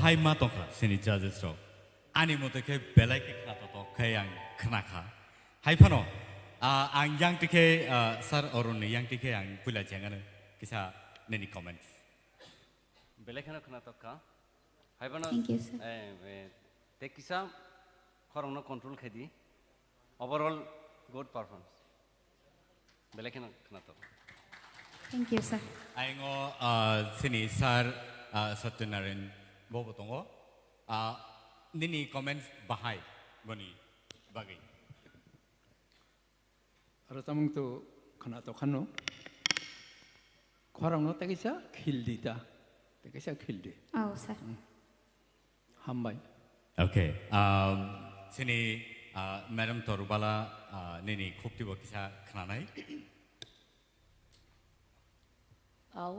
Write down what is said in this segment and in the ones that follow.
bahai ma tongkha sini judges rok ani mote ke belai ke khna to khai ang khna kha hai phano ang yang tike sir orun yang tike ang pula jangan kisa neni comments belai khna to ka hai phano Thank you, sir. te kisa khorong no control khedi overall good performance belai khna to Thank you, sir. Aingo sini sir Satyanarayan bobo tongo nini comments bahai boni bagi Ratamung tu kena to kanu kharang no tekisa khildi ta tekisa khildi Oh, sir. hambai okay sini madam Torubala nini khupti bo kisa khanai Au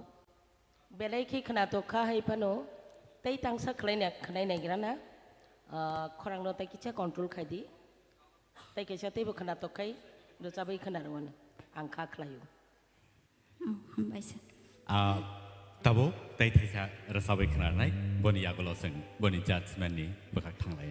belai khi khana to kha hai pano tei tang sa khlai na gira na khorang no tai kicha control khai di tai kicha tei bo khana to khai do chabai khana ron ang kha khlayu Oh, hambai, sir. tabo tai thaisa rasabai khanai boni yagolo sing boni judgment ni bakak thanglai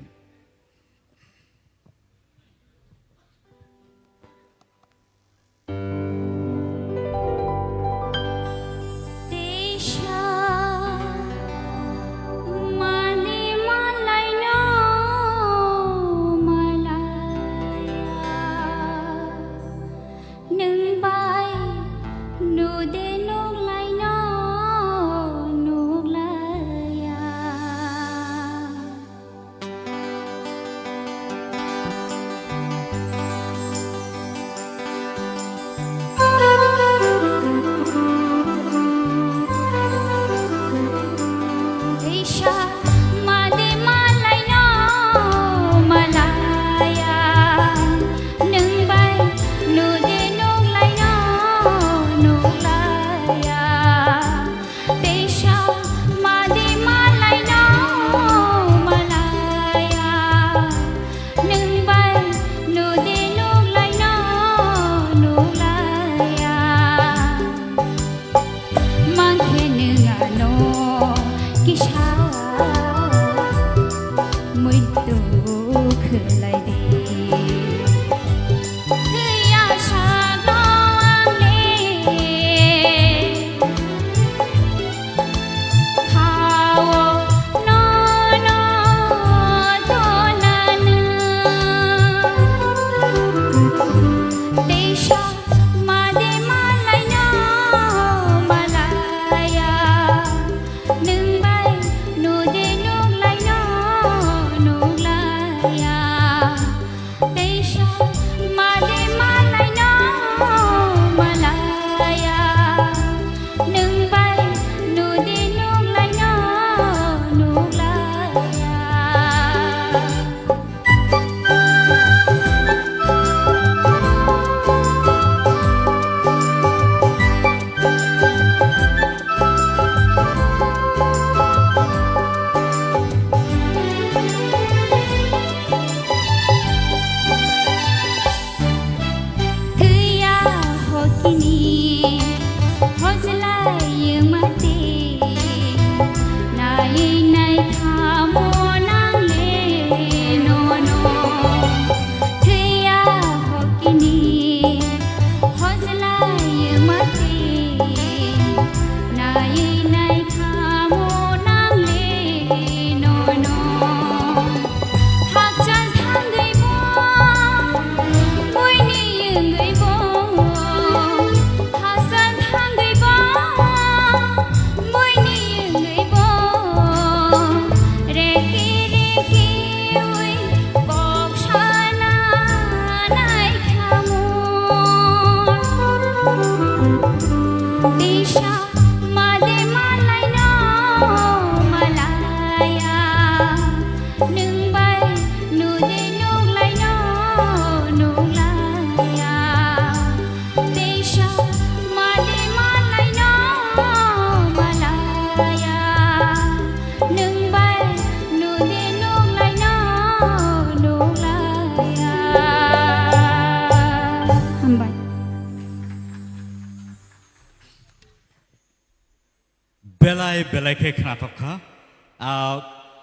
belai belai ke khna thokha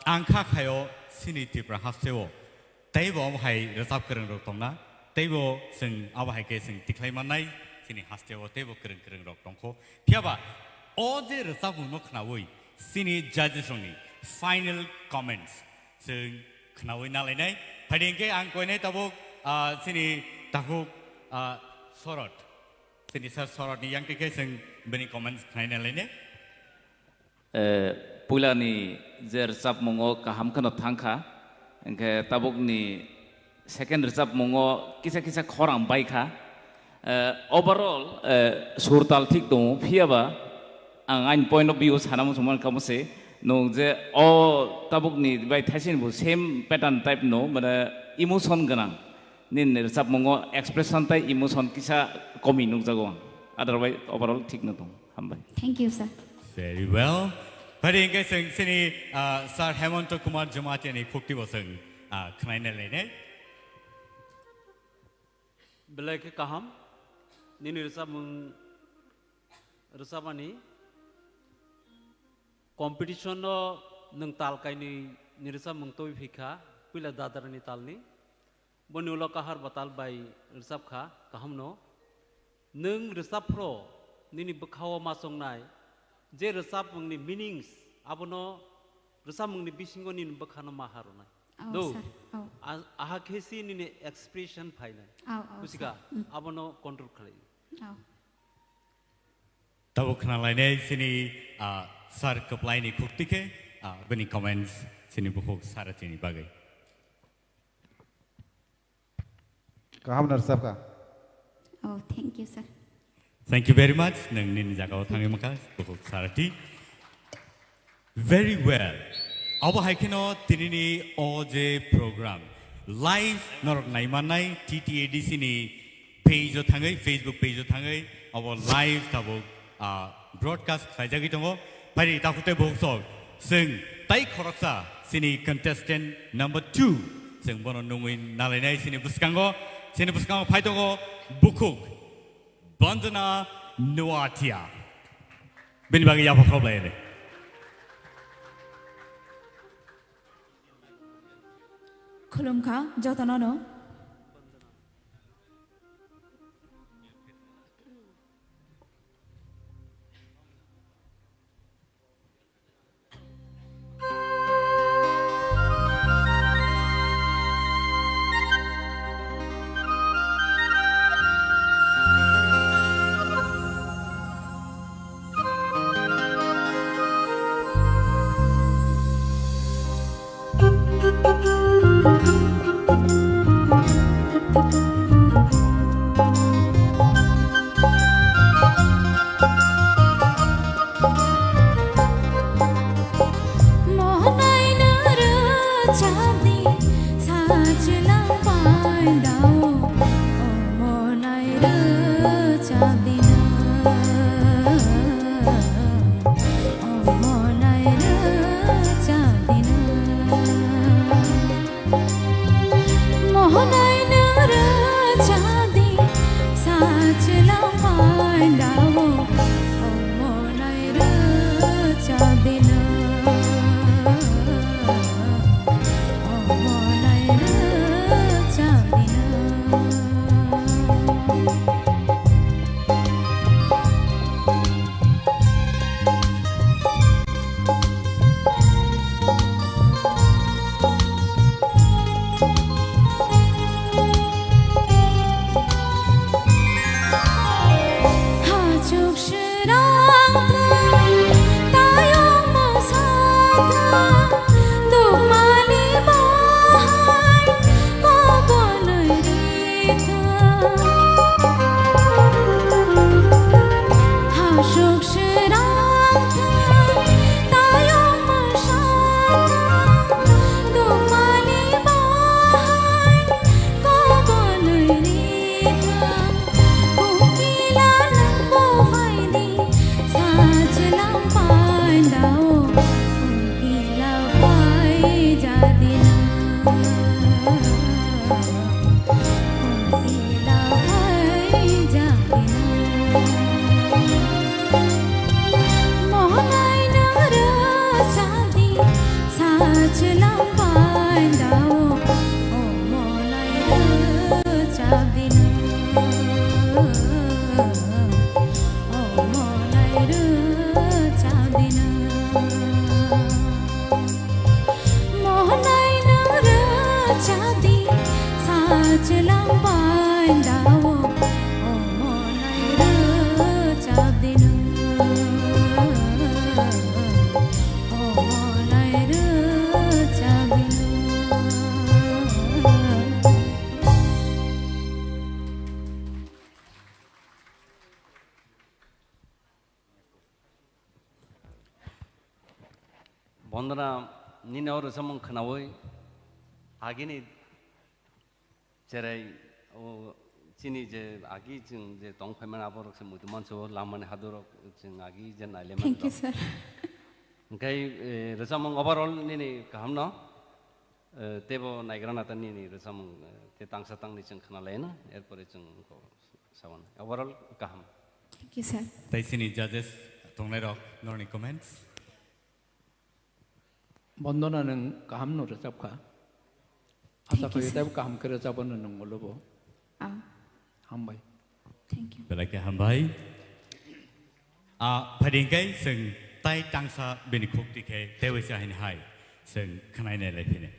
आं खाखायो सिनि तिप्रा हास्टेव तैबो आमहाय रोजाब गोरों रक दंना तैबो जों आबहायके जों दिख्लायमानाय सिनि हास्टेव तैबो गोरों गोरों रक दंखो फियाबा अ जे रोजाब नो खोनावै सिनि जाजेसनि फाइनल कमेन्ट्स जों खोनावै नालायनाय फाइदेंके आं कयनाय ताबो सिनि ताखौ सरत सिनि सार सरतनि यांटिके जों बेनि कमेन्ट्स खोनाय नालायने पुलानि जे रोजाब मंगो गाहाम खोनो थांखा इनके ताबुकनि सेकेन्ड रोजाब मंगो किसा किसा खरां बायखा ओवरऑल सुरताल ठीक दं फियाबा आं आइन पॉइंट ऑफ व्यू साना मुसुमान कामसे नो जे ओ ताबुकनि बाय थाइसिन बु सेम पैटर्न टाइप नो माने इमोशन गोनां निन रोजाब मंगो एक्सप्रेशन टाइ इमोशन किसा कमी नुक जागो अदरवाइज ओवरऑल ठीक न दं हामबाय Thank you, sir. Very well. फाइदेंके जों सिनि सार हेमंत कुमार जमातिनि फुक्तिबो जों खोनाय नालायने बेलायके काहाम निनि रोजाबानि कॉम्पिटिशन नों ताल कायनि निरसा मंगतो फिखा पिला दादरनि तालनि बनि उला काहार बताल बाय रोजाब खा काहाम नो नों रोजाब प्रो निनि बखाव मासंनाय जे रोजाब मंगनि मीनिंस आबनो रोजाब मंगनि बिसिंगो निनि बखानो माहारनाय दो आहा खेसि निनि एक्सप्रेशन फाइनाय बुसिका आबनो कंट्रोल खालाय ताबो खोनालायनाय सिनि सार कप्लाइनि फुक्तिके बेनि कमेन्ट्स सिनि बुखुक सारथिनि बागै गाहाम नरसाब का Oh, thank you, sir. Thank you very much. नोंनि जागाव थाङै माखा बुखुक सारथि very well. अब हायखिनो तिनिनि अजे प्रोग्राम लाइव नरक नायमानाय TTADC नि पेज थाङै फेसबुक पेज थाङै अब लाइव ताबो ब्रॉडकास्ट खायजागि दङ फारि ताखुते बक्सक जों ताइ खरकसा सिनि कन्टेस्टेन्ट नम्बर 2 जों बनो नङै नालायनाय सिनि बुसकांगो फाइदङ बुकुक बन्दना नुवाथिया बेनि बागै याफा प्रब्लेम खुलुमखा जतननो 반다워 어머나이르 잡디는 어머나이르 잡디는 번더나 니네 어르 서문 크나워이 아기니 제라이 지니 이제 아기 증 이제 동파면 아버럭서 무드만서 라만 하도록 증 아기 전 알레만 Thank you, sir. 그러니까 르사몽 오버롤 니니 감나 तेबो नायग्राना त नि रसम ते तांसा तांनि जों खोनालायना एरपरे जों सावन ओवरऑल गाहाम Thank you, sir. Taisini judges 동네로 너니 comments. 번도나는 가함노 잡가. 아사 거기 대부 가함 그려 잡는 걸로 보. 한바이. Thank you. Belakang hambai. Padingkai sing tai tangsa benikuk dike dewasa hin hai sing kanai ne lepine.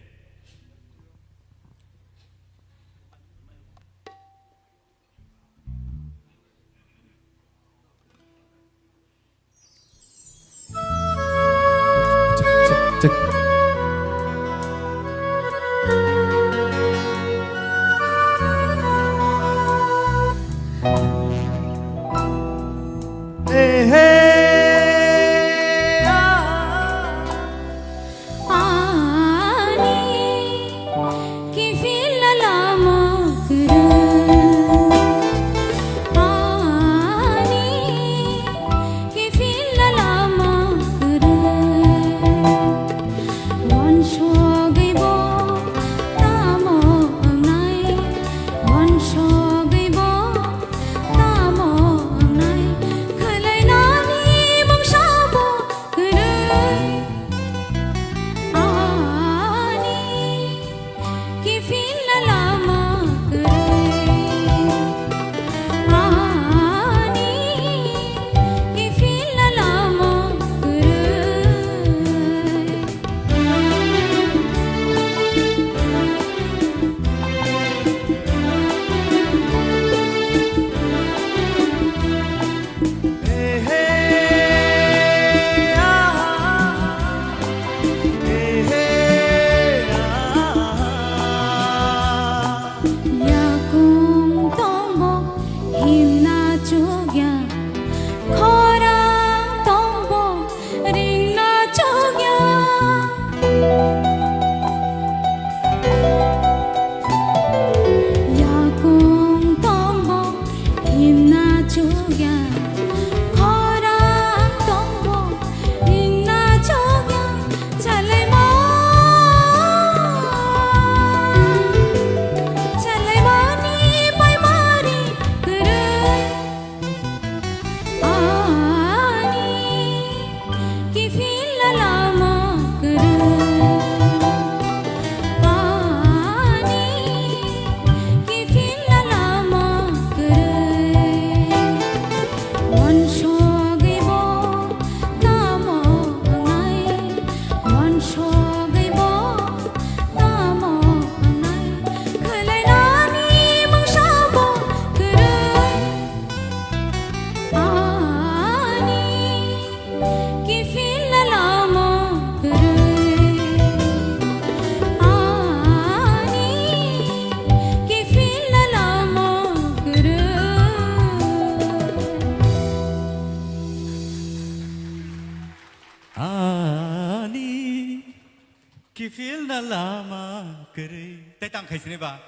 Kifil na lama kere. Tetang kai sini ba.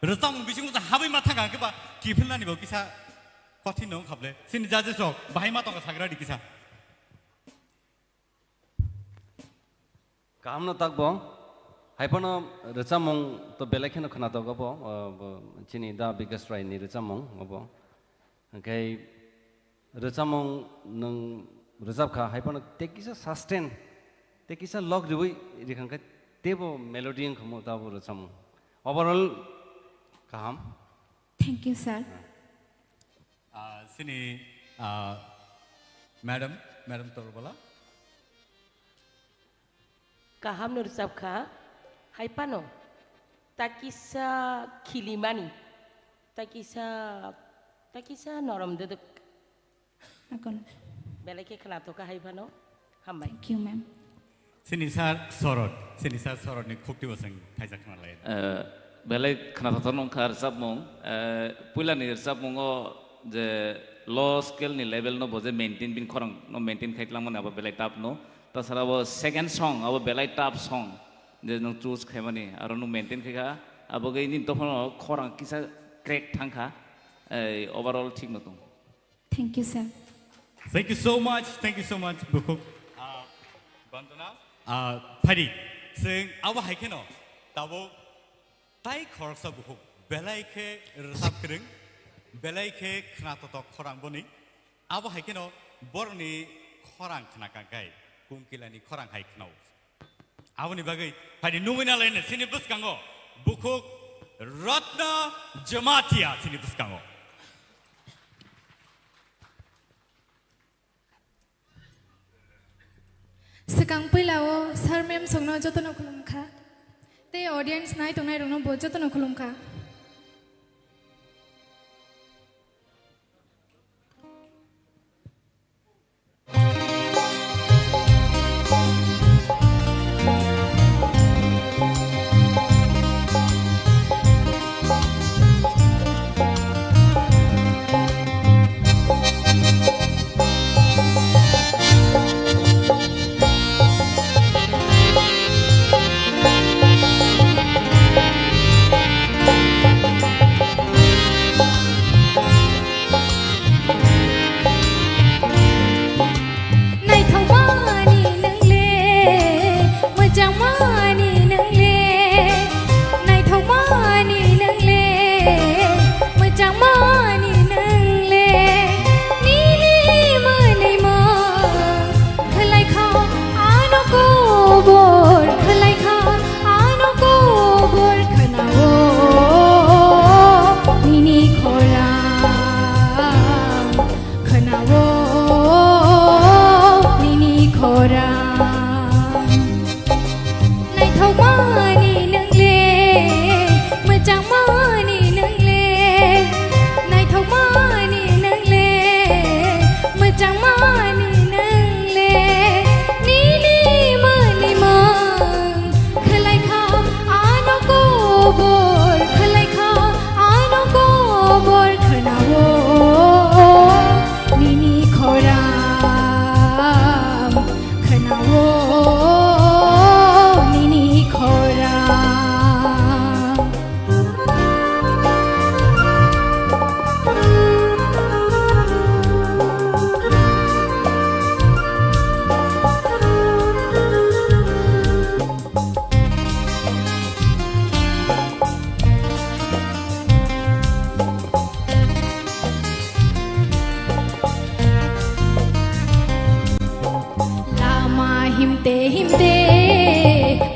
Resong bising usa habai matang kan ke ba. Kifil na ni ba kisah. Koti nong kable. Sini jaje sok. Bahai matang ka sagra di kisah. Kaam na tak bo. Hai pano recamong to belakhin khana to go bo. Chini da biggest right ni recamong bo. Okay. Recamong nang recap kha hai pano tekisa sustain. Tekisa log riwi rikangka tebo melody ang khamo ta bo recamong. Overall kaham. Thank you, sir. Sini madam tol bola. Kaham nur sabkha hai pano takisa khilimani ताकिसा नरम दे Agon. बेलायखे खोनाथ'खा हायफानो हामबाय Thank you, ma'am. Sini sar sorot ni khukti wasang thaisa khana lai. Belai kena tahu nongkar sab mong, pula ni sab mongo je low skill ni level no boje maintain bin korang no maintain kait lang mana apa belai tap no, tas ada bo second song, apa belai tap song, je no choose kai mani, aron no maintain kai ka, apa gay ni toh no korang kisah crack thangka, overall thik no tong. Thank you, sir. Thank you so much, Bukuk. Bandana. Padi, sing awa haike no, tabo tai khorsa Bukuk, belai ke resap kering, belai ke kena toto korang boni, awa haike no, borni korang kena kagai, kungkilani korang haik nau. Awa ni bagai, padi numina lain sini bus kango, Bukuk Ratna Jamatia sini bus kango. Sekang pilao, sir ma'am songno joto no kulum kha. Te audience nai tunai rono bo joto no kulum kha.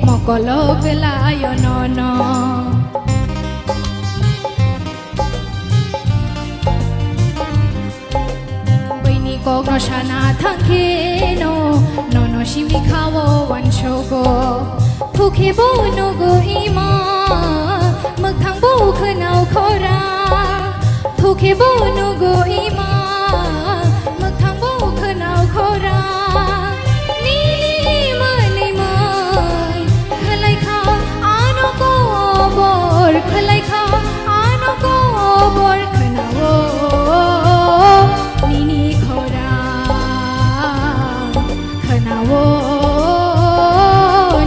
Mokolo pelayo nono Baini kogno shana thangke no shimi khawo wanshogo Phuke bo nogo ima Magthang bo khanau khora Phuke bo nogo ima Magthang bo khanau khora Khalai kha ano ko bor khanawo nini khora khanawo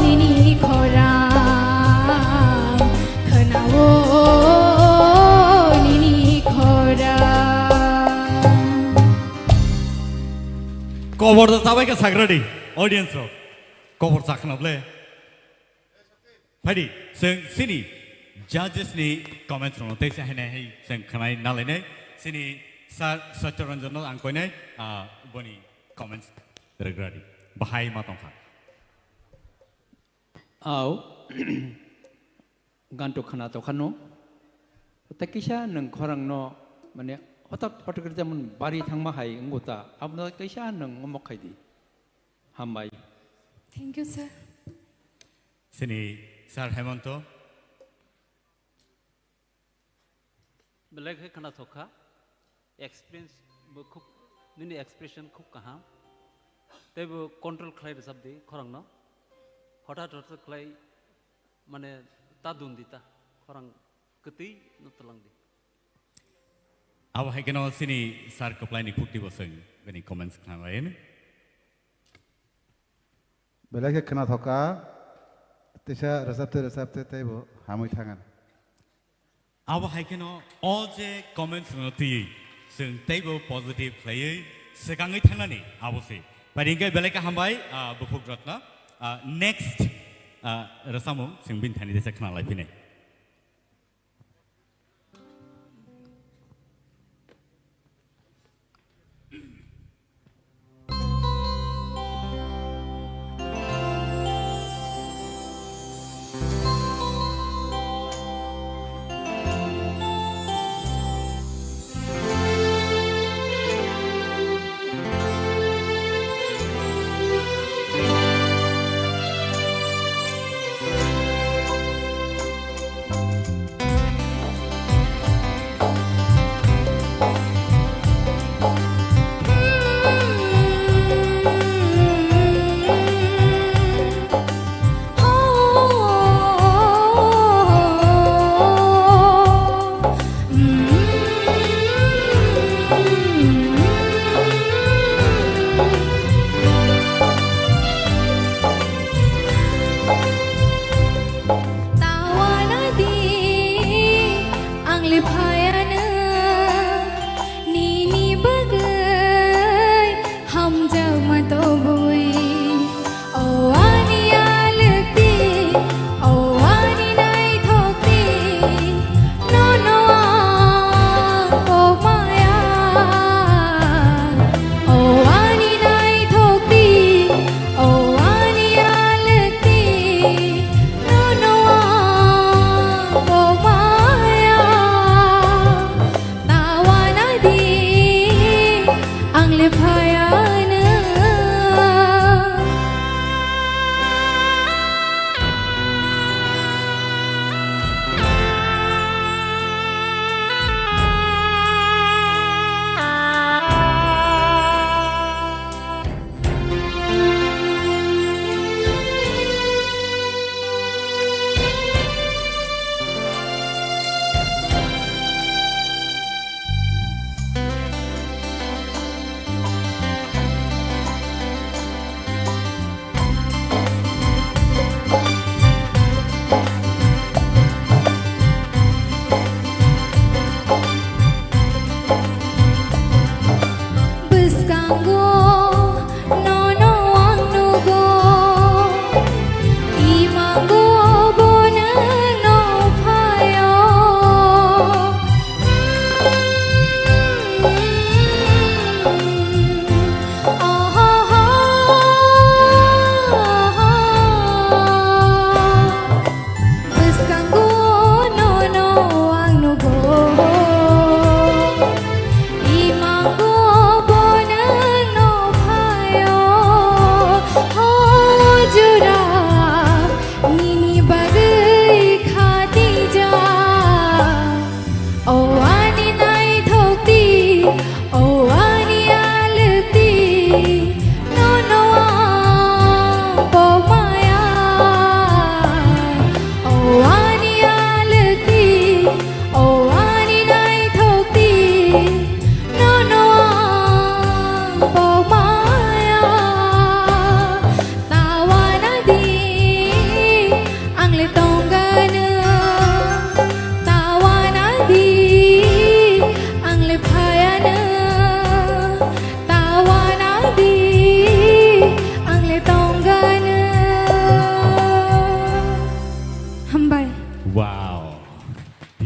nini khora khanawo nini khora Cover the sabai ka sagradi audience ro cover sakna ble Padi sini judges ni comments rono te sa hene hei sen khanai nalene sini sar satyaranjan no angkoi nai boni comments regradi bahai ma tong kha Au ganto khana to khano takisha nang khorang no mane hotak patukar jamun bari thangma hai ngota abna kaisha nang ngomok khaidi hambai Thank you, sir. Sini Sir Hemanto बेलेग है खना थोका experience खुब निनी expression खुब कहाँ तब control खाई रसब दी खरंग न हठात हठात खाई माने ता दुंदिता खरंग कति नतलांग दी अब है क्या सिनी सार कपलाई निपुटी बसंग बनी कमेंट्स खाना है ना बेलाके खना थका तिसा रसाबते तैबो हामै थांगोन अब है क्या all the comments नोती जों तैबो पॉजिटिव खाई सिगांगै थांनानै आवसे बारिंगे बेलाके हामबाय बुकुक रत्ना नेक्स्ट रसामु जों बिनथानि देसा खाना लायफिनाय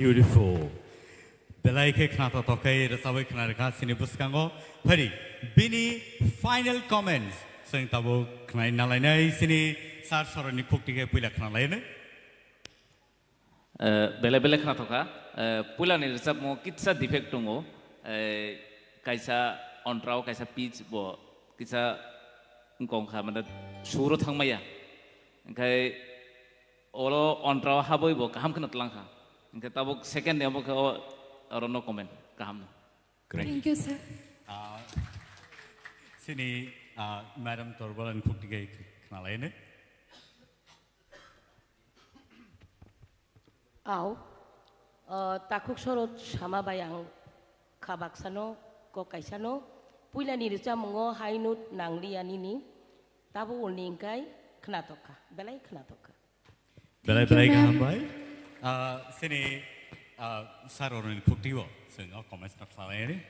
Beautiful. Belai kena tokai resabai kena rekas sini buskango. Hari, bini final comments. Seng tabu kena nalainai sini sar soroni kukti ke pula kena lain. Belai kena toka. Pula ni resap mo kitsa defect tungo. Kaisa on raw kaisa pitch bo kitsa ngkong kha mana surut hang maya. Kai olo on raw haboi bo kaham kena telang kha. Kita tabuk second dia abo or no comment kaham no. Thank you, sir. Sini Madam Torbalan Puktige Knalaine. Au takuk sorot sama bayang kabaksano ko kaisano puila nirja mongo hainut nangliani ni tabu ulningkai knatoka belai knatoka Belai Kahambai. Sini Sarorin Puktivo, sing of comments not Knalaine.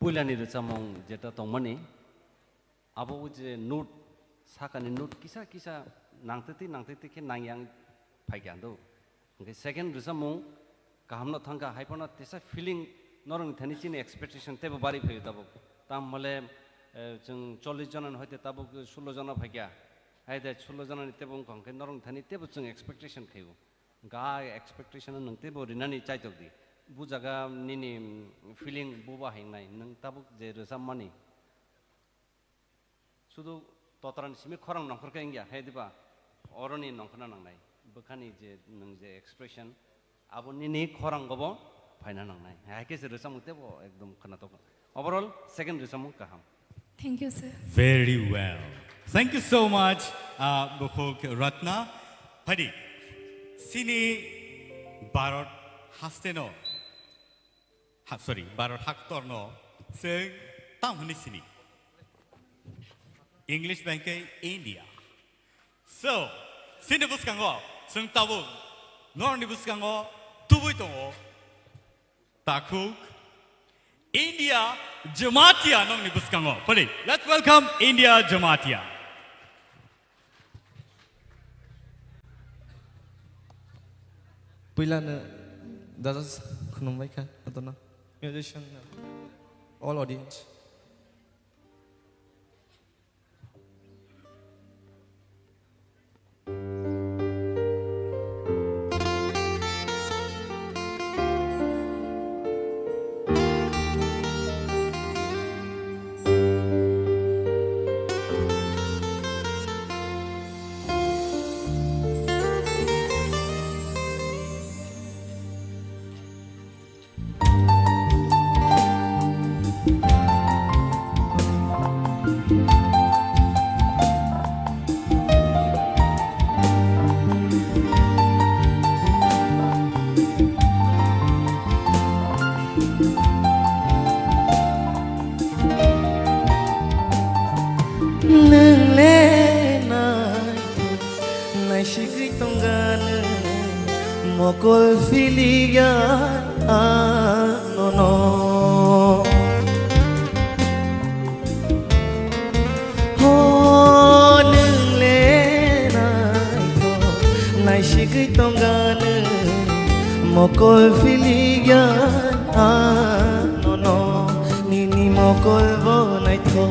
Puila ni recamong jeta tongmani abo je note sakani note kisa nangteti ke nangyang phaigando okay second recamong kahamno thangka haipona tesa feeling norong thani chini expectation tebo bari phayo tabo tam male jeng 40 jana hoite tabo 16 jana phagya haide 16 jana ni tebo ngke norong thani tebo jeng expectation khayo ga expectation nang tebo rinani chaitokdi bu jaga nini feeling buba hingnai nang tabuk je resam mani sudu totaran simi khorang nongkhorka ingya hediba oroni nongkhana nangnai bukhani je nang je expression abo nini khorang gobo phaina nangnai haike je resam utebo ekdom khana to overall second resam kaham. Thank you, sir. Very well. Thank you so much, Bukhok Ratna. Padi, Sini Barot Hasteno. Sorry, Barot Haktorno. Sing Tamhani Sini. English Bank India. So, Sini Buskango, Sung Tabu, Norni Buskango, Tubuitongo, Takuk, India, Jamatia, Norni Buskango. Padi, let's welcome India Jamatia. Puilana does Kunumaika, I don't know. Musician, all audience. Mokol filigan anono ho nung le nai ko nai shigui tongan mokol filigan anono nini mokol bo nai tho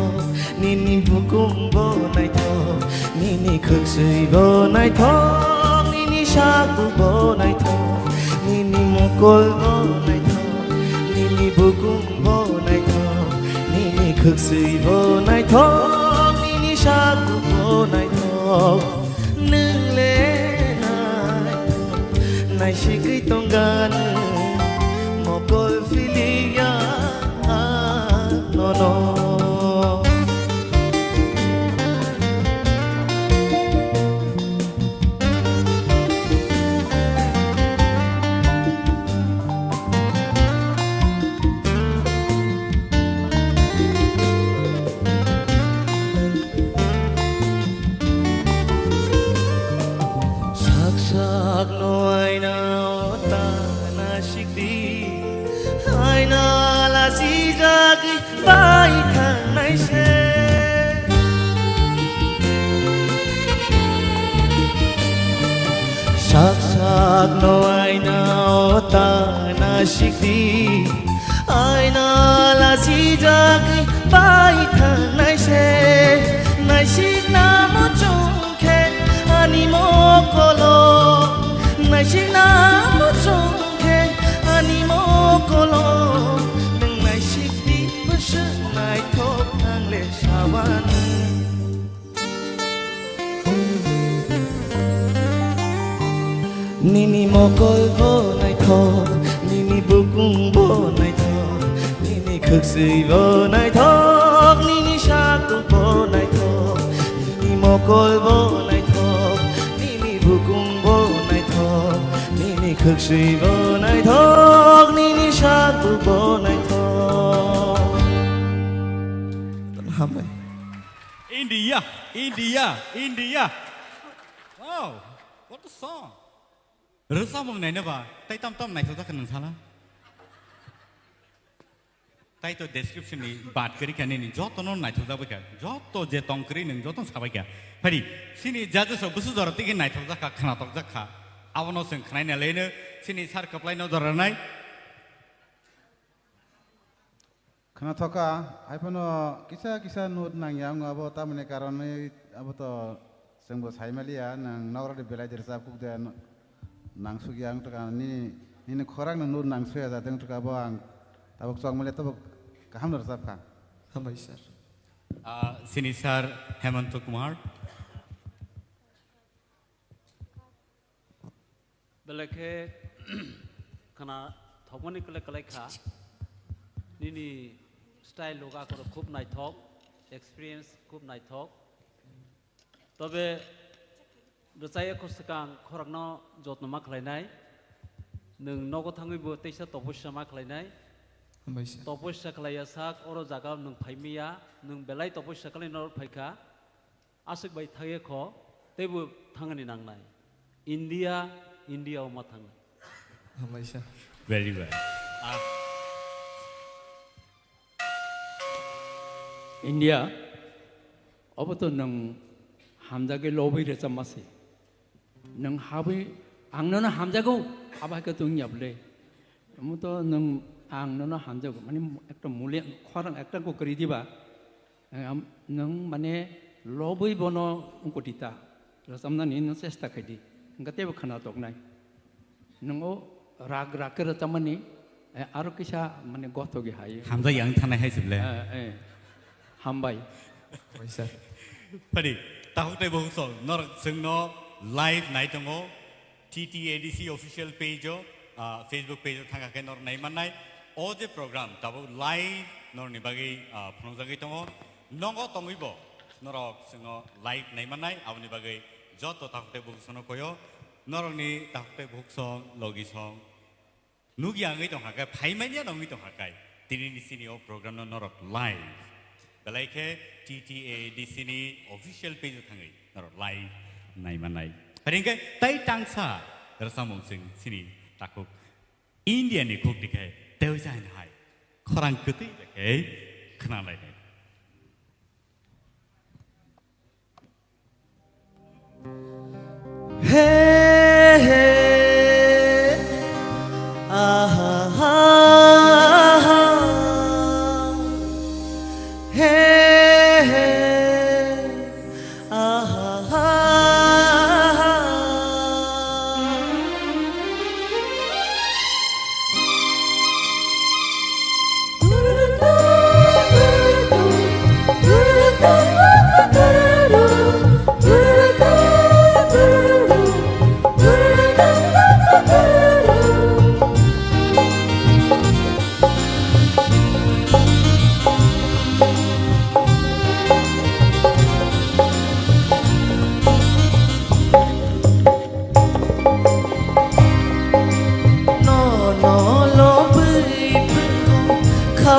nini bukum bo nai tho nini khuksui bo nai tho Shaku bo nai tho, nini mokol bo nai tho, nini bukum bo nai tho, nini khuksui bo nai tho, nini shaku bo nai tho, nung le nai tho, nai shigui tongan, mokol filia no no. Sak no aina ota na shikti aina la si jagi bai thang nai se nai shik na mo chung khe ani mo kolo nai shik na mo chung khe ani mo kolo nang nai shikti bus nai thok thang le shawan Nini mokol bo nai thok nini bukung bo nai thok nini khuk sui bo nai thok nini shakung bo nai thok nini mokol bo nai thok nini bukung bo nai thok nini khuk sui bo nai thok nini shakung bo nai thok tan ham mai India, India, India. Wow, what a song. Rasa mong nai na ba? Tay tam tam nai thau ta kan sala. Tay to description ni baat kari kan ni joto non nai thau ta ba ka. Joto je tong kari nang joto sabai ka. Pari sini jaja so busu dor ti nai thau ta ka khana tok ja kha. Awano sing khnai na le ne sini sar kaplai no dor nai. khana thoka aipano kisa nut nang yang abo tamne karone abo to sengbo saimalia nang nagro de belai der sap kuk de nang sugyang to kan ni khorang nang nut nang suya da teng to ka bo ang tabok sok male tabok kaham der sap ka Hambai sir. Sini sir Hemant Kumar. Belakhe khana thokmani kale kale kha nini style loga kor khub nai thok experience khub nai thok tobe rachai khosakang khoragno jotno ma khlainai nung nogo thangui bo teisa topusya ma khlainai Hambai sir. topusya khlaya sak oro jaga nung phaimiya nung belai topusya khlai nor phaika asuk bai thage kho tebu thangani nangnai India o ma thang Hambai sir. Very well. India अब तो नंग हमजागे lobby रे चमसे नंग हाबी आंनो ना हमजागो हाबा के तुंग याबले मु तो नंग आंनो ना हमजागो माने एकटा मुले खरं एकटा को करी दिबा नंग माने लोबी बनो उनको दिता रसमना नि न चेष्टा खैदि गतेबो खाना तकनाय नंगो राग राग रे चमनी आरो किसा माने गथोगे हायो Hamza yang thanai hai sible. Hambai. Hambai sir. Pari tahuk tay bohong so nor sengno live night ngo TTADC official page o Facebook page thanga ke nor nai manai o je program tabo live nor ni bagi pronjagi tongo nongo tongibo norok sengno live nai manai abni bagi joto tahuk tay bohong sono koyo norok ni tahuk tay bohong song logi song nugi angai tong hakai phaimania nongi tong hakai tini ni sini o program no norok live belai TTADC ni official page thangai norok live nai manai paringkai tai tangsa rasamong sing sini takuk India ni khok dikai teu jai hai khorang keti ke khna lai ne Hey, hey, ah, ah, hey, hey, ah, ah,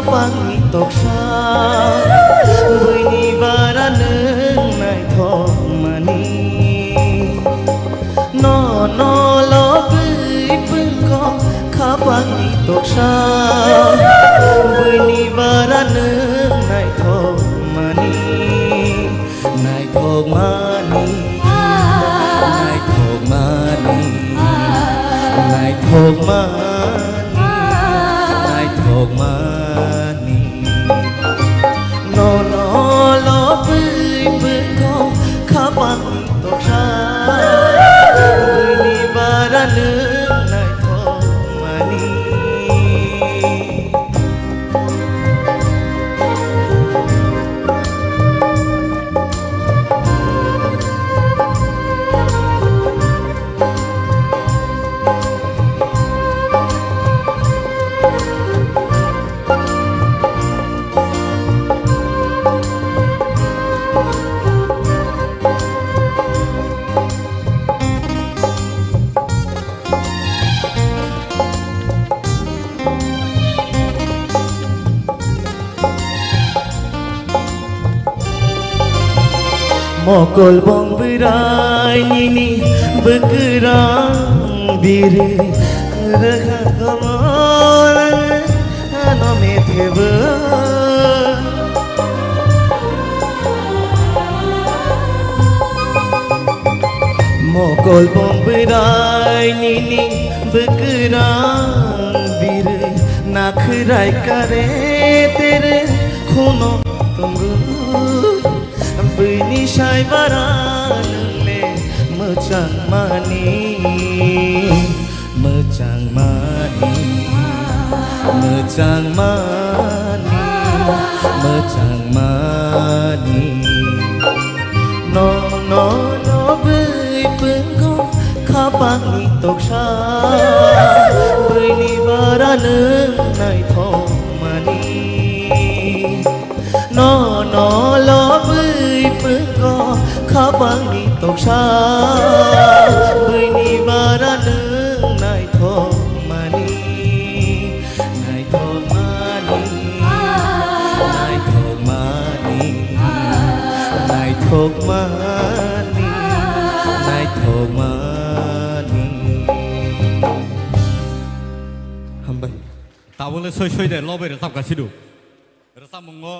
Bangi toksa Buini bara neng nai thok mani No no lo bui pungko Kabangi toksa Buini bara neng nai thok mani Nai thok mani Nai thok mani Nai thok mani Nai thok mani No no lo bui pungko Kabangi toksa Buini bara neng nai thok mani mokol bong berai nini bekerang diri rekha gamon ano metheba mokol bong berai nini bekerang diri nakhrai kare tere khono tunggu bini sai baran le mecang mani mecang mani mecang mani mecang mani no no no bui penggo kapang ni toksha bini baran nai thong mani no no lo bui penggo kapang ni toksha bini baran nai thong mani nai thong mani nai thong mani nai thong mani nai thong mani hambai তাবলে সই সই দে লবে রেসাব গাছিদু রেসাব Mongo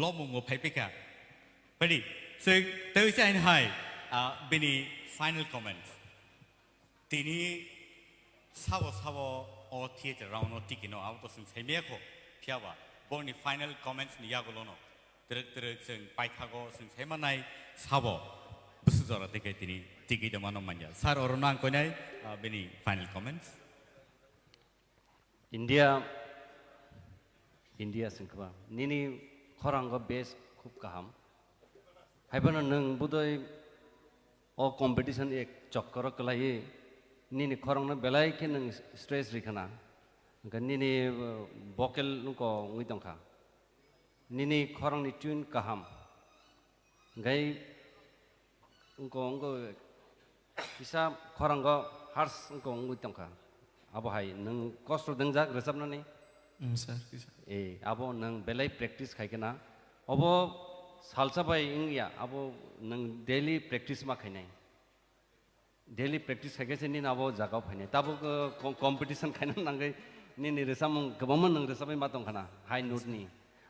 ল Mongo ফাইপিকা বাড়ি সে তেইসে আইন high বিনি final comments তিনি সাবো সাবো ও theatre round টিকিনো out Singh সাইমিয়াখো ফিয়াবা বনি final comments নিয়াগোলনো তেরে তেরে जों পাইথাগো जों সাইমানাই সাবো বুসুজরা থেকে তিনি টিকি দমানো মানয়া স্যার অরুণাং কইনাই বিনি final comments India singkwa nini khoranggo base khub kaham haibana nang budoi o competition ek chakkar kalai nini khorangna belai ke nang stress rikhana ga nini vocal ko ngui tongkha nini khorangni tune kaham gai ngko bisa khoranggo harsh ngko ngui tongkha abo hai nang kosto dengjak resapna ni sir abo nang belai practice khaikena abo salsa bai ingya abo nang daily practice ma khainai daily practice khaigese ni abo jagao phainai tabo competition khaina nangai ni ni resamung gabam nang resamai ma tong khana high note ni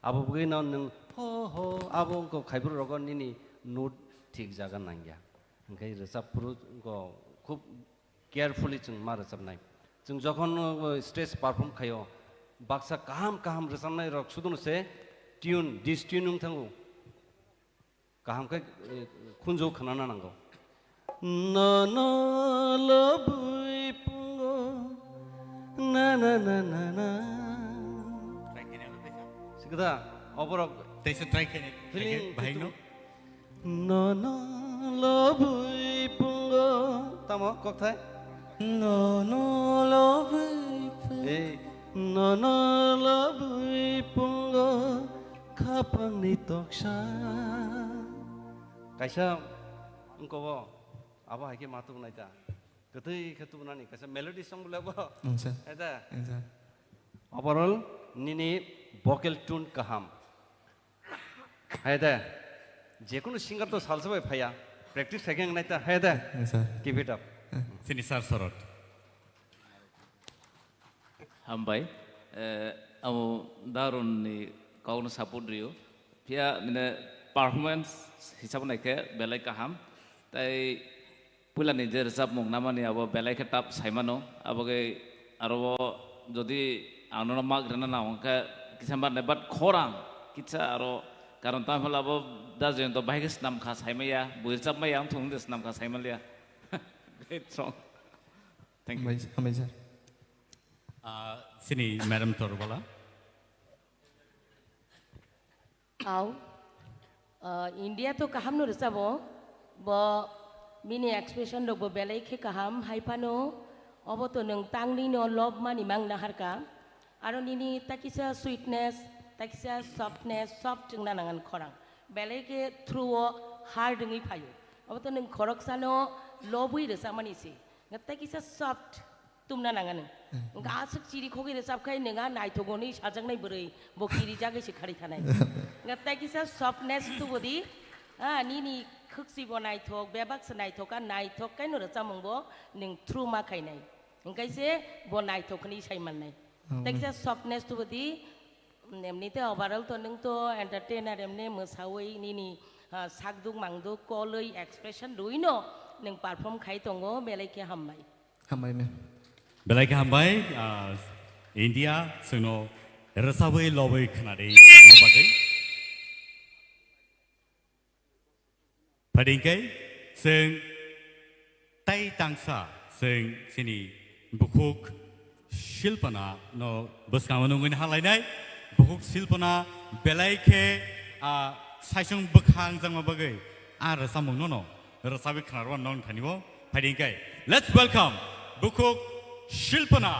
abo bgai na nang ho ho abo ko khaibur rogon ni ni note thik jaga nangya ngai resap puru ko khub carefully chung ma resap nai chung jokhon stage perform khayo baksa kaham kaham resamnai rok sudun se tune this tune nung thangu kaham ka khunjo khanana nango na na labui pungo na na na na na sikda oborok তেইসে try খেনে ভাইনো na na labui pungo tamo kokthai no no love ei na na labui pungo kapang ni toksha kaisa engko bo abo haike matu naita ketui ketu nani kaisa melody song bula bo sir eta sir overall nini vocal tune kaham haida যেকোনো singer তো সালসাবাই ফাইয়া practice থাকেন নাইতা হায়দা sir keep it up সিনি sir সরট hambai amo darun ni kauna support rio pia nina performance hisab naike belai kaham tai pula ni je resap mong namani abo belai ke tap saimano abo ge aro jodi anona mag rena na onka kisambar nebat khorang kitsa aro karon ta hol abo da jen to bahige snam kha saimaya buirsap mayam thung des nam kha saimalia great song thank you hambai sir সিনি madam তরবালা Au India to kaham no resabo bo mini expression do bo belai khe kaham haipano obo to nang tangni no lob mani mang na harka aro nini takisa sweetness takisa softness soft jingna nangan khorang belai ke through hard ngi phayo obo to nang khorok sano lobui resa mani si takisa soft tumna nangan nga asuk chiri khogi resap khai nenga naithogoni sajangnai brai bokiri jagai se khari thanai nga takisa softness tu bodi nini khước si bo nai thok be bak sanai thok an nai thok cái nó được cho mong bố nâng true ma khai này cái sẽ bo nai thok ni sai man này tại cái softness tu budi em ni te overall to nâng to entertainer em ne musawai ni ni sakduk mangduk koloi expression đuôi nó nâng perform khai tongo be lai ke hammai Hambai men. Belai ke hambai India seno resawai lowai khnari bagai Padingkai seng tay tangsa seng sini bukuk silpana no beskamanungin halainai bukuk silpana belai ke saisung bekhang jangma bagai resamung no resawi khnarwan non thanibo Padingkai. Let's welcome bukuk silpana.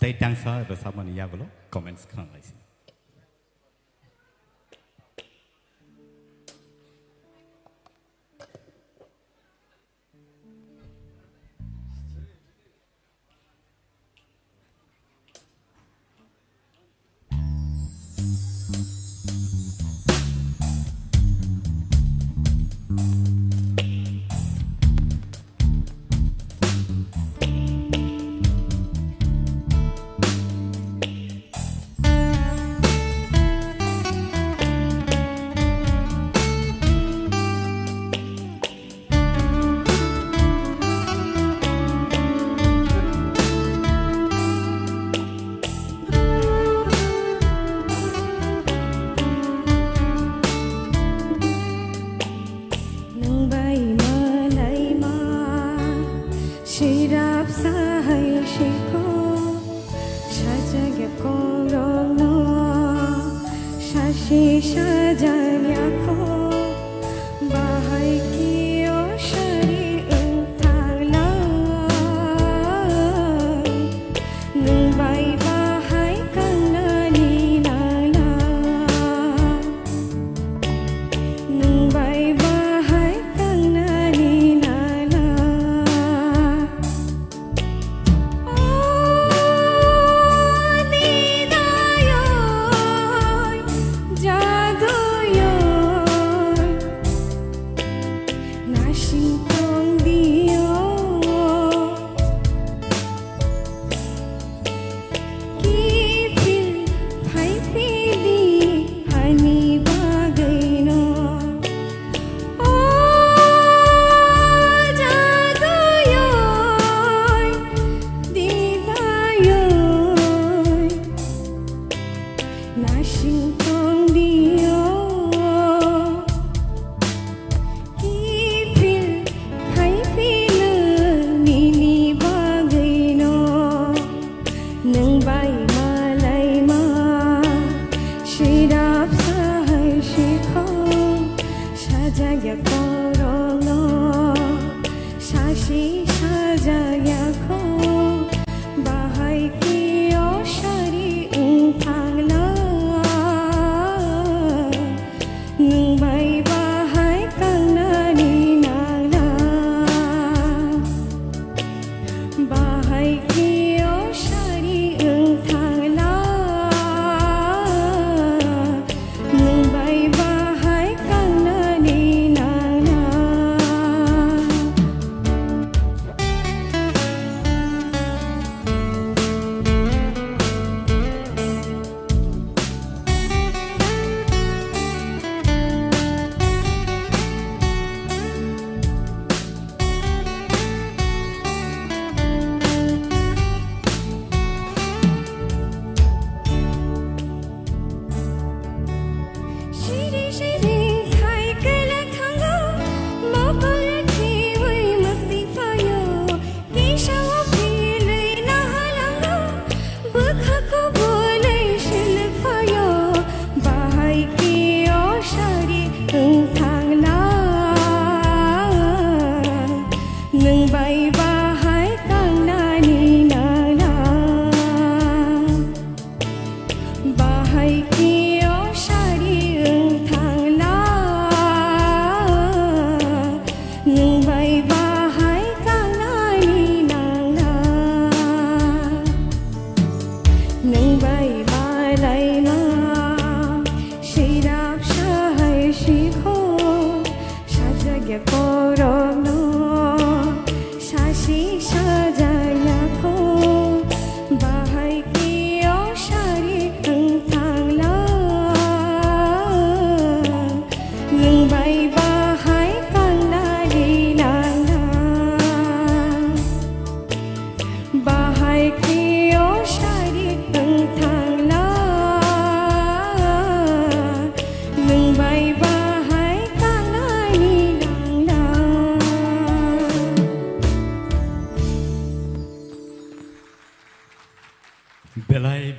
tei tangsa resapmani yagolo comments khanlaisi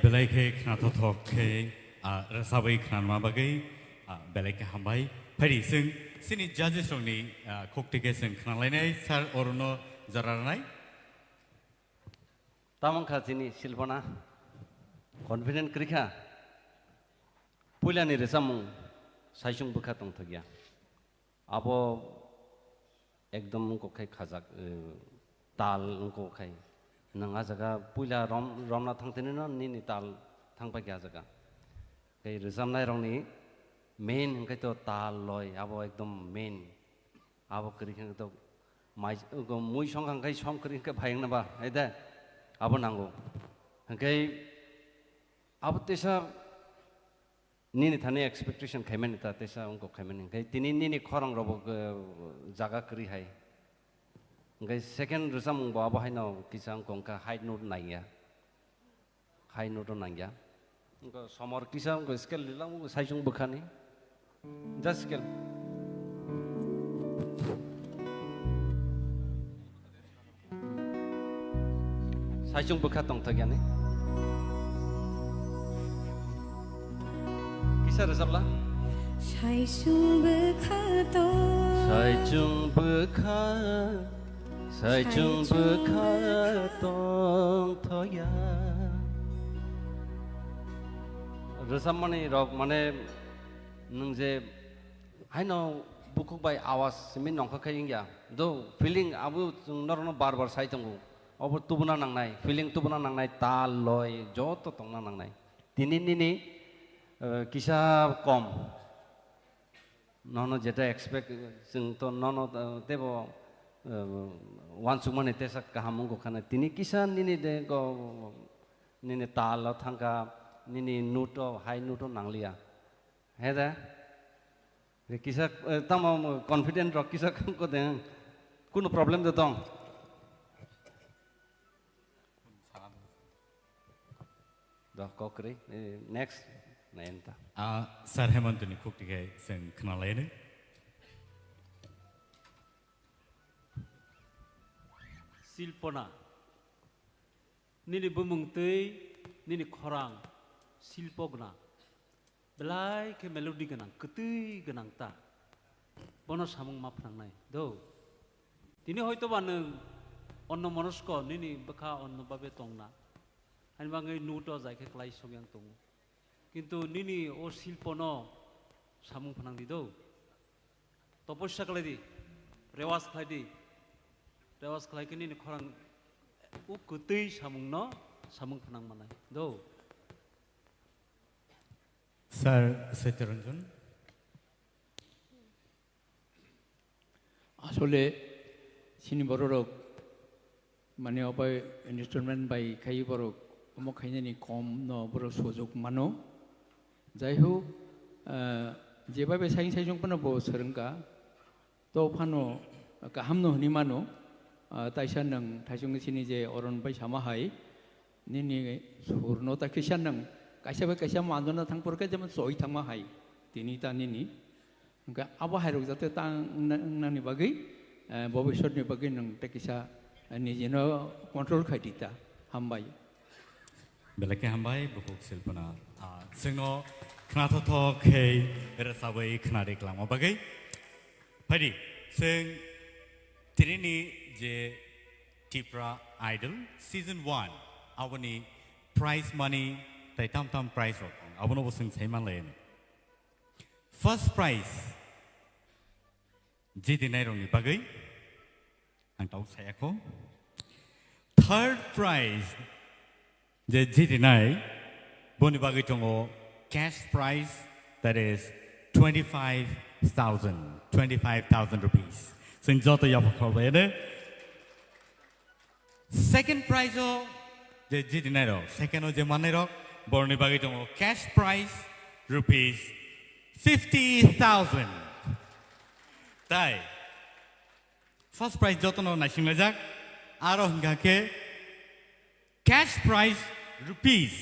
belai ke kena totok ke rasabai kena mabagai belai ke hambai pari sing sini judges rong ni kokte ke sing kena lainai sar orono zararanai tamang khazini silpona confident krikha puilani resamung saisung bukha tong thagya abo ekdom ko khai khajak tal ko khai nanga jaga puila romna thangtene no ni tal thangpa kya jaga kai resamnai rongni main kai to tal loi abo ekdom main abo krikha to mai go mui song kai song krikha bhaing na ba aida abo nango kai abo tesa nini thane expectation khaimen ta tesa ungko khaimen kai tini nini khorang robo jaga kri hai ngai second resam ba ba haino kisang kongka high note naiya high note naiya ngko somor kisang ko scale lilang saijung bukhani just scale saijung bukha tong thagyani kisa resam la saijung bukha tong thaya resam mane rok mane nung je haino bukuk bai awas simin nongkha khaying ya do feeling abu norno bar bar sai tongu obo tubuna nangnai feeling tubuna nangnai tal loi joto tongna nangnai tini nini kisa kom nono jeta expect sing to nono tebo wan sumane tesa kahamung ko khana tini kisa nini de go nini tal thangka nini nuto high nuto nanglia heda kisa tamo confident ro kisa ko de kuno problem de tong da kokri next na enta sir hemantuni khuktige sing khnalaine silpona nini bumung tei nini khorang silpogna belai ke melodi ganang ketui ganang ta bono samung mapnang nai do tini hoyto baneng onno monosko nini bakha onno babe tongna ani bangai nuto jaike klai sogyang tong কিন্তু নিনি ও শিল্প ন সামুং ফানাং দি দো তপস্যা কলাই দি রেওয়াজ খাই দি রেওয়াজ খাই কে নিনি খরাং ও কুতৈ সামুং ন সামুং ফানাং মানাই দো স্যার সত্যরঞ্জন আসলে সিনি বড়রক মানে অবাই ইনস্ট্রুমেন্ট বাই খাই বড় অমুক খাইনানি কম ন বড় সুযোগ মানো যাই হোক যেভাবে সাইং সাইজং পানো বো সরঙ্কা তো ফানো গাহামনো হনি মানো তাইসা নং থাইসং সিনি যে অরণ বাই সামাহাই নিনি সুরনো তাকিসা নং কাইসাবে কাইসা মানদনা থাংপরকে যেমন সই থাংমাহাই তিনি তা নিনি আবো হাইরক যাতে তাং নানি বাগै ভবিষ্যৎনি বাগै নং তাকিসা নিজেনো control খাইদিতা হামবাই belake hambai bukuk silpana singno khnato thok khei rasabai khnari klama bagai phadi sing trini je Tipra Idol season 1 awani prize money tai tam prize rok abono bosing saiman le first prize jitinai rong ni bagai ang tau sayako third prize the jitinai boni bagai tongo cash prize that is 25,000 rupees sing joto yapakhobe ne second prize o the jitinai ro second o je manai ro boni bagai tongo cash prize rupees 50,000 tai first prize joto no nasing lajak aro hingake cash prize rupees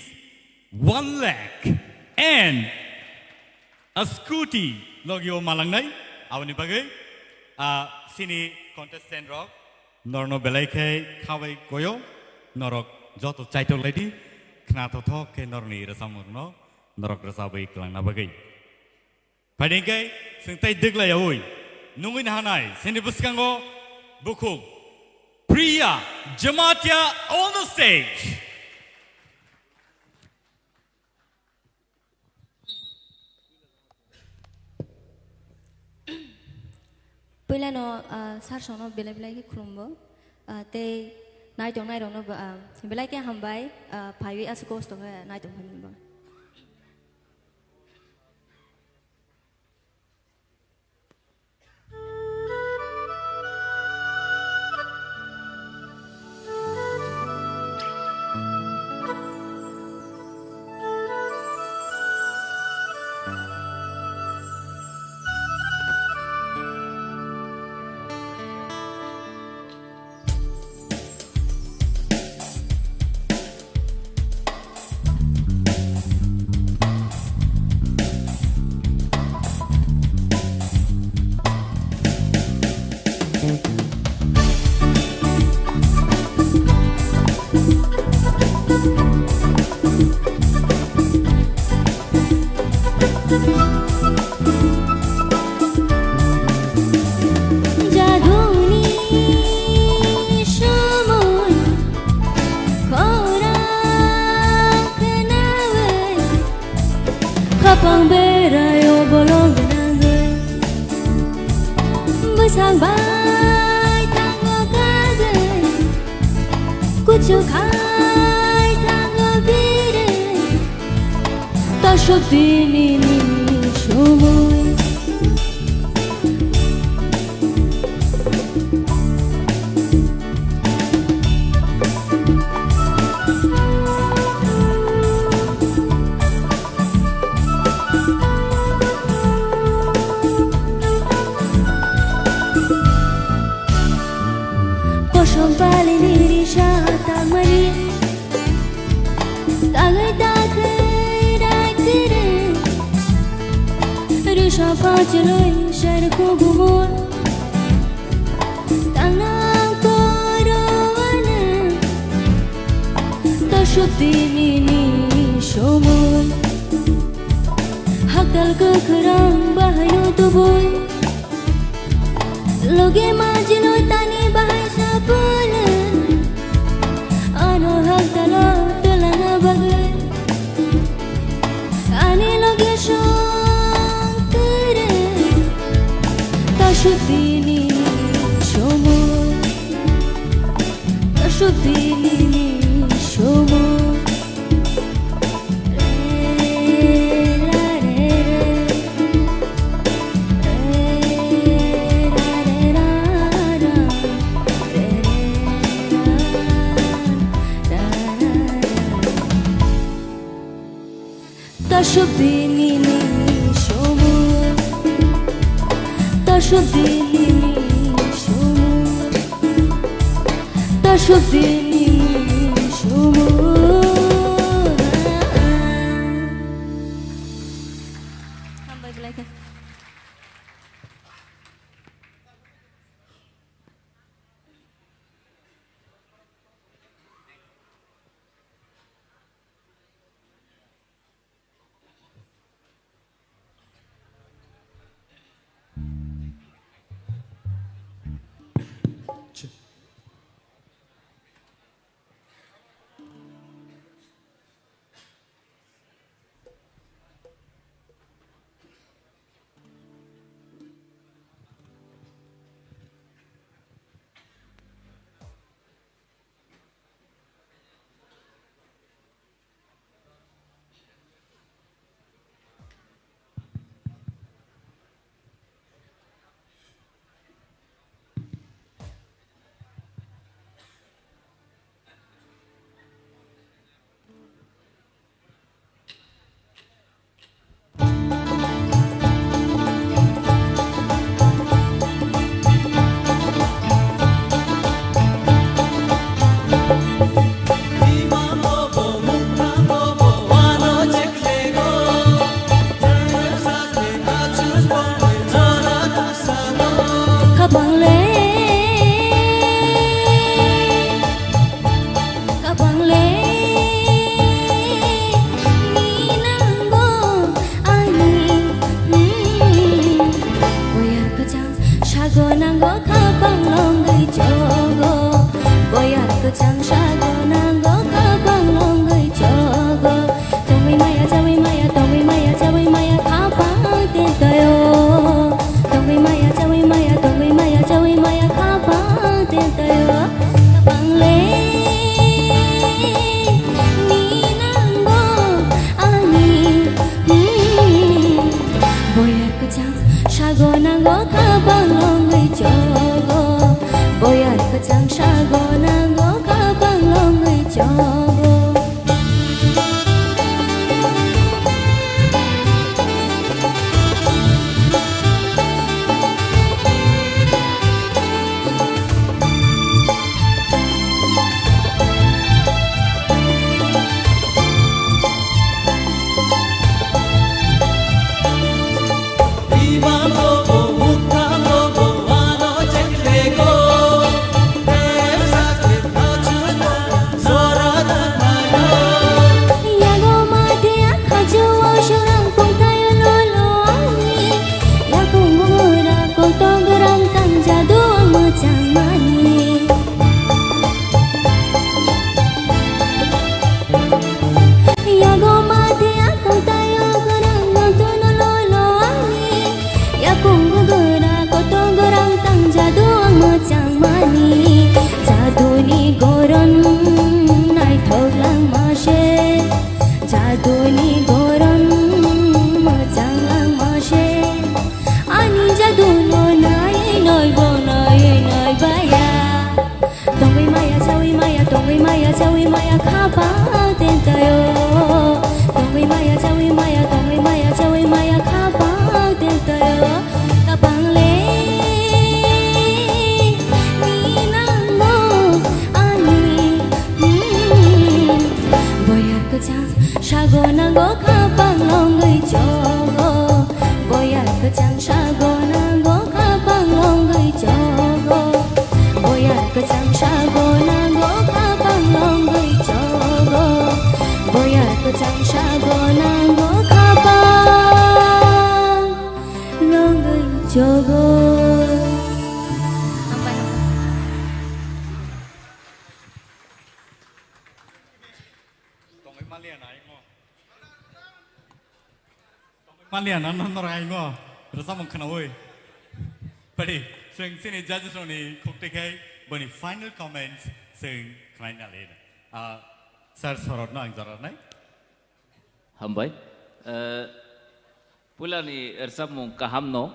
1 lakh and a scooty logio malangnai awani bagai sini contestant rock norno belaike khawai goyo norok joto chaito lady khnato thok ke norni rasamurno norok rasabai klangna bagai padingkai singtai deglai oi nungin hanai sini buskango buku Priya Jamatia on the stage. Pula no sar sono bela bela ki khumbo te nai tong nai rong no bela ki hambai phaiwi as cost to nai tong hambo Kapang berai o bolong benanggai Besang bai tango kagai Kucu kai tango bire Tasho bini ni shumui Kosong bali diri syahatan mani Tagai dai kere Risha paceloi syar ko gumur Tanang korowana Tashuddini ni shumul Hakal kekerang bahayu tubuh Loge majinu tani bahai sabulan Ano hak dalo tulana bagai Ani loge syong kere Tashuddini shumul Tashuddini shumul Tashuddini ni shumul Tashuddini ni shumul Tashuddini ni shumul hambai bela ki chàng sa gò na gò khá bằng lo người cho gò Malian anon norai ngo rasa mengkena oi. Padi sing sini judges oni kukte kai bani final comments sing kena nalin. Sir sorot na angzarat nai. Hambai. Pula ni ersap mung kaham no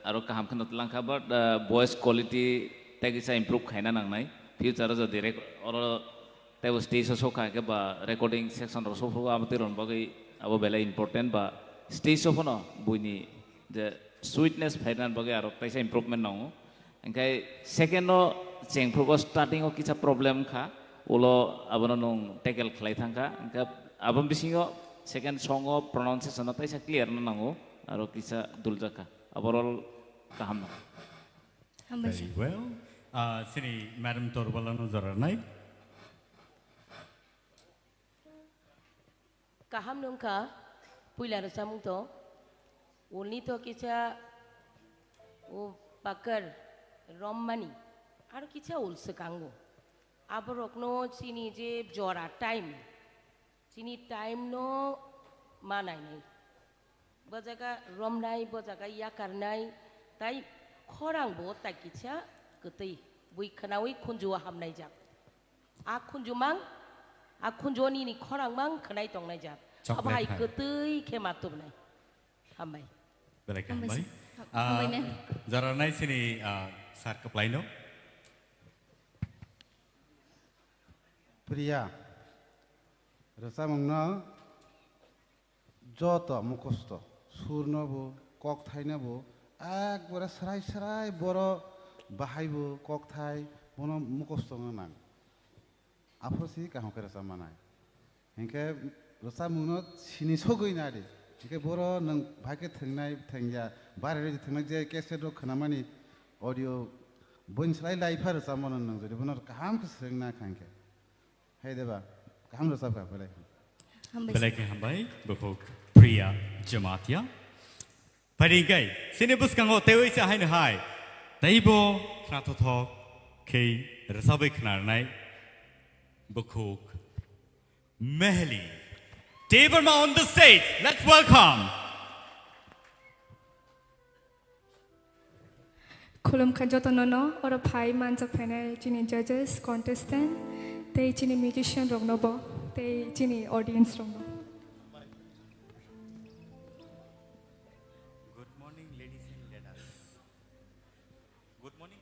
aro kaham kena telang kabar voice quality tegi sa improve kaina nang nai. Future jo direct oro tebu stage so ka ke ba recording section ro so fru amatiron bagi abo bela important ba stage of no buni the sweetness phainan bage aro taisa improvement no engkai second no cheng pro starting o kicha problem kha ulo abono nong tackle khlai thangka engka abam bisingo second song o pronunciation no taisa clear no nango aro kicha duljaka overall kaham no Very well. Sini Madam Torbalano Zaranai. Kaham nungka puila rasamung to ulni to kicha o pakar rommani ar kicha ulse kango aborokno chini je jora time chini time no manai nai bajaga romnai bajaga ya karnai tai khorang bo ta kicha ketei bui khanawi khunju hamnai jak a khunjumang a khunjoni ni khorang mang khanai tongnai jak Abai ketui kematub nai, hambai. Boleh hambai. Zaranai sini sar keplaino. Priya, rasa mungna joto mukosto surno bu kok thai na bu ek bora serai serai boro bahai bu kok thai bono mukosto ngan. Apa sih kahong kerasa mana? Hingga rasa mungno sini sogoi nade. Jika boro nang bhake thengnai thengya bare re thengnai je cassette ro khanamani audio boin slai live har samon nang jodi bono kaham khsengna khangke. Hai deba kaham rasa ka bale. Bale ke hambai bokok Priya Jamatia. Parigai sini bus kango tewi sa hai hai. Taibo knato thok ke rasa be knarnai bokok Mehli. Tipra on the stage. Let's welcome. Kulum kajotonono or a pie man's of penny, Ginny judges, contestant, they Ginny musician Rognobo, they Ginny audience Rogno. Good morning, ladies and gentlemen. Good morning.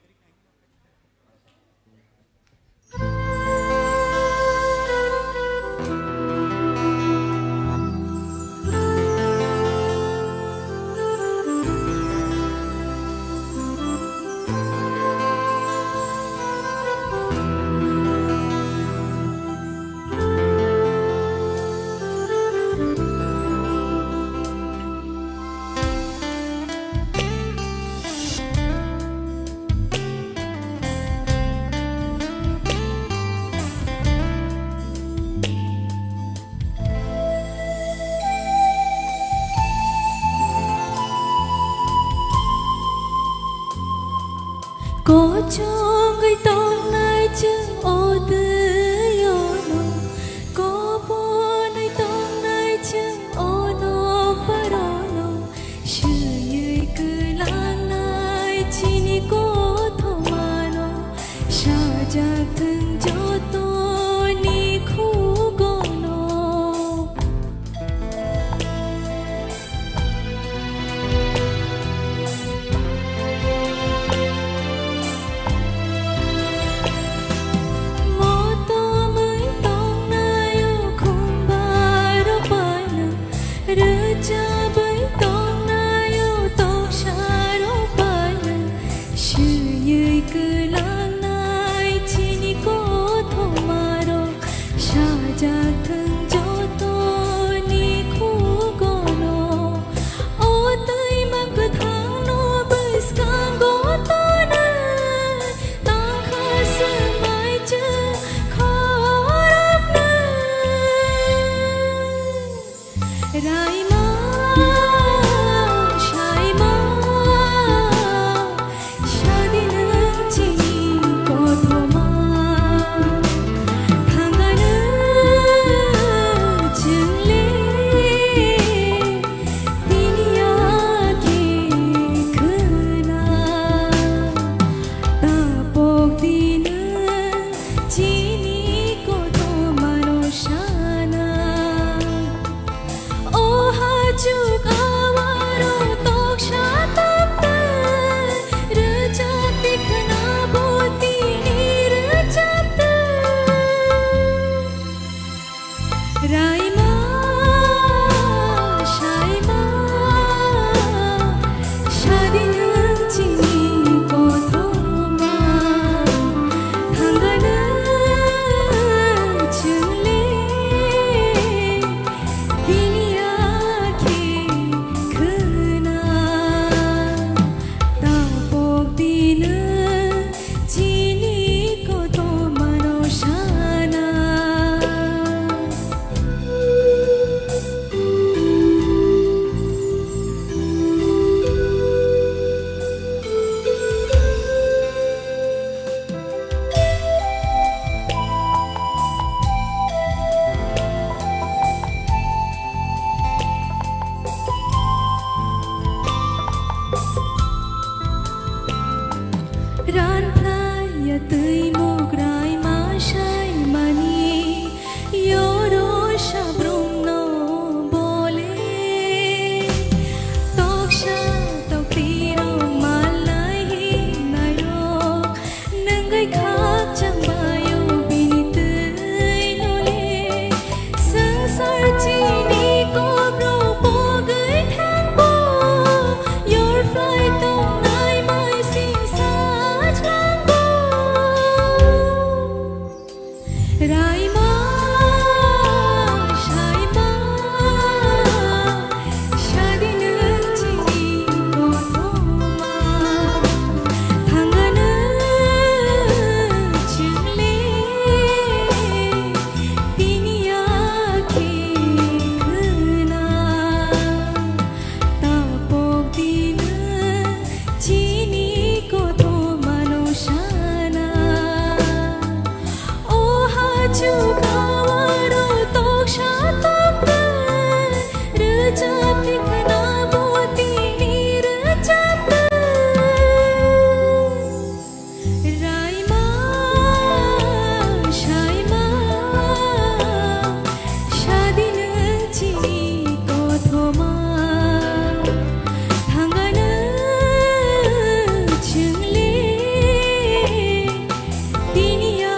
Dini ya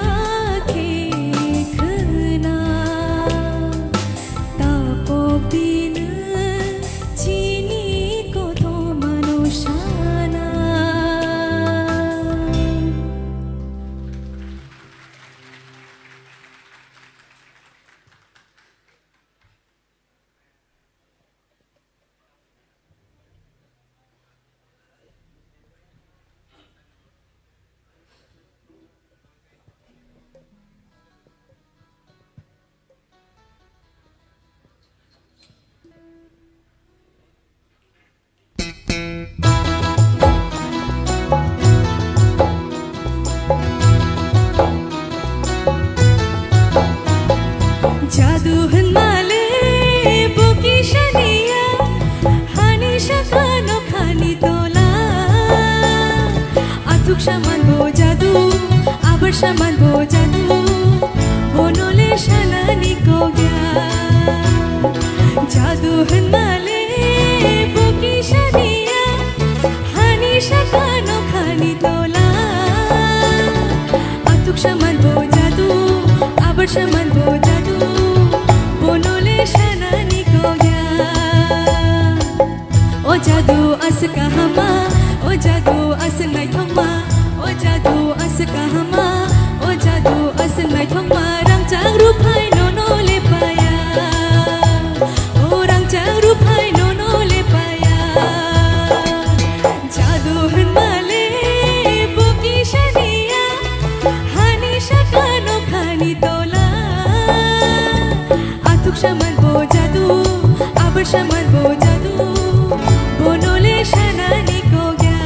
ke shaman bo jadu bonole shanani ko gya jadu hanmale boki shaniya hani shakano khani tola atuk shaman bo jadu abar shaman bo jadu bonole shanani ko gya o jadu as kahama o jadu as nai thoma o jadu as kahama o jadu as nai thoma rang chang ru phai no no le paya o rang chang ru phai no no le paya jadu hanmale boki shaniya hani shakano khani tola atuk shaman bo jadu abar shaman bo jadu bonole shanani ko gya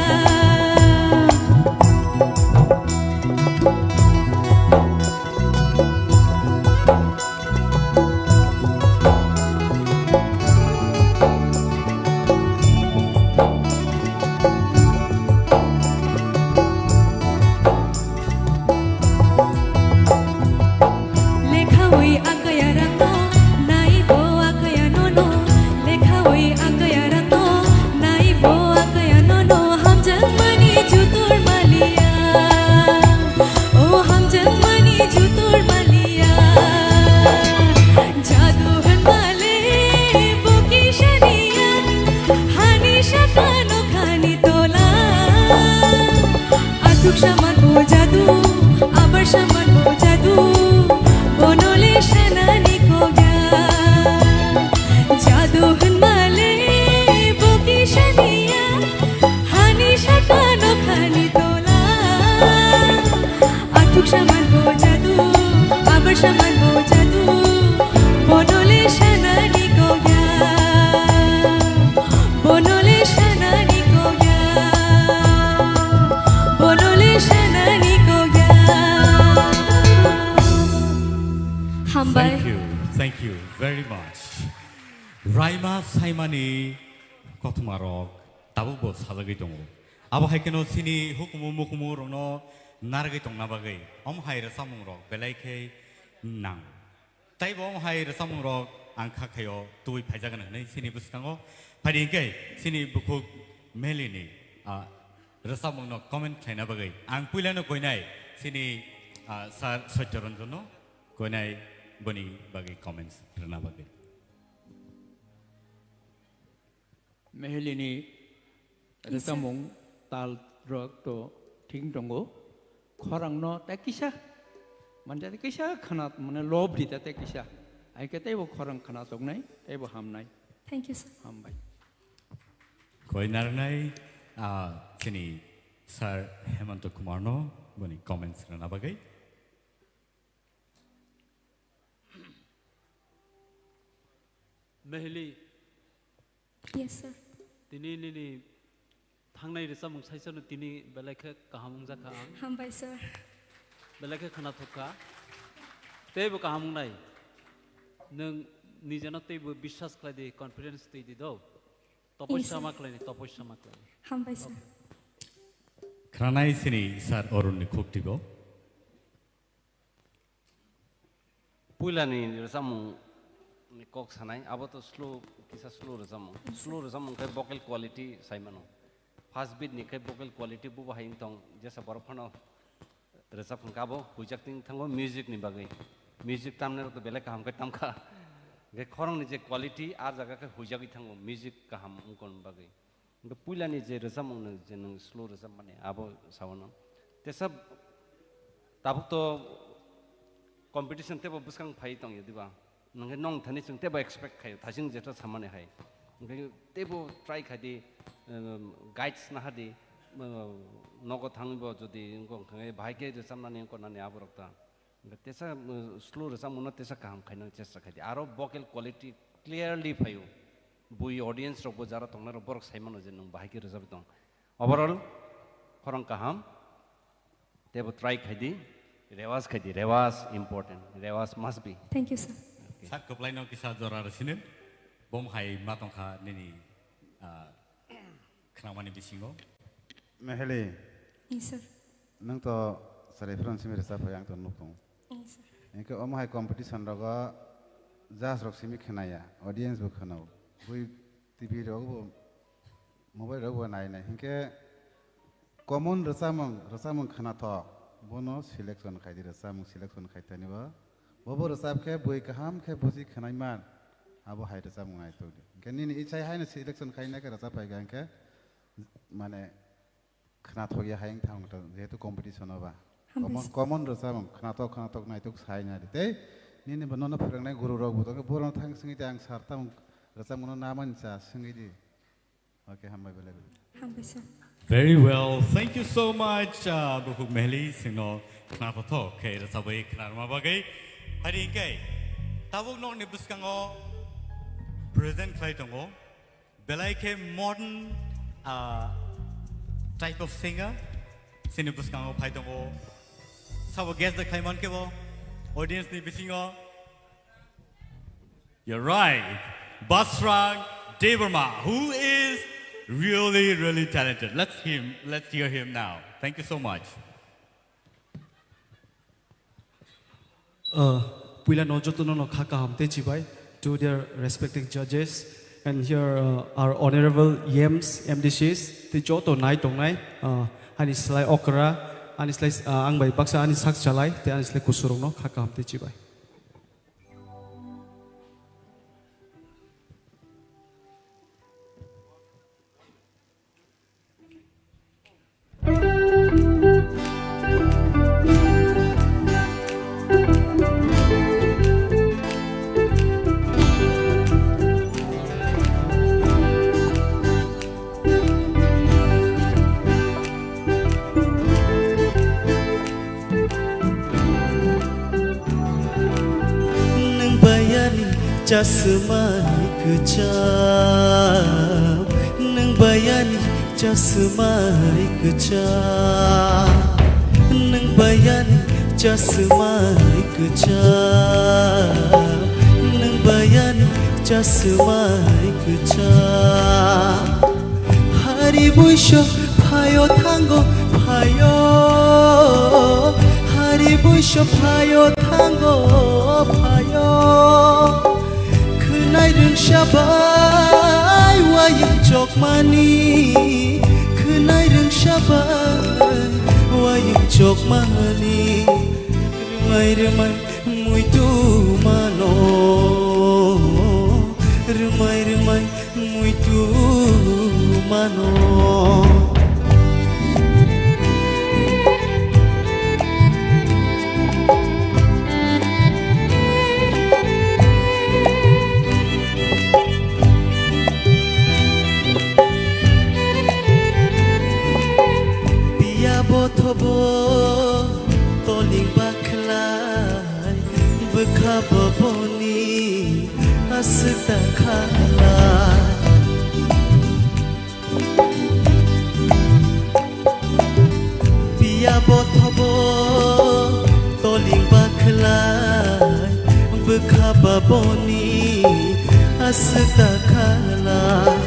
lekhawi akaya rangno nai bo akaya nono lekhawi akaya rangno nai bo akaya nono hamjang mani jutur malia o hamjang mani jutur malia jadu hanmale boki shaniya hani shakano khani tola atuk shaman bo jadu abar shaman bo jadu bonole shanani ko gya jadu hanmale boki shaniya hani shakano khani tola atuk shaman bo jadu abar shaman bo jadu bonole shanani ko gya bonole shanani ko gya bonole shanani ko gya hambai Thank you very much. Raima Saimani Kotumarok, Tabubo Salagitong. Abo Haikano Sini, Hukumu Mukumu, no Nargitong Nabagay, Haira Samuro, Belake Nang. Taibo Haira Samuro, and Kakayo, Tui Pajagan, Sini Buskango, Padinke, Sini Buku Melini, Rasamuno, comment Kainabagay, and Pulano Koinai, Sini Sajaranzono, Koinai. Boni bagi comments rena bagi mehelini resamung tal rok to ting dongo khorang no takisha manja takisha khanat mane lobri ta takisha ai ke tei bo khorang khana tok nai tei bo ham nai thank you sir ham bai koi narnai sini sir Hemanto Kumar no boni comments rena bagi Mehli yes sir tini nini thangnai resa mungsaisano tini belakhe kahamung jaka ang hambai sir belakhe khana thoka tebo kahamung nai nung nijana tebo bishwas khlai confidence tei di do taposya ma khlai hambai sir Kranai sini sir Orun ni khuktibo Pulani resamung ni kok sanai abo to slow resamung kai vocal quality saimano fast beat ni kai vocal quality bu bahain tong jesa barphano resapung kabo hujakting thango music ni bagai music tamne to bele kaham kai tamkha ge khorong ni je quality ar jaga kai hujagi thango music kaham ungkon bagai to pulani je resamung ni je nang slow resam mane abo sawano tesa tabuk to competition tebo buskang phai tong yediba nang nong thani chung tebo expect khai thasing jeta samane hai ngai tebo try khadi guides na hadi nogo thangbo jodi ngong khangai bhai ke je samna ne ko na ne aborokta tesa slow resam una tesa kam khaina chesta khadi aro vocal quality clearly phayo bui audience ro bo jara tongna ro borok saimano je nong bhai ke resab tong overall khorang kaham tebo try khadi rewas important rewas must be thank you sir sak koplai no kisa jora rasinin bom hai matong kha nini khnamani bisingo meheli yes sir nang to Sarifran simi resap yang tuh nukung. Ini om hai competition rogo jas rok simi khenaya audience bu khenau. Bui TV rogo mobile rogo nai nai. Ini common resamung khena thok. Bono selection khaidi resamung selection khaitani ba. Bobo resap ke bui kaham ke busi khenai man. Abo hai resamung nai tuh. Ini ni icai hai na selection khaina ke resap hai gan ke mane khena thok ya hai thang ta jetu competition ba. Common resam khanatok naituk sai na te ni banona phrangnai guru rok bu to boron thang singi tang sarta resam no naman cha singi di okay hambai bele Very well, thank you so much Bukuk Mehli singno khanatok ke resabai khanarma bagai hari ke tabuk no ni buskango present khai tongo belai ke modern type of singer sini buskango phai tongo Sabo guess the Kaiman Kebo audience ni bisingo. You're right. Basrang Deverma, who is really talented. Let's hear him now. Thank you so much. Pila no jotono no khaka hamte chibai to their respective judges and here our honorable yams MDCs the joto nai tongnai hani slai okra Anis lais ang bay baksa anis sak chalai te anis le kusurong no khakam te chibai Jasmani kejam Neng bayani jasmani kejam Neng bayani jasmani kejam Neng bayani jasmani kejam Hari buisho payo tango payo Hari buisho payo tango payo Nai rừng shabai wayang jok mani Kenai rừng shabai wayang jok mani Remai mui tu mano Remai mui tu mano Thobo toling baklai bekaboni asda khalai biya bothobo toling baklai bekaboni asda khalai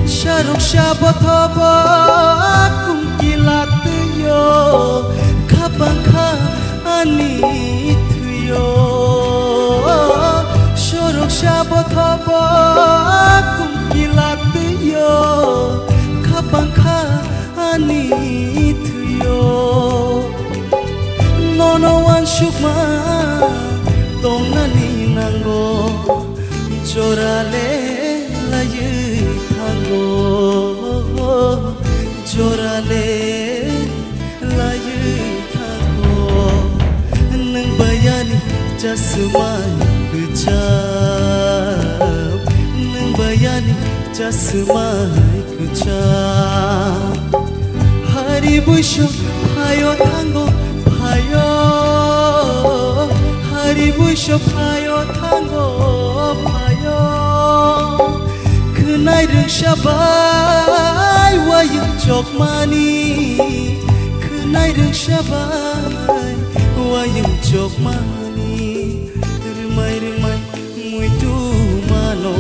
sharuk shabothobo kumkilat Kapangka anit yo Shorok shabot haba kumkilat yo Kapangka anit yo Nono wan shukma Tongnani nango Jorale laye tango Jorale layu tango neng bayani jasmani kejam neng bayani jasmani kejam hari buisho payo tango payo hari buisho payo tango payo kenai rừng shabai wayang jok mani Nai rừng shabai wayang jok mani Remai mui tu mano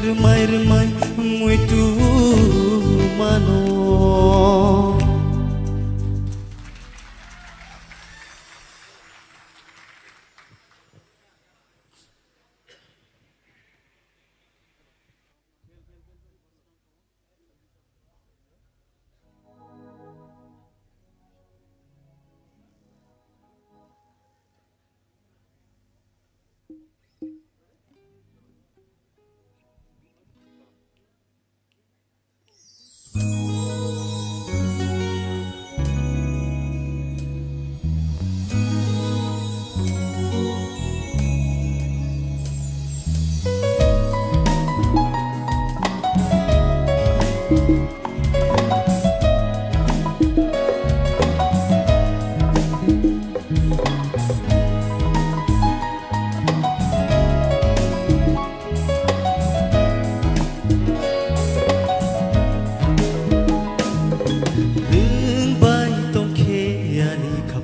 Remai mui tu mano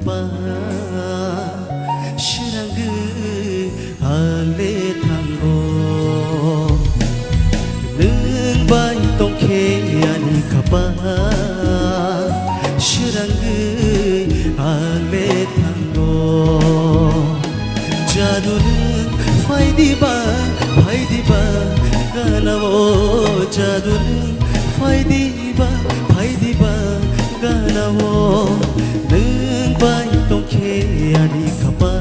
kapa shirangu ale thango nung bai tongke ani kapa shirangu ale thango jadu faidi ba ganawo jadu faidi ba ganawo nung bai tongke ani kapa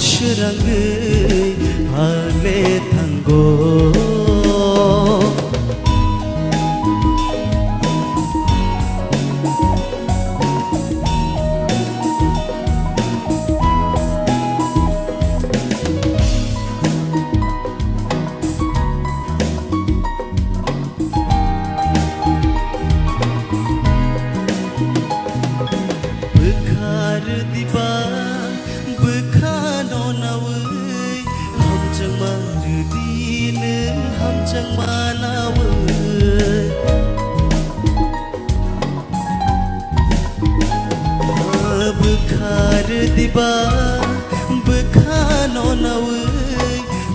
shirangu ale thango diba bekhano nawe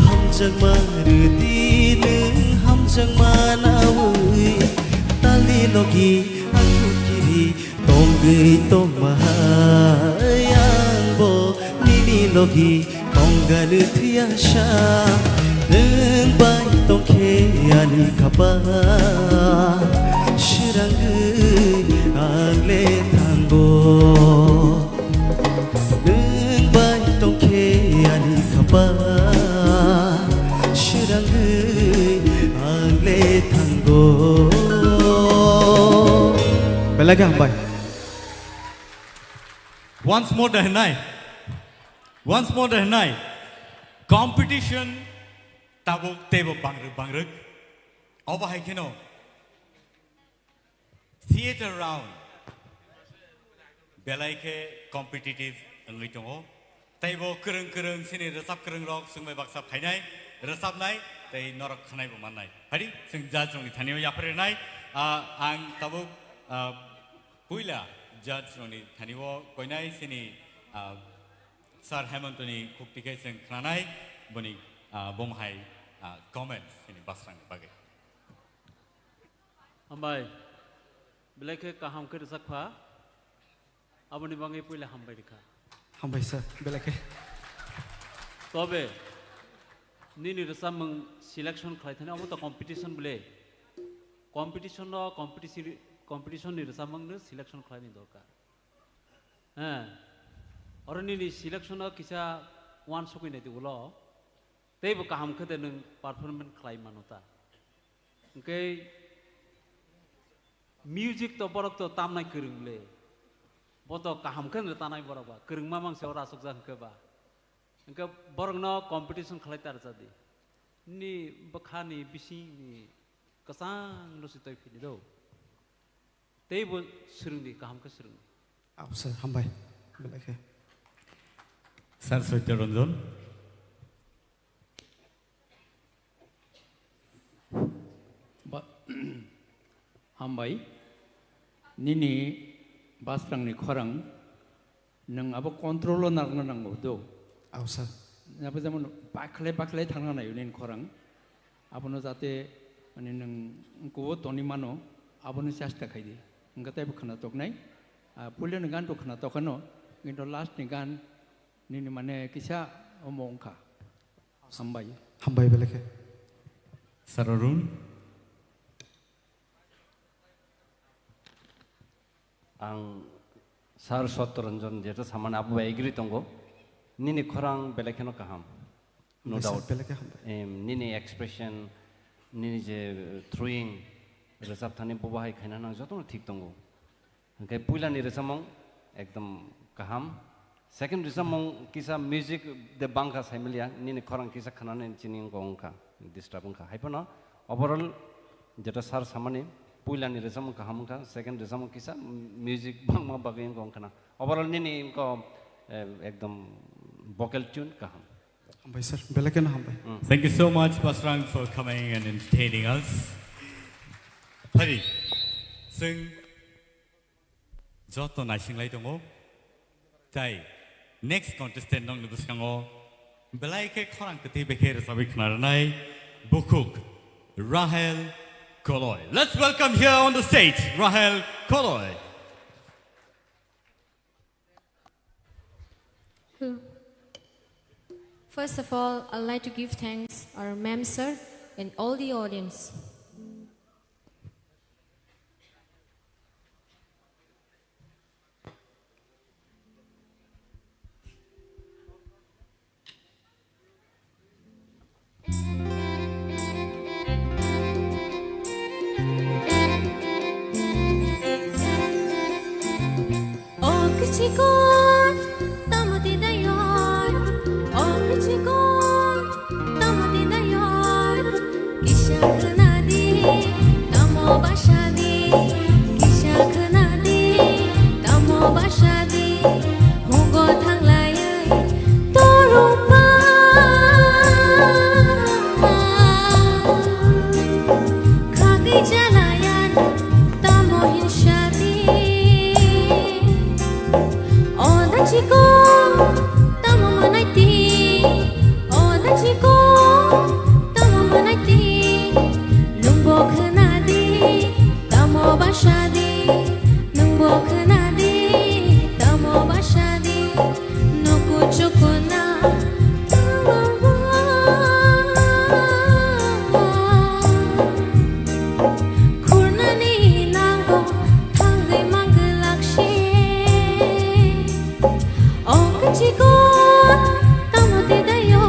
hamjang marudi neng hamjang manawe tali logi aku kiri tonggei tong mahayang bo nini logi tonggal tiasha neng bai tongke ani kapa shiranggu ale tanggo kapa shirangu ale thango belakang hambai once more dahnai competition tabuk tebo bangruk oba haikeno theater round belaike competitive ngitongo taibo kereng sini resap kereng rok sungmai baksap khainai resap nai tai norok khanai bo manai hari sing judge rong thaniyo yapre nai ang tabuk puila judge rong thaniyo koinai sini sir hemantoni kuktike sing khanai boni bomhai comments sini basrang bage hambai belake kaham ke resakha aboni bangai puila hambai dikha hambai sir belake tobe nini resamung selection khlaithane amo to competition bole competition ni resamung ne selection khlaini dorkar ha और Naini selection किसा one सकुने दिगुलो तेबो काम खदे नों performance खालाय Manota ओंके music तो बरक तो तामनाय करंगले बतो काम खन तानाय बरबा करंगमा मांसे रासक जानकबा ओंके बरंगनो कंपटीशन खालाय तार जादि नि बखानि बिसि नि कसां लसितय फिनि दो तेबो सुरुंदि काम ख सुरुं आव सर हामबाय बेलाखे Sir Satya Ranjan. Hambai, nini basrang ni korang, nang abo kontrolo narna nang udo. Aw sir. Napa zaman bakle thangna na yunin korang, abo no jate mane nang ko toni mano, abo no chesta khai di. Ngata abo khana tok nai, pulya ngan to khana tokano, into last ni gan nini mane kisah omong ka, hambai. Hambai belake. Sir Arun. Ang Sir Satya Ranjan jeto saman abu agree tongo, nini korang belake no kaham, no doubt. Belake hambai. Nini expression, nini je throwing, resap thani bobahai khaina nang joto no thik tongo. Angkai pula ni resamong ekdam kaham. Second resamong kisa music de bangka samilia nini korang kisa khanane chining gongka disturbing ka haipona overall jeta sar samane pula ni resamong kaham ka second resamong kisa music bangma bageng gongka na overall nini ko ekdam vocal tune kaham hambai sir belake na hambai. Thank you so much Pasrang for coming and entertaining us. Hari sing 저또 나싱라이 동호 자이 next contestant nong nubuskango belai ke khorang keti bekher sabi khnarnai bukuk Rahel Koloy. Let's welcome here on the stage Rahel Koloy. First of all, I'd like to give thanks our ma'am sir and all the audience. Kecikon, tamu tidak yon. Oh kecikon, tamu tidak yon. Kisah kenadi, tamu basadi. Kisah kenadi, tamu basadi. Hugo thang layai, torupa. Kaki jalayan, tamu hinsyadi. Chico, tamo manaiti. Oh, na chico, tamo manaiti. Nungbo kenadi, tamo bashadi. Nungbo kenadi, tamo bashadi. Nuku chukuna, tamo ba. Kurnani nango, tangai mangelakshi. Chico, tamo tidak yon.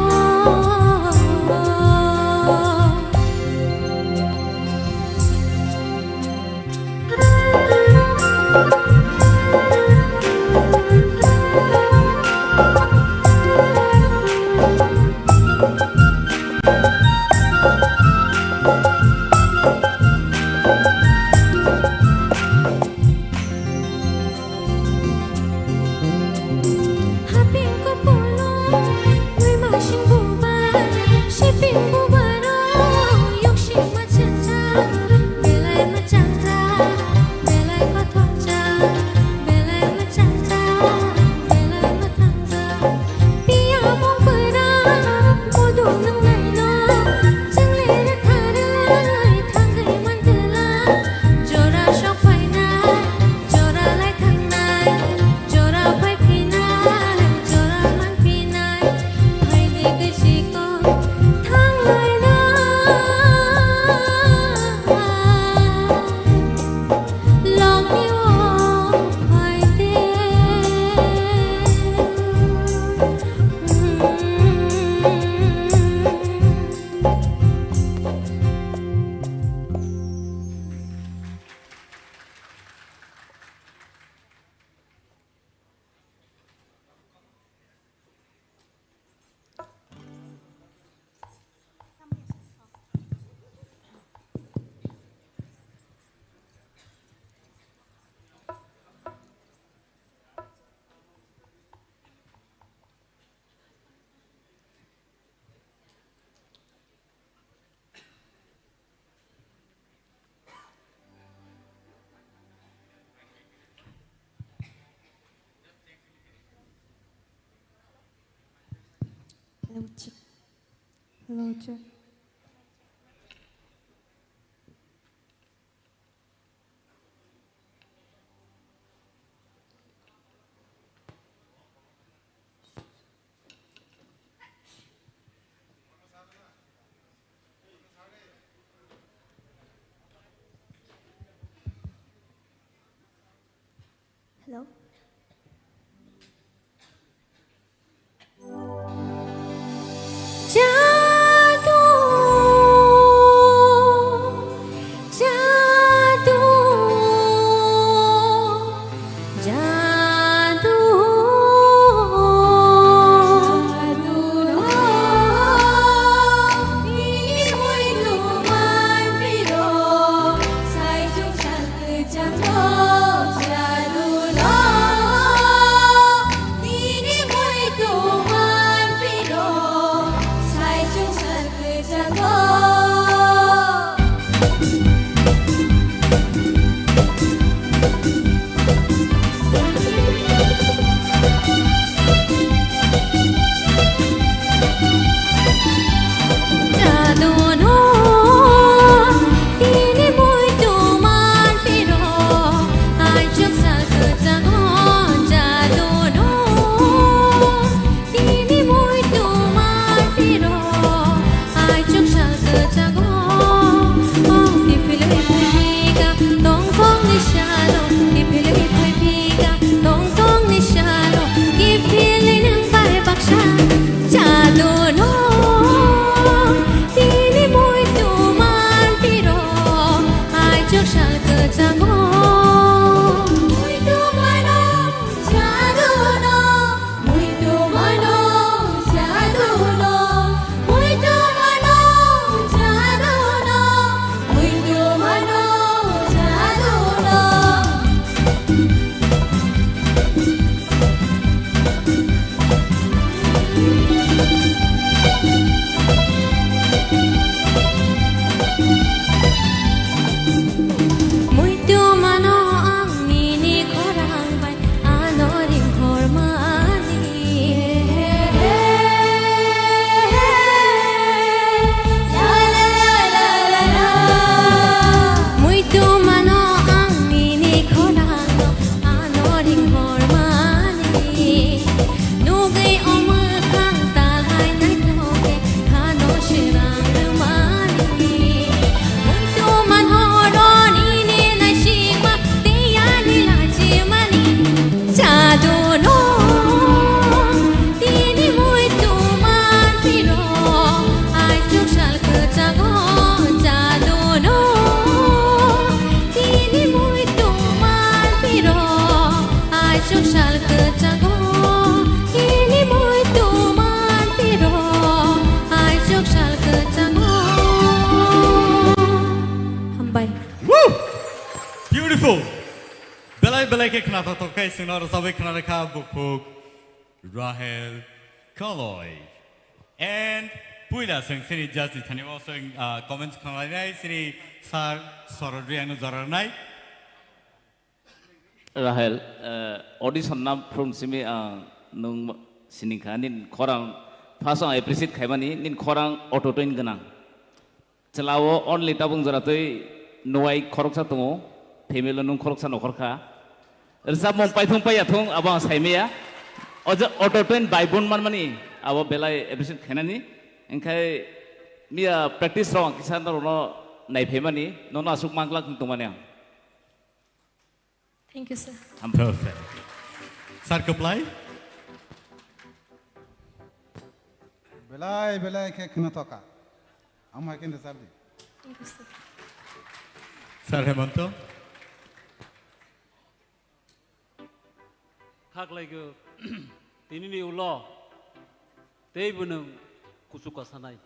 Hello, check. Hello. Jadu, kecago ini boy tuman piro ai chok shal kecago hambai Beautiful. Belai belai ke kena to kai sinor sabe kena ka bukuk Rahel Koloy and Puila sing sini just tani also comments kena nai sini sar sorodri anu zarar nai Rahel audition na from simi nung sinika nin korang pasang appreciate khaimani nin korang auto train ganang celawo only tabung jaratoi nuai khoroksa tongo family nung khoroksa nokorka resap mong paithung payathung abang saimea ojo auto train by bon man mani abo belai appreciate khainani engkai mia practice rong kisan no nai phemani no na suk manglak tumania. Thank you, sir. I'm perfect. Sir Kaplai? Belai belai ke kena toka. Am hakin resabdi. Thank you, sir. Sir Hemanto? Hak lagi ini ni ulo, tei bunung kusuka sanai,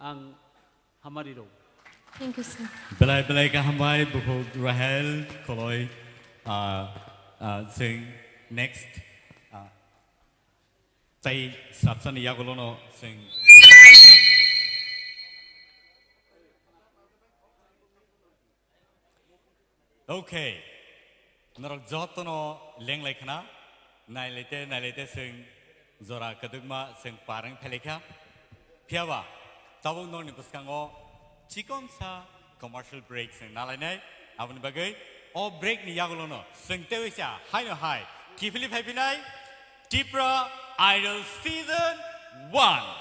ang hamari ro. Thank you, sir. Belai belai ka hambai bukuk Rahel Koloy sing next tay sapsan yagolono sing okay norok jotono leng lekna nailete sing zora kadugma sing parang peleka piawa tabung nor ni puskango chikon sa commercial break sing nalainai abun bagai o break ni yagolono sing tewisa hai no hai kifili phapinai Tipra Idol Season 1.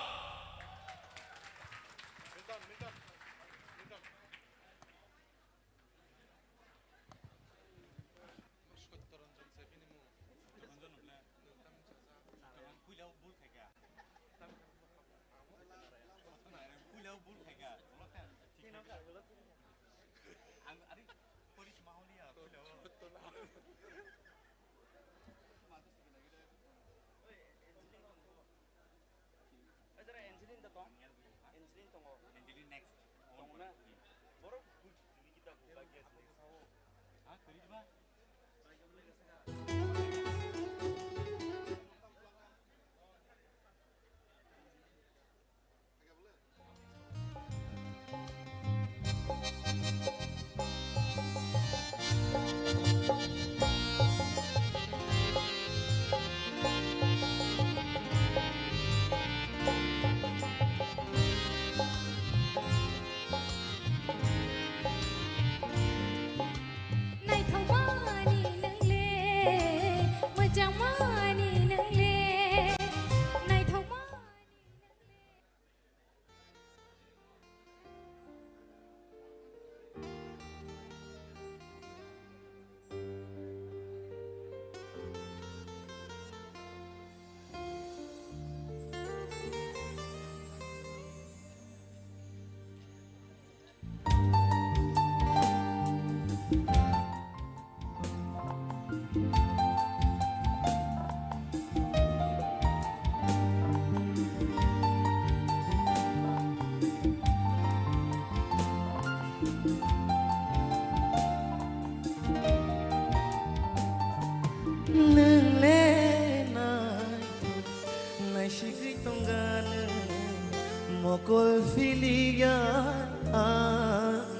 Mokol filia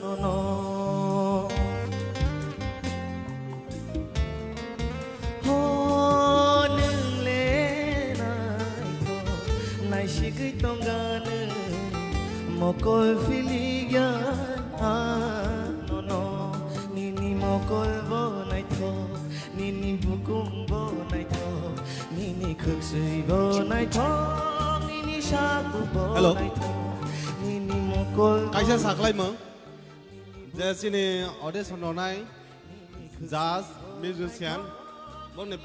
no no ho nung le nai shigui tongan mokol filia no no nini mokol bo nai tho nini bukum bo nai tho nini khuksui bo nai tho Hello. Kaisa saklai mo. Jesini audition onai. Jazz musician. Bone.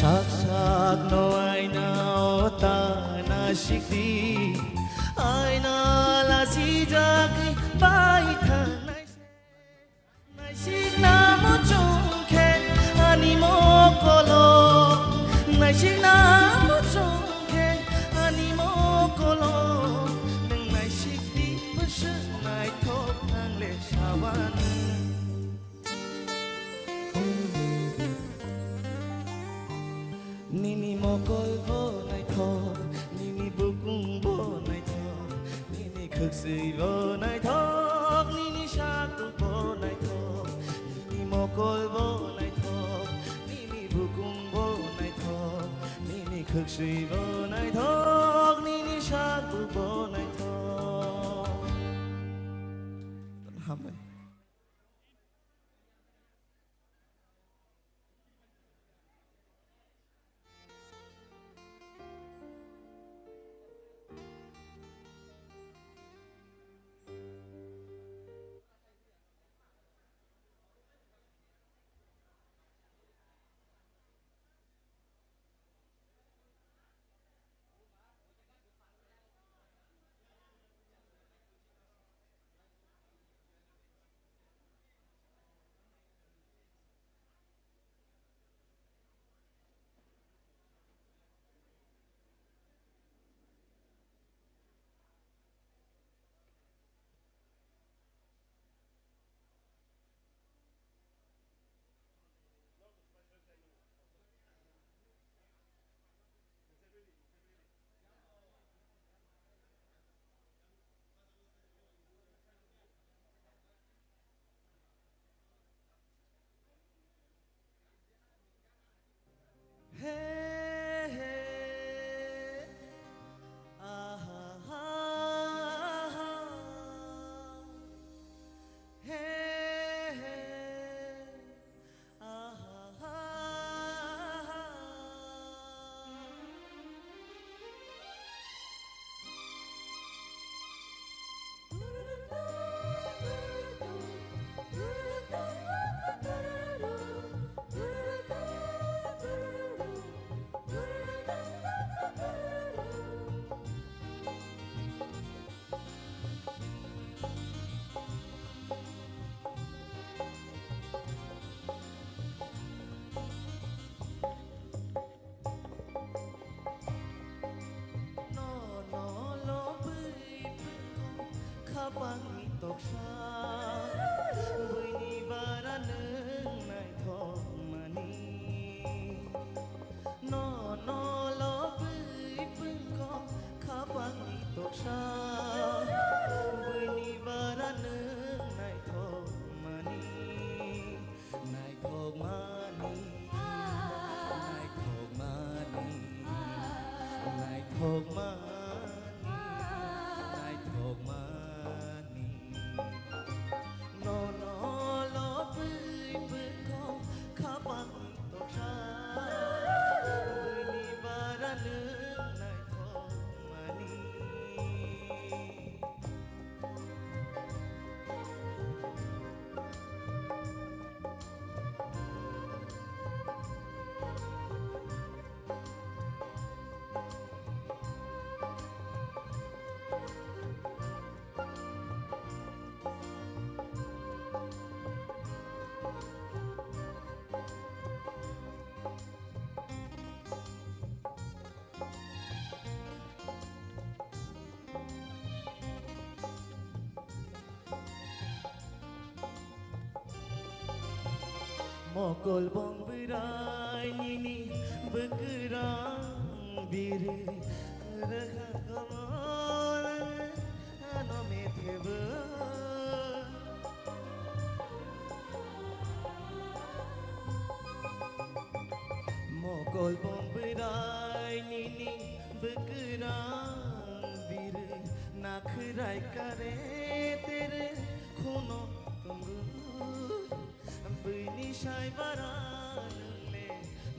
sak sak no aina ta na shikti aina la si jagi bai tha nai shik na mo chung khe ani mo kolo nai shik na mo chung khe ani mo kolo nang nai shik di push nai thok nang le shawan Nini mokol bo nai tho Nini bukung bo nai tho Nini khuksui bo nai tho Nini shaku bo nai tho Nini mokol bo nai tho Nini bukung bo nai tho Nini khuksui bo nai tho Nini shaku bo nai tho Tan ham ơi Bangi tok sa bui ni bara neng nai thok mani no no lo bui pung ko kha bangi tok sa bui ni bara neng nai thok mani nai thok mani nai thok mani nai thok mani nai thok mani no no lo bui bui ko kha bang to sa bui ni bara neng nai thok mani Mokol bong berai nini bekerang biru kerja kamal ano methebe Mokol bong berai nini bekerang biru nakrai kare tere khuno tunggu Bini shai baran le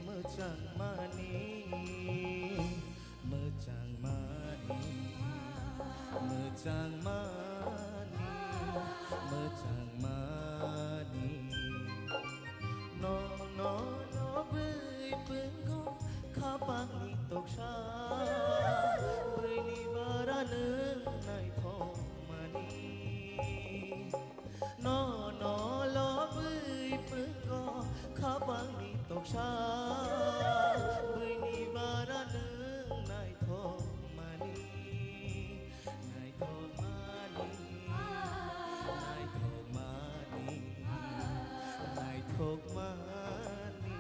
mechang mani mechang mani mechang mani mechang mani no no no bui pung ko có khá bang ni tộc sa bơi ni bara nương nai thọ mani nai thọ mani nai thọ mani nai thọ mani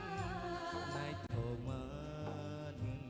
nai thọ mani.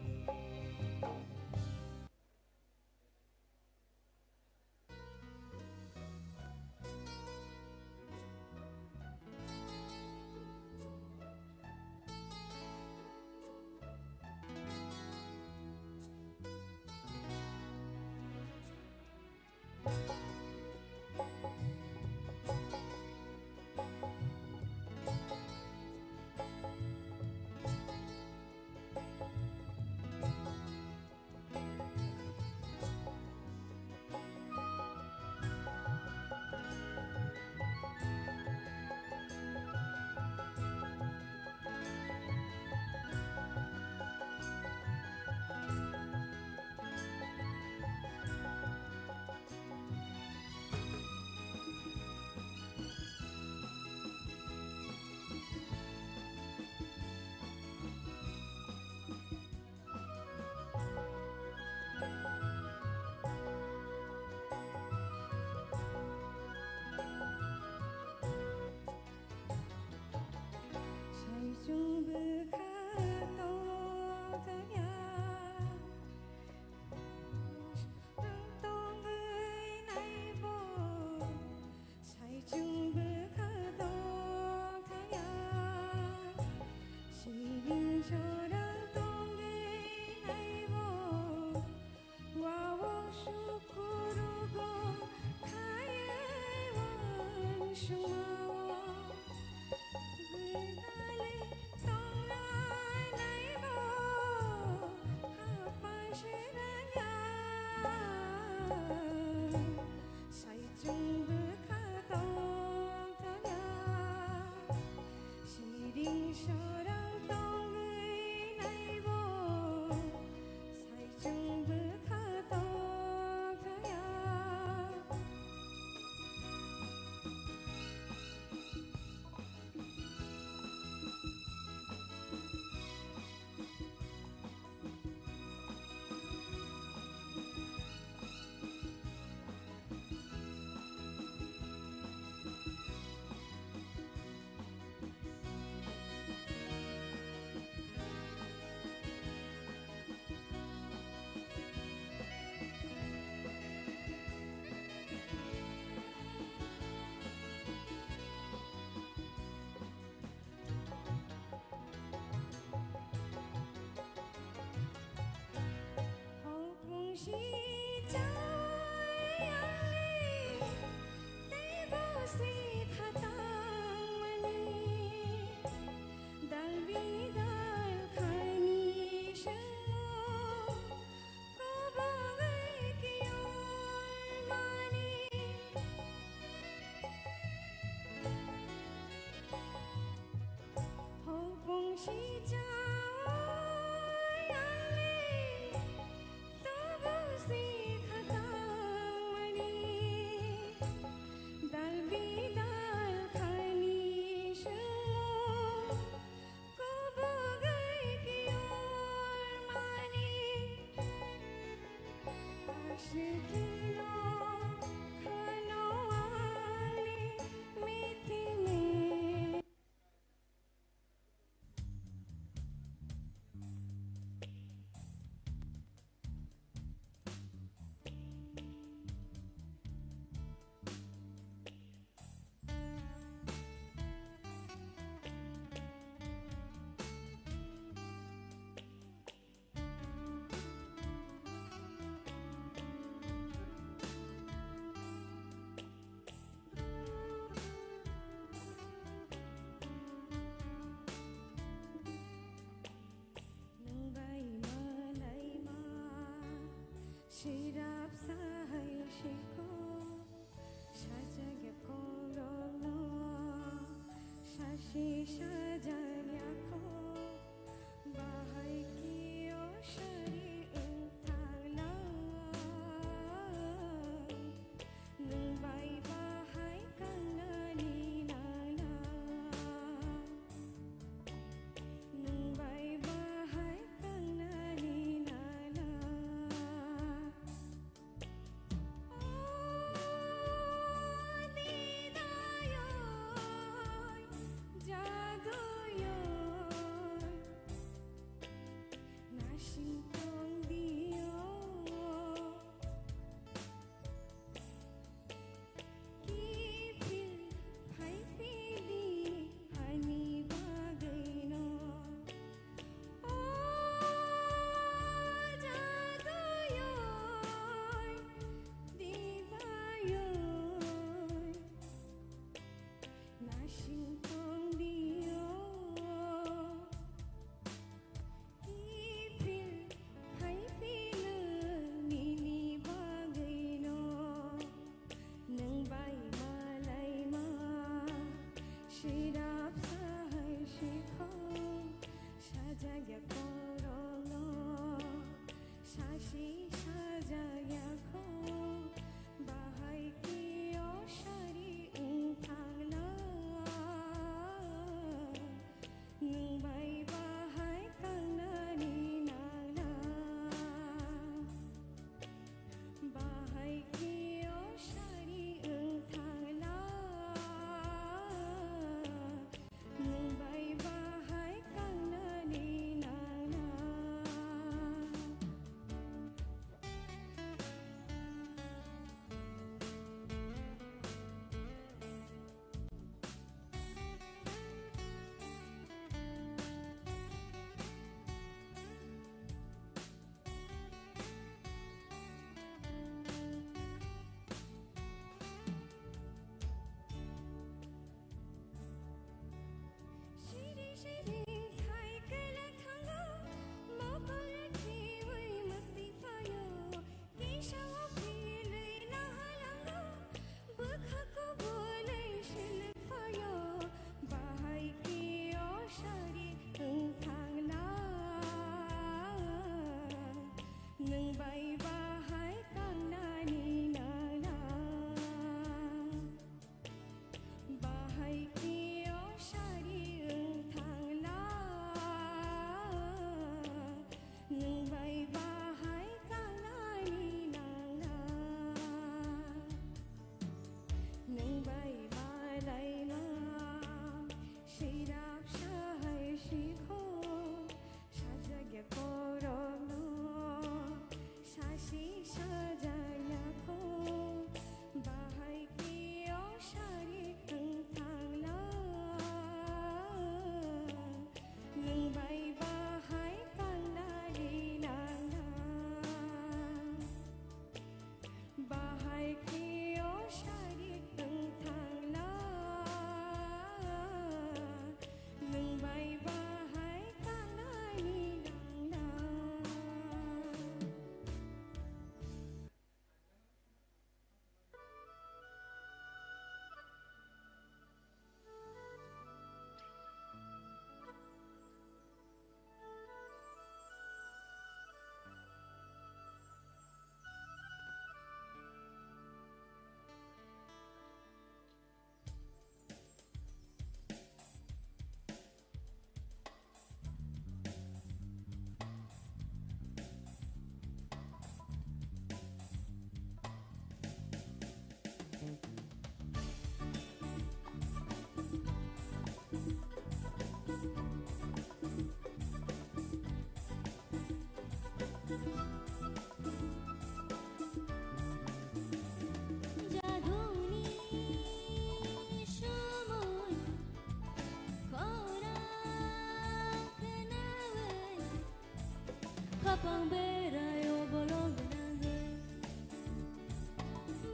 Apang berayo bolong benangge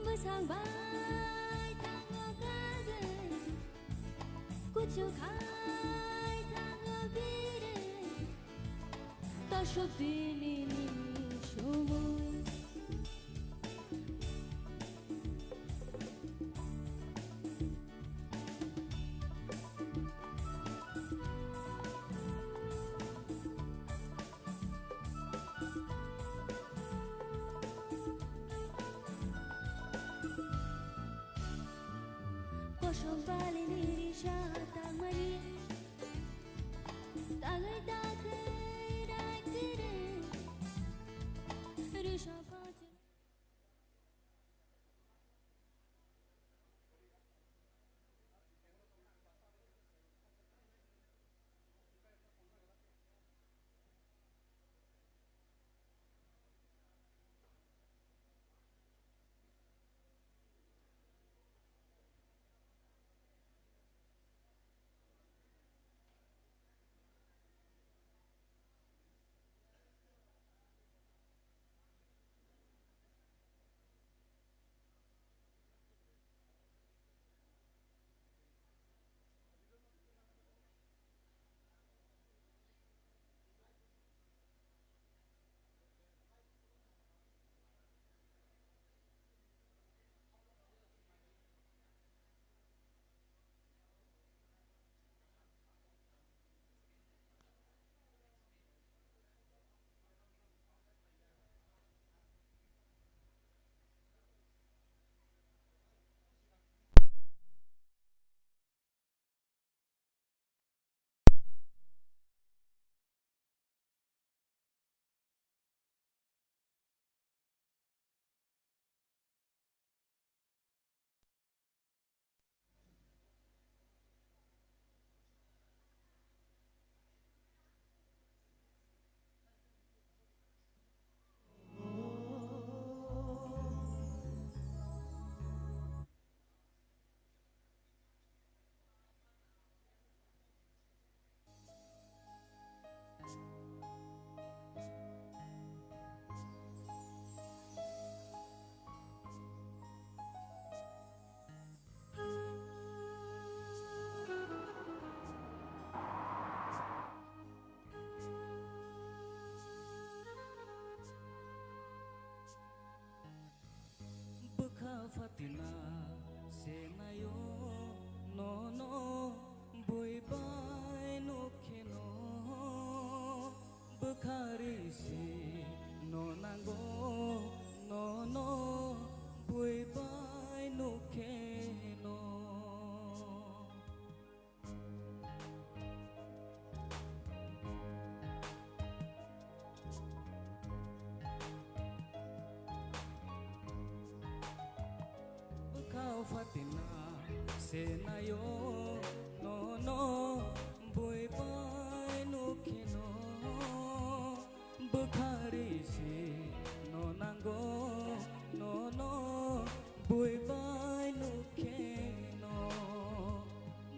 Besang bay tango gage Kucuk hai tango bire Tasho bini ni shumoy Kosong bali diri siya tang mani Tagay tagay rai kire Risha pati Fatina senayo no no boy bye no keno bekhari si no nango no no boy bye no keno Kau Fatina senayo no no boy bye no keno bekhari si no nango no no boy bye no keno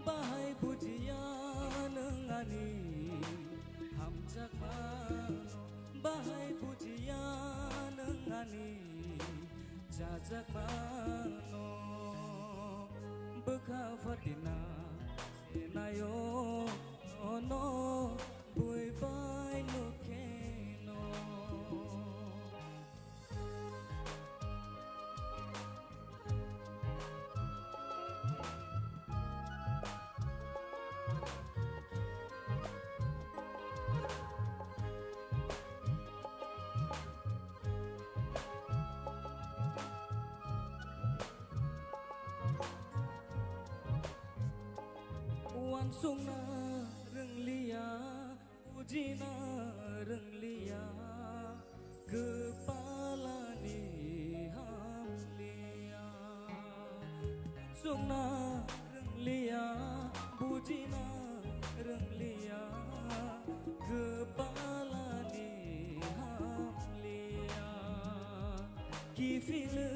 bahai bujiya nengani hamjak mano bahai bujiya nengani jajak mano Beka Fatina senayo no no boy bye no keno Wansungna renglia ujina renglia kepala ni hamlia Wansungna renglia bujina renglia kepala ni hamlia kifile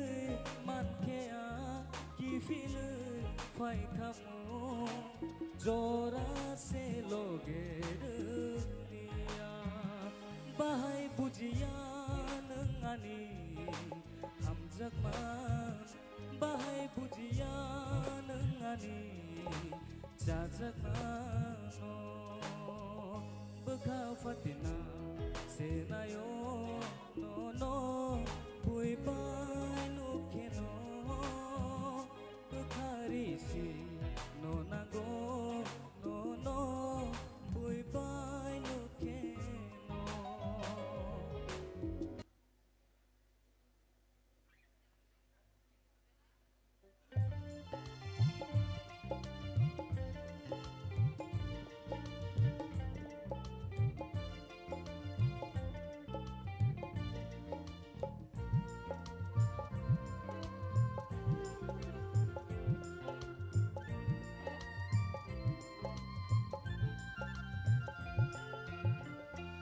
mankea kifile phai khamo जोरा से लोगे लिया बाहाई बुझी kha fatina se na yo no no pui pai no keno khari si no na go no no pui pai no keno.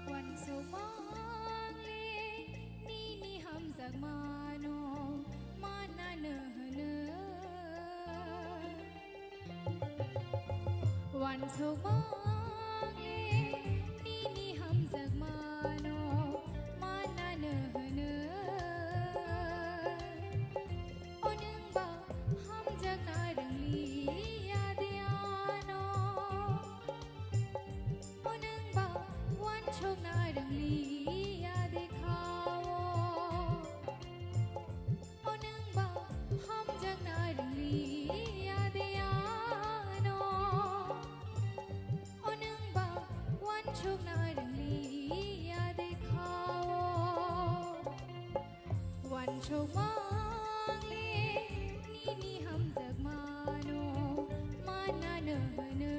Wan so mang le ni ni ham zak mano mana ne hne wan so mang le ni ni ham zak mano mana ne hne onung ba ham zak na rang li ya de ano onung ba wan chok na rang li ya de khawo onung ba ham jak na rang li ya de ano onung ba wan chok na rang li ya de khawo wan chok mang le ni ni ham jak mano mana ne hne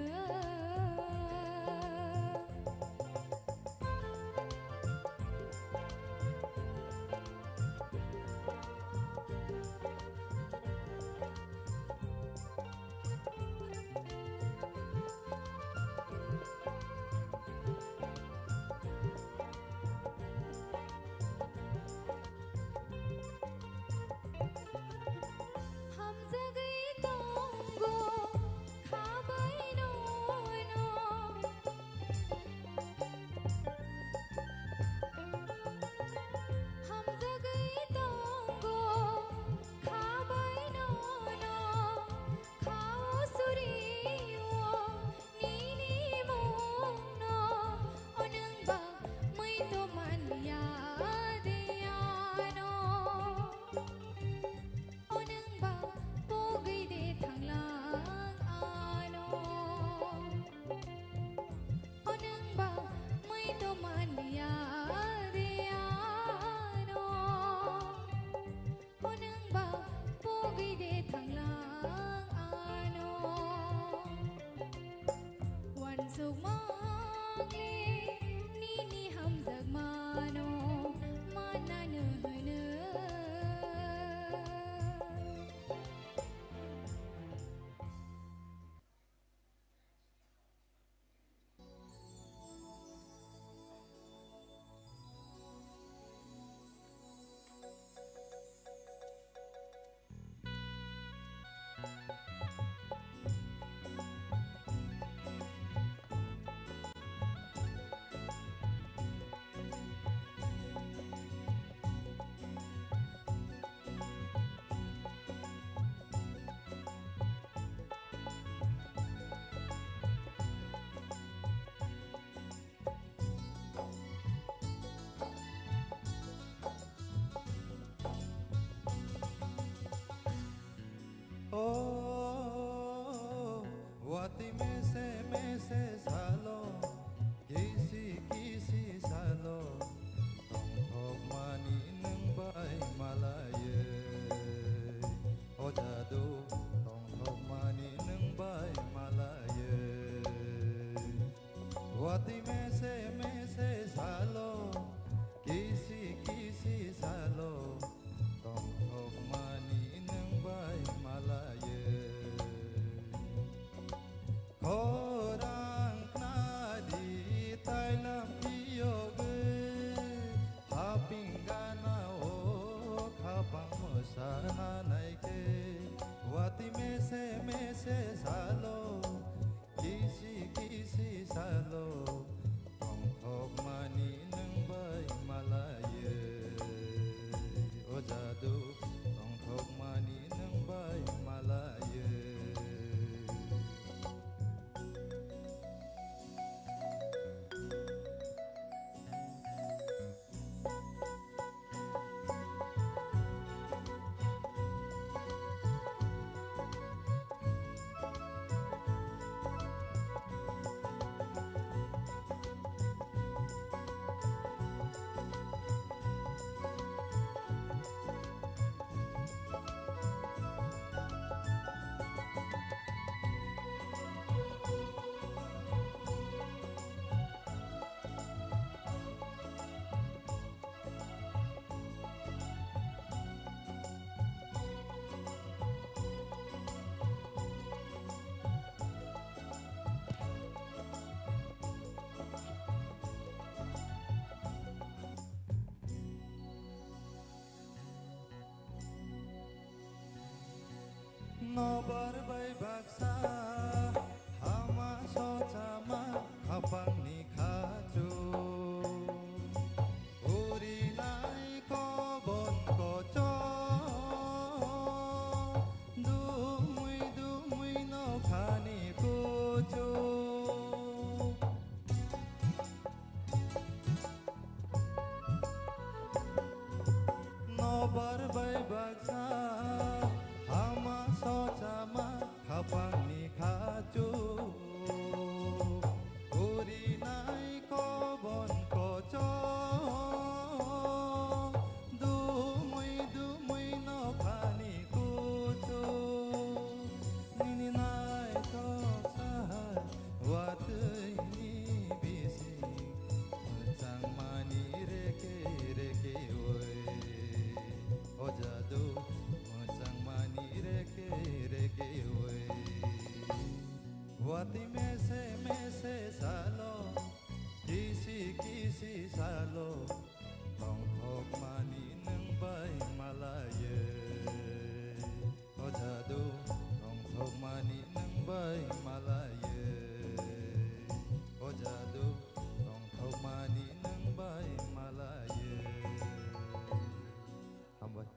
हम जगई तोंगो खाबाई no no हम जगई तोंगो खाबाई no no खाओ सुरियो नीनी mono onung ba mai to man ya de ano onung ba pogai de thanglang ano onung ba mai to man ya de ano onung ba pogai de thanglang ano wan so mang le ni ni ham zak mano mana ne hne Oh, wati me se salo, kisi salo, tong thok mani nung bai malaye. Oh jadu, tong thok mani nung bai malaye. Wati me se salo, kisi salo, tong thok mani nung bai malaye. Korang nadi tailam piyoge, hapingana o kapang mosana naike. Wati me se salo, kisi salo, Nobarbai baksa hama socama kapangni khachu uri nai kobon kocho dumui no khani kocho Nobarbai baksa hama socama kapangni khachu uri nai kobon kocho dumui no khani kocho nini nai to sahar watui ni bisi macang mani reke oi o jadu macang mani reke oi wati mese salo kisi salo tong thok mani nang bai malaye o jadu tong thok mani nang bai malaye o jadu tong thok mani nang bai malaye ambai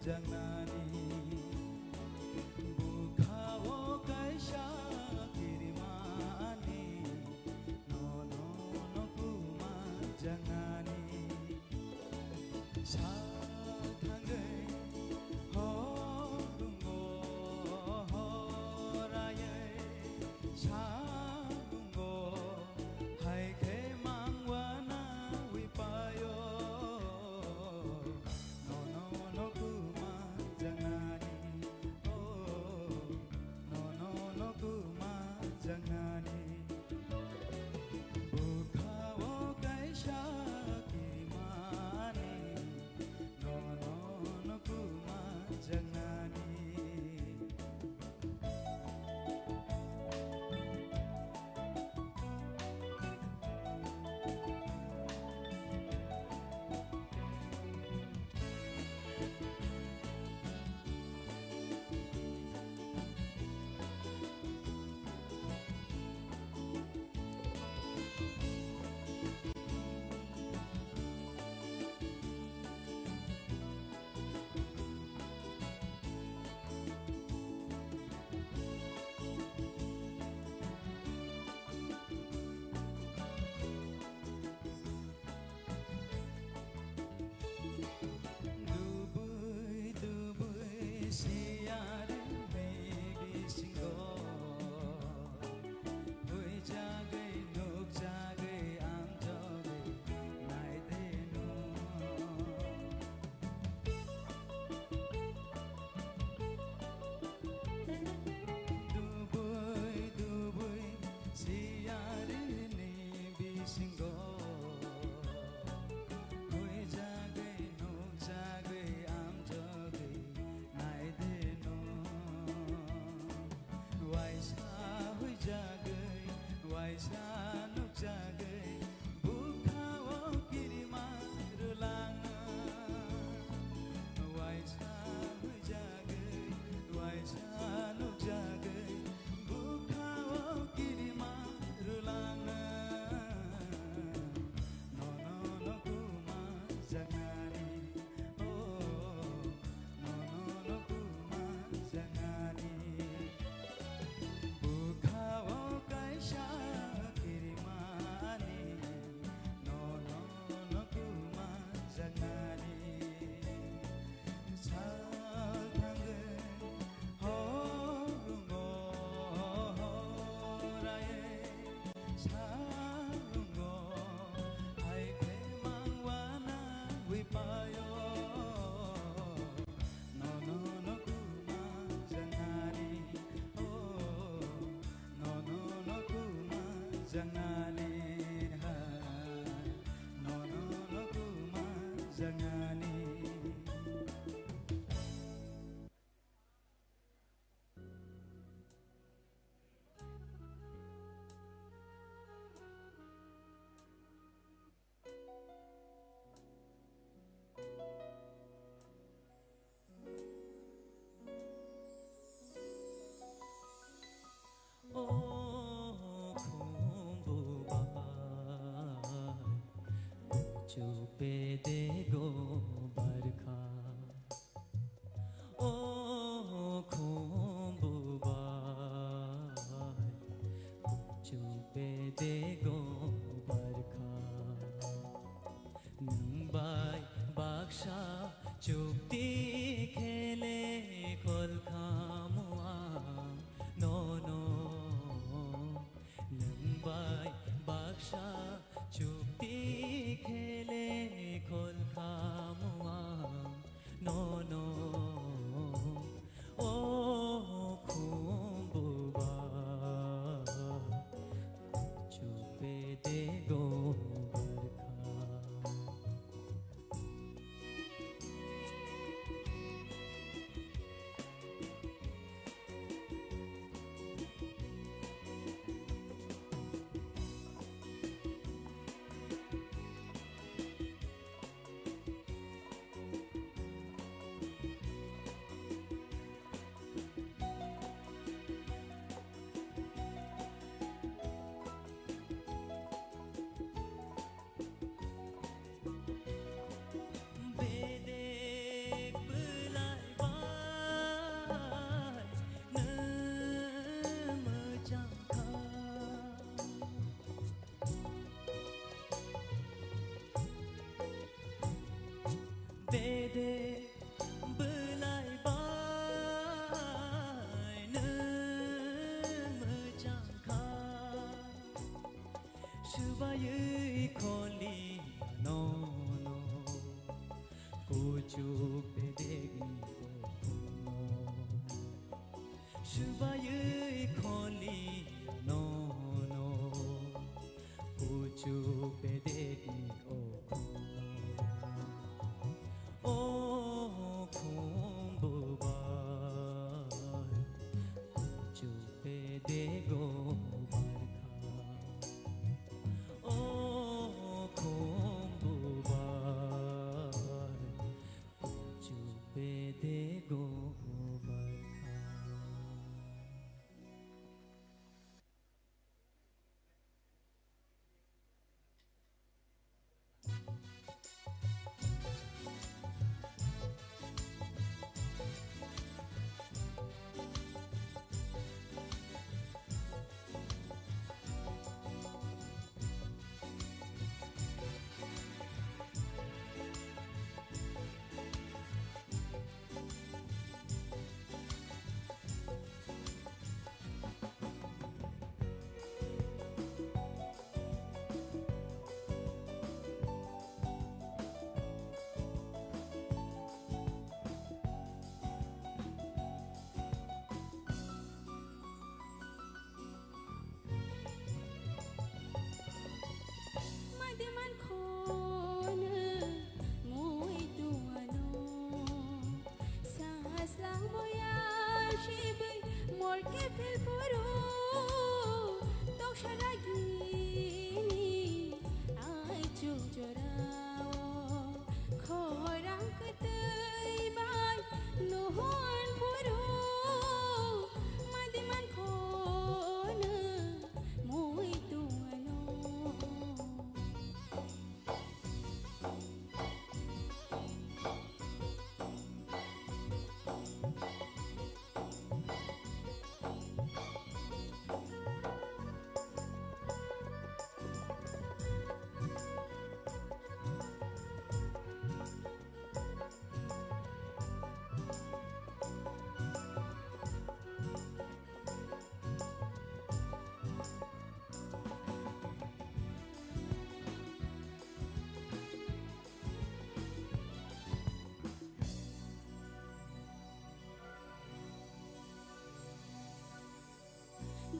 jangnani bukhawo kaisa jangani ha no no no kuma jangani चुपे दे गो बरखा ओ खुम्बुबाय चुपे दे गो बरखा नंबाय बाक्सा चुपती खेले खोल खामुआ no no नंबाय Baksa चुपती खेले खोल खामुआ no no ओ खुम्बुबा चुपे दे गो बरखा Dede belai bai ne mejangka Subayui kholi no no Kucu pedegi no Subayui kholi no no Kucu pedegi o खुम्बुबाय चुपे दे गो बरखा ओ खुम्बुबाय चुपे दे गो बरखा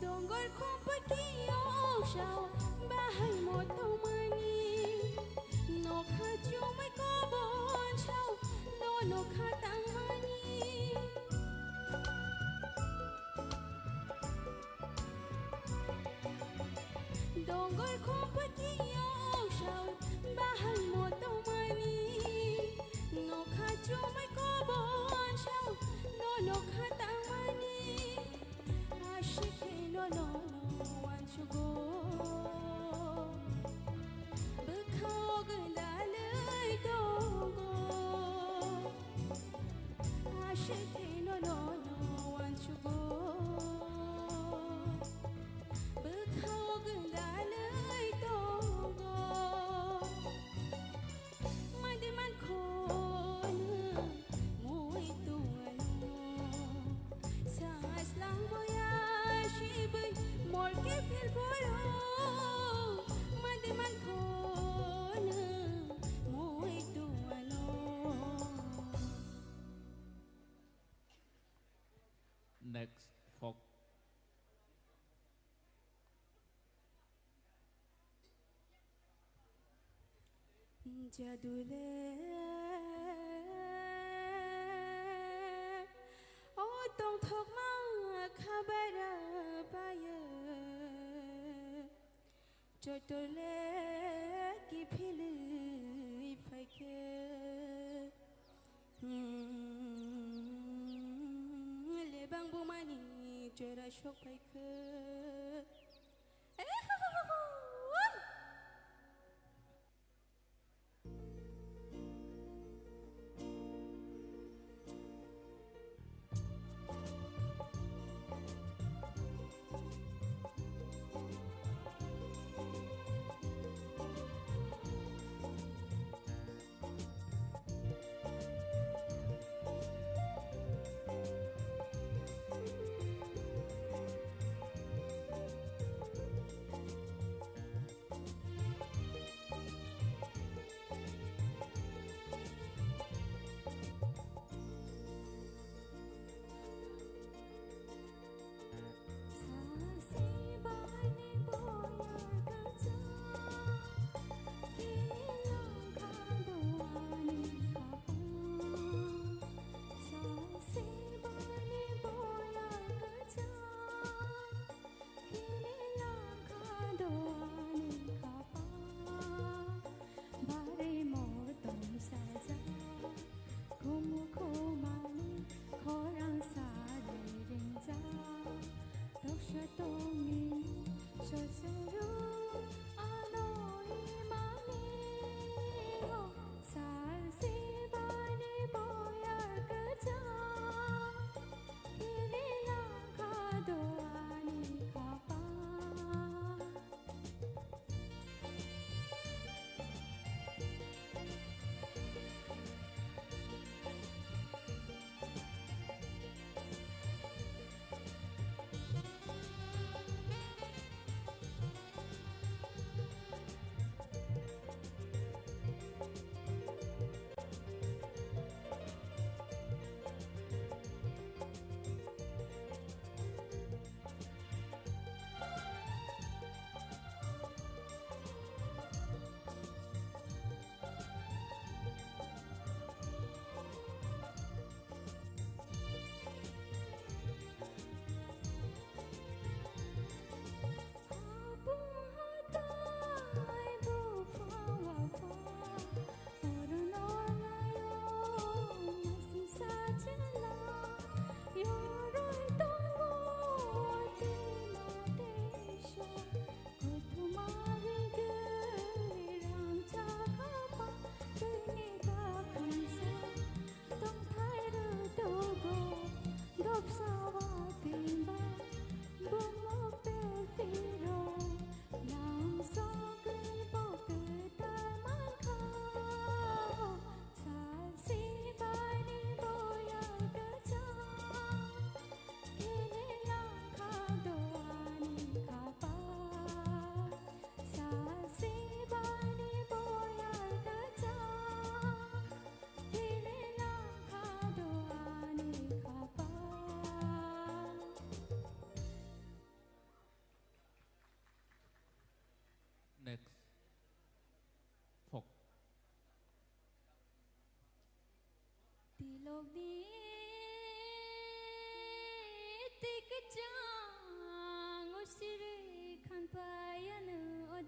Donggol kumpul kiyo sao ba hay một tàu mani nó khá chú mới có bốn sao nó khá tăng mani dong gol không phải kiêu sao ba hay một tàu mani nó khá chú mới có bốn sao nó khá tăng mani aşık no want to go bước khâu gần đã lưỡi dogo aşık no want to go bước khâu gần đã lưỡi dogo man đi man khôn mùi tuần सांस lang moya shibay mor ke feel poro mande man khona moi tu ano Next, folk. jadule ô tông thok ma khabara paye chotole ki phil phake le bang bu mani chera shok phake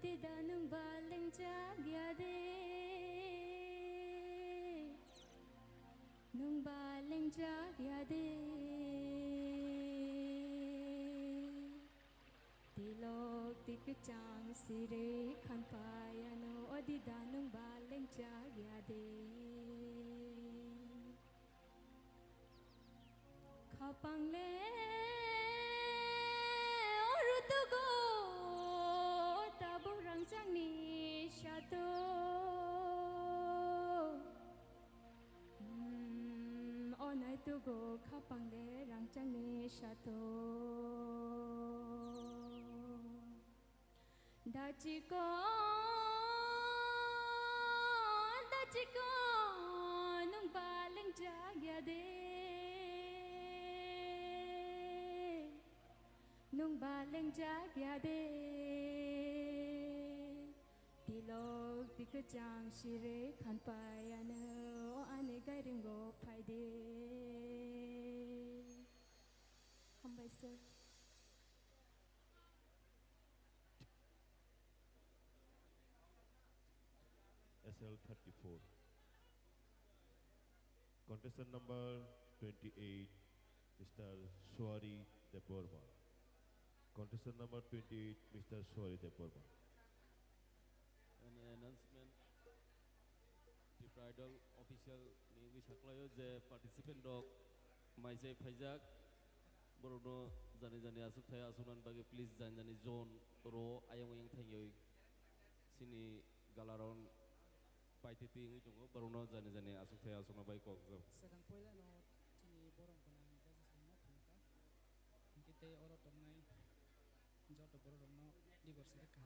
Odida nung baling jagyade Nung baling jagyade Tilok tikachang sire khan payano Odida nung baling jagyade Kapang le orutugo tabung rangsang ni shato onai tugo kapang le rangsang ni shato dachiko nung baling jagyade Nung baling jagyade Tilog tikachang shire khan payano ane gairingo paide Humbai sir SL34 Contestant number 28 Mr. Swari Deborma Contestant number 28 Mr. Swari Deborma An announcement Tipra Idol official ni bisaklayo je participant dok maisai phaijak borono jani jani asuk thaya asunan bagi please jani jani zone ro ayang yang thangyoi sini galaron paititi ngi jongo borono jani jani asuk thaya asuna bai kok jam Sedang poila no tini borong kunang jasa semua punta kita orang tongai jauh borong no di bersihkan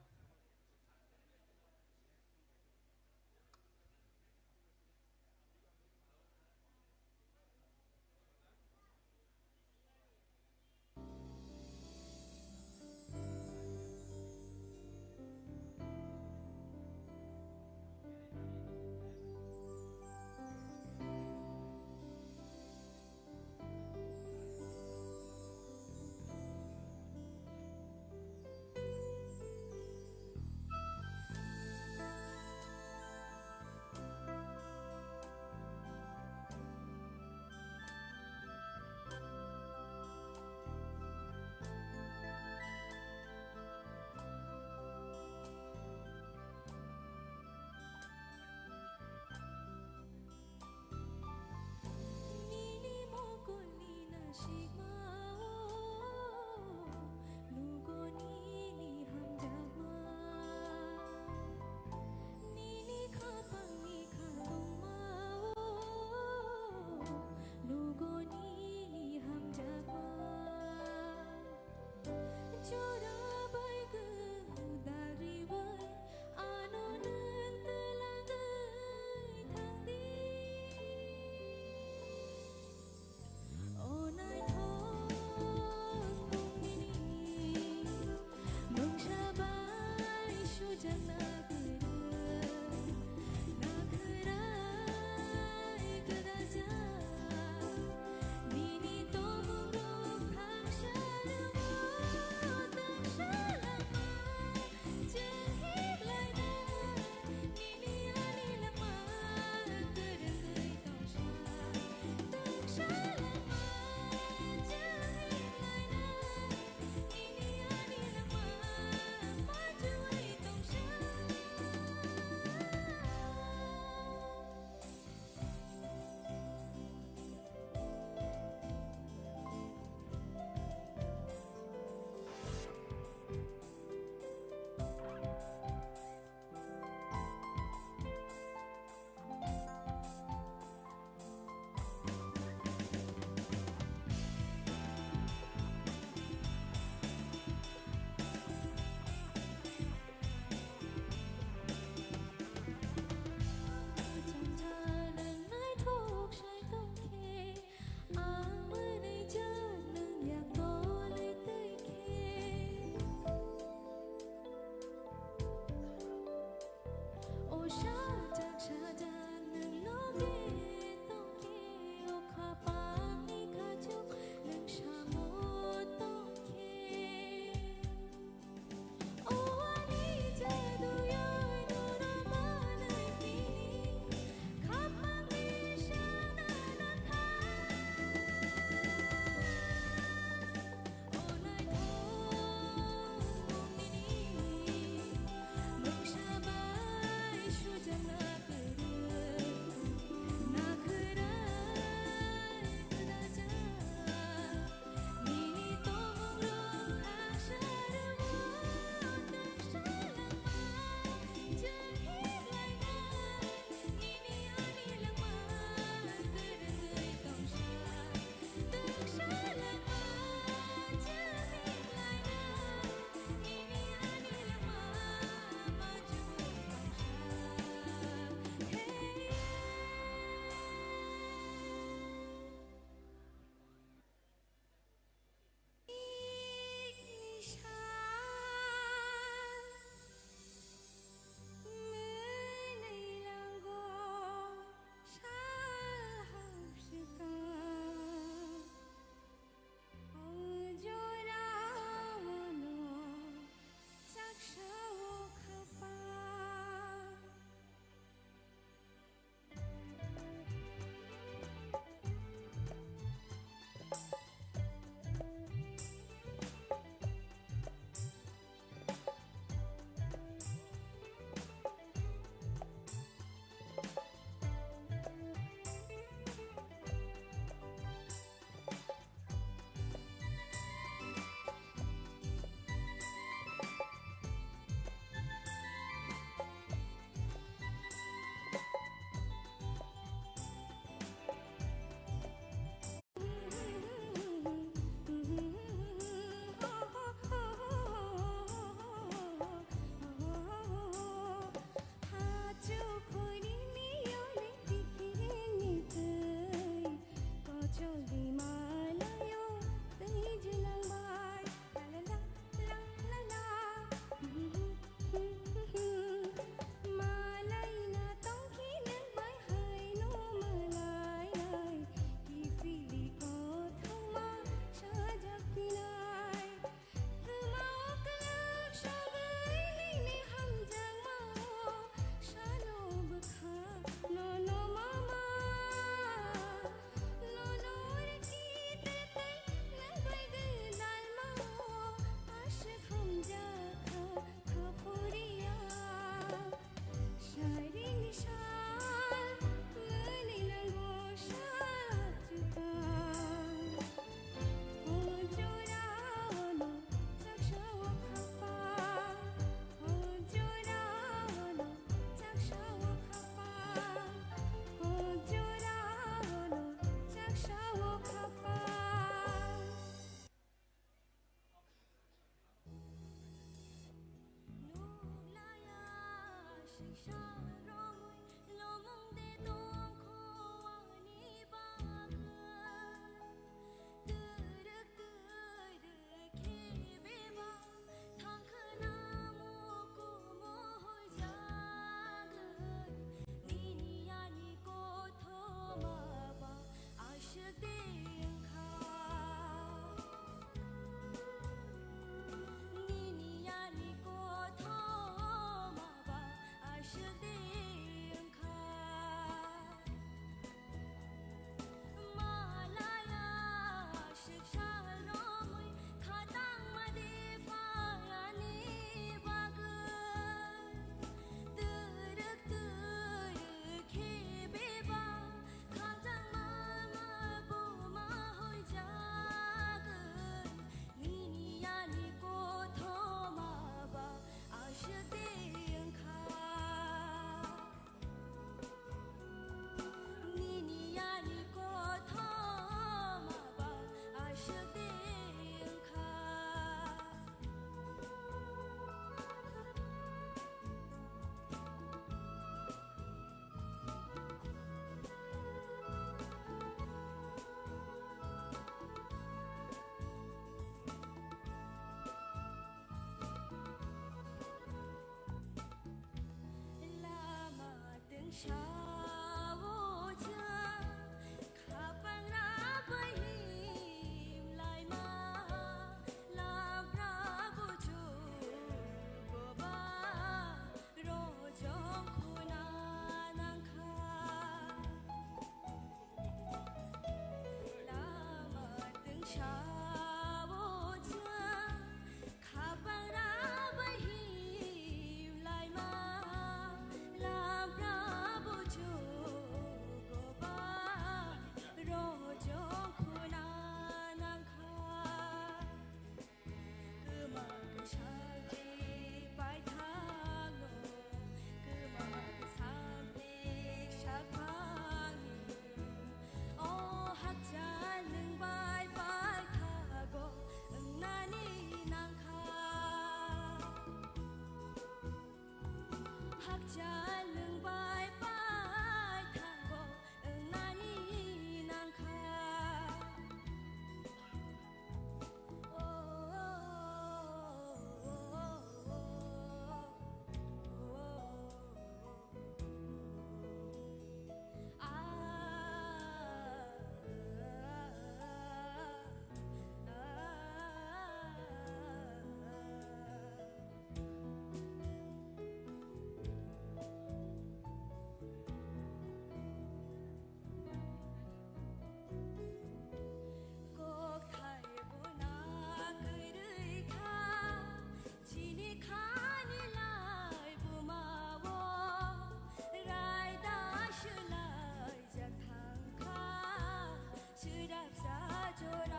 사줘라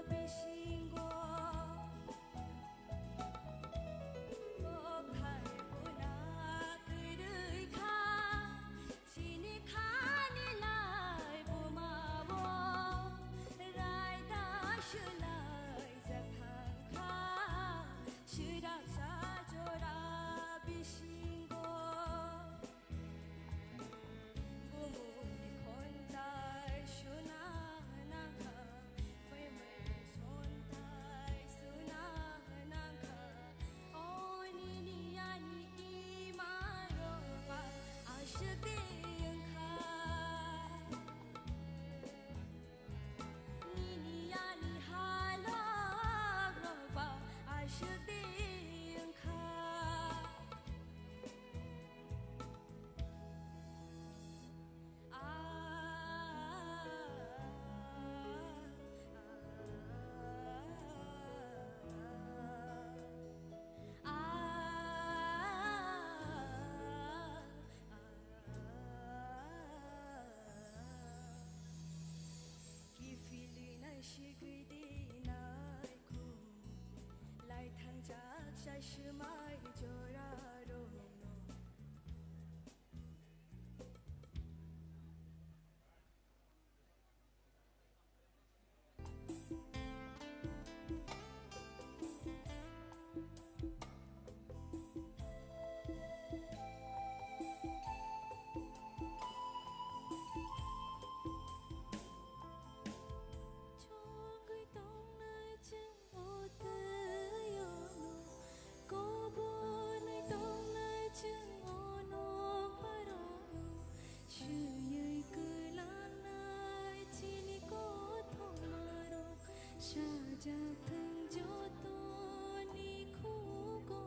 비신고 오팔구나 그를 가 지니 가니 날 부마워 라이다 슐라이 자판카 시락 사줘라 비신고 구문이 건달 슈나나카 웨웨 손달 수나나카 오니니야니 이마로가 아시디응카 니니야니 할라로가 아시디응카 기필리나 시그디나이쿠 라이탄작 샤시마이 조라로 Cái tông nơi chân ô tư yo cô bố nơi tông nơi chân ô nô paro sư yơi cứ lan nơi chi ni cô thong maro sa ja thang jo to ni khu cô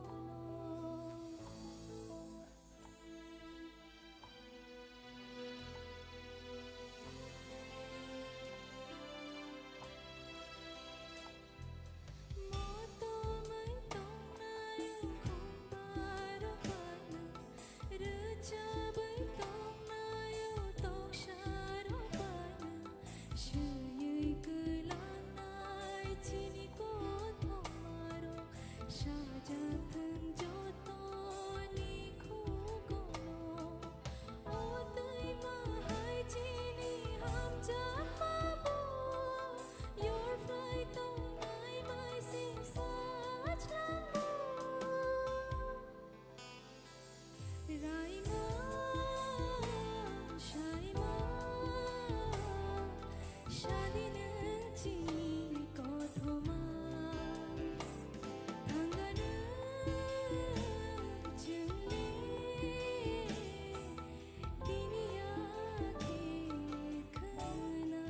Mô tô mấy tông nơi không paro pana rơ cha bấy tông nơi tông sa ro pana sư yơi cứ lan nơi chi ni cô thong maro sa ja thang jo to ni khu cô ô tươi mà hai chi ni ham cha ma bo your fly tông nơi mai xin sa chan rai ma shai ma shadi nang chi ko thoma thangana chunni diniya ke khana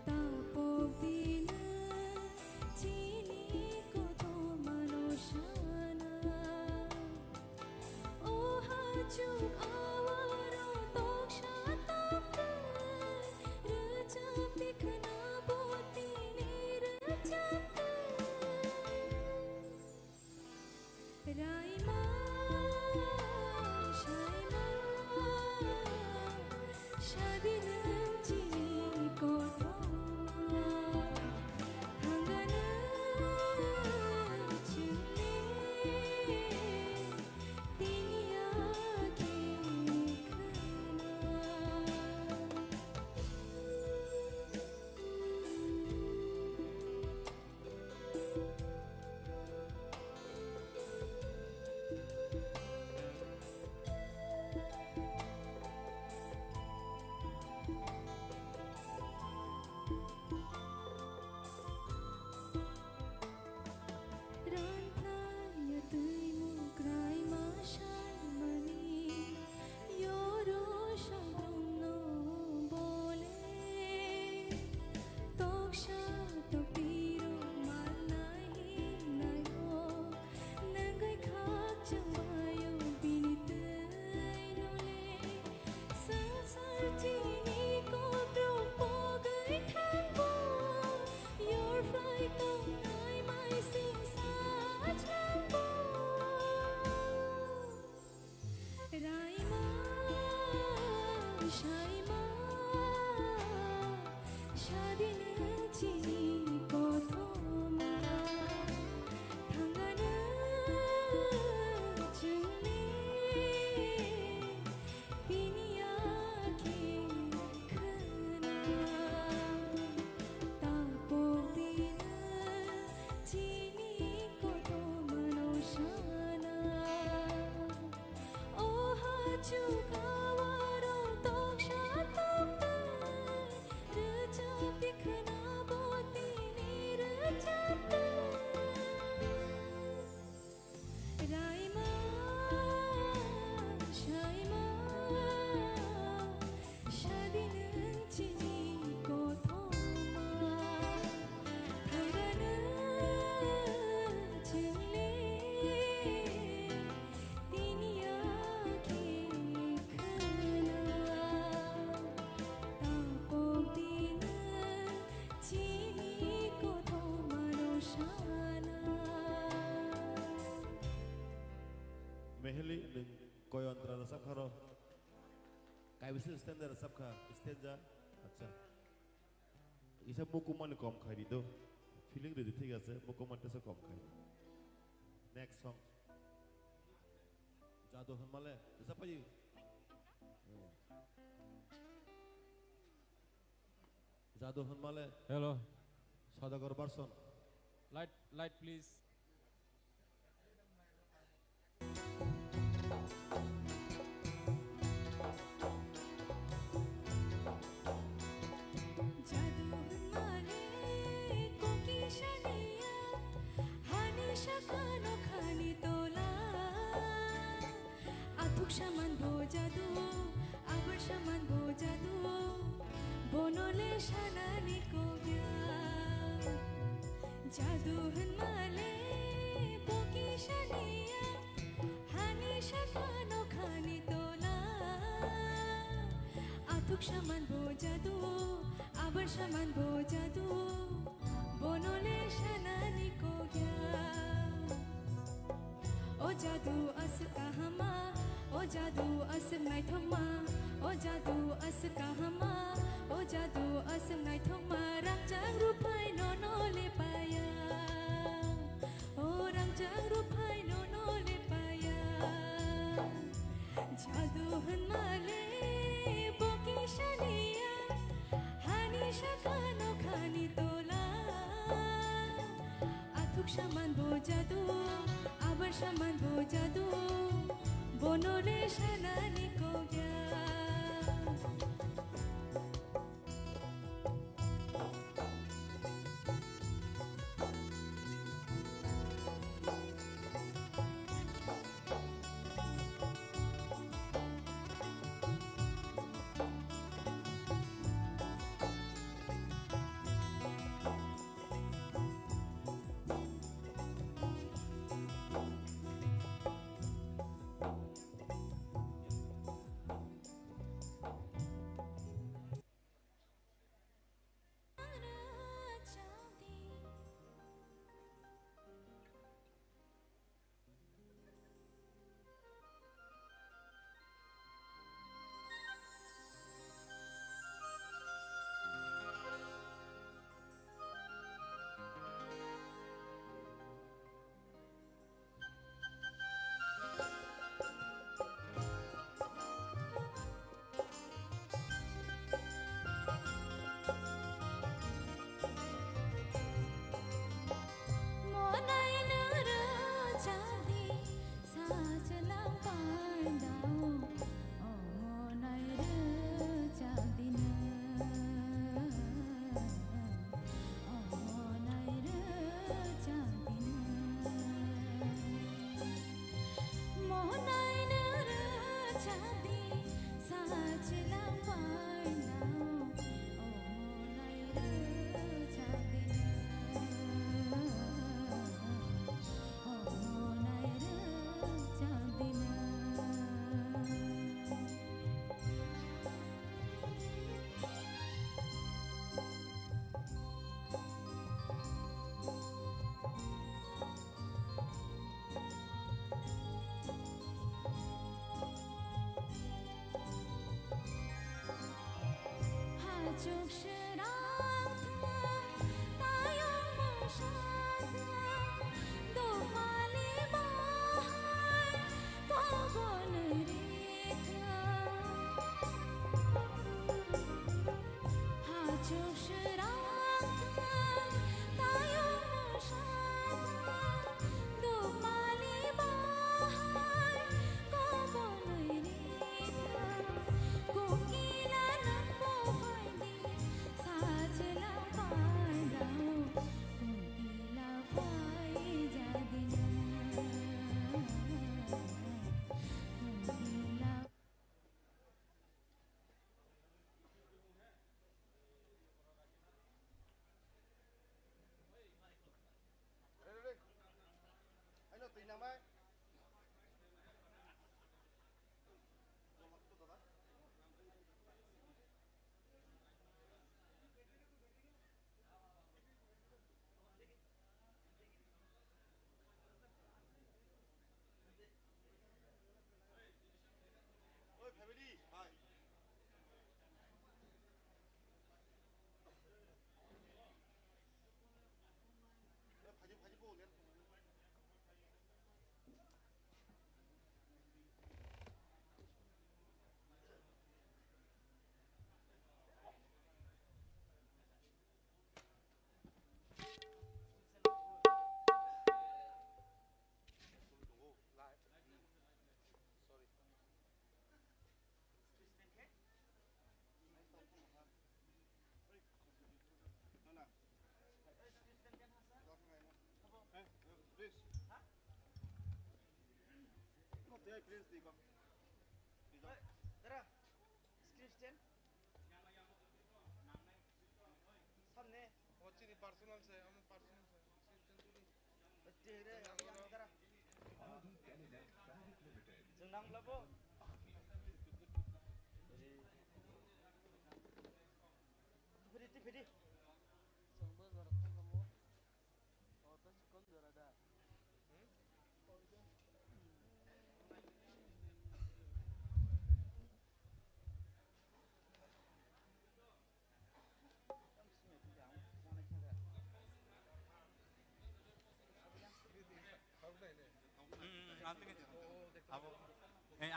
tapobina chini ko thomano shana oh hachuk awaro toksha tapte raja pikhna boti ni rajate rai ma shai ma shadi nang chi ko thoma thangana chunni diniya ke I will stand there सबका stand जा अच्छा इसे मुकुमान कम खाई दो feeling ready ठीक है से मुकुमान तो कम खाई next song जादू हमारे siapa ये जादू हमारे Hello. Saudagar बरसन Light, please. Shaman bo jadu, abar shaman bo jadu, bonole shanani ko gya. Jadu han male boki shaniya, hani shakano khani tola. Atuk shaman bo jadu, abar shaman bo jadu, bonole shanani ko gya. O jadu as kahama. O jadu asam nai thoma, o jadu as kahama, o jadu asam nai thoma, rang jang rupai no le paya, o rang jang rupai no le paya. Jadu han male boki shaniya, hani shakano khani tola, atuk shaman bo jadu, abar shaman bo jadu. bonole shanani ko gya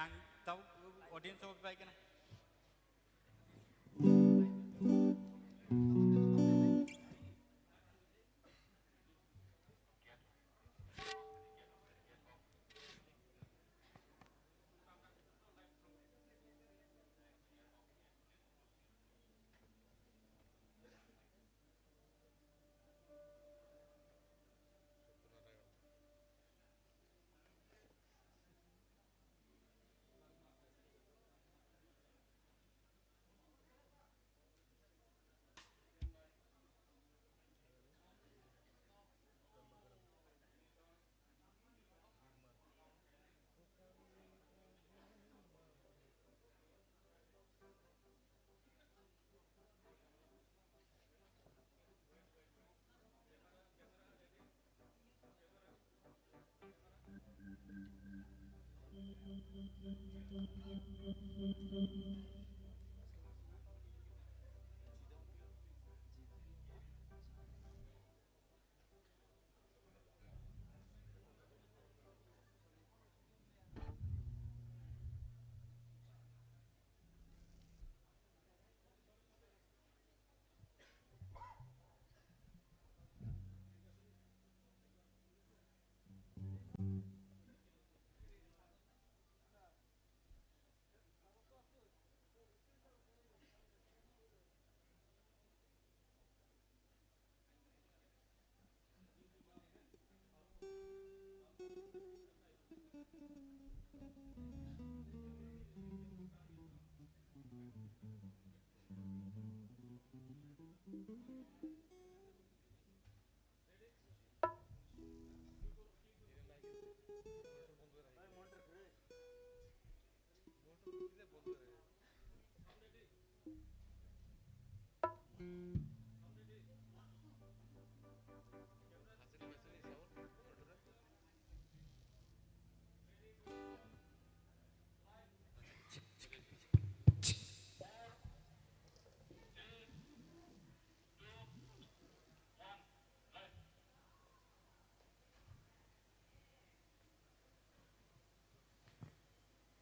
Ang tahu audience apa baik kan?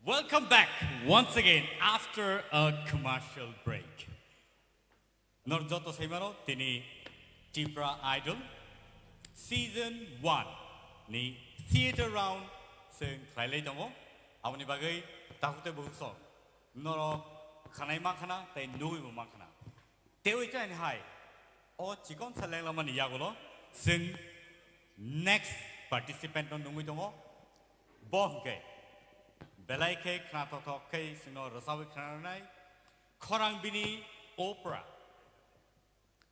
Welcome back once again after a commercial break. Norjoto Saimano, Tini Tipra Idol, Season 1, ni theater round, sing Klailei Tomo, Avani Bagai, Takute Buso, Noro Kanai Makana, they Nui Makana. Teoika and High, or Chikon Salamani Yagolo, sing next participant on Numitomo, Bonke. Belaike Knatoke, Sino Rosawi Kanai, Korang Bini Opera.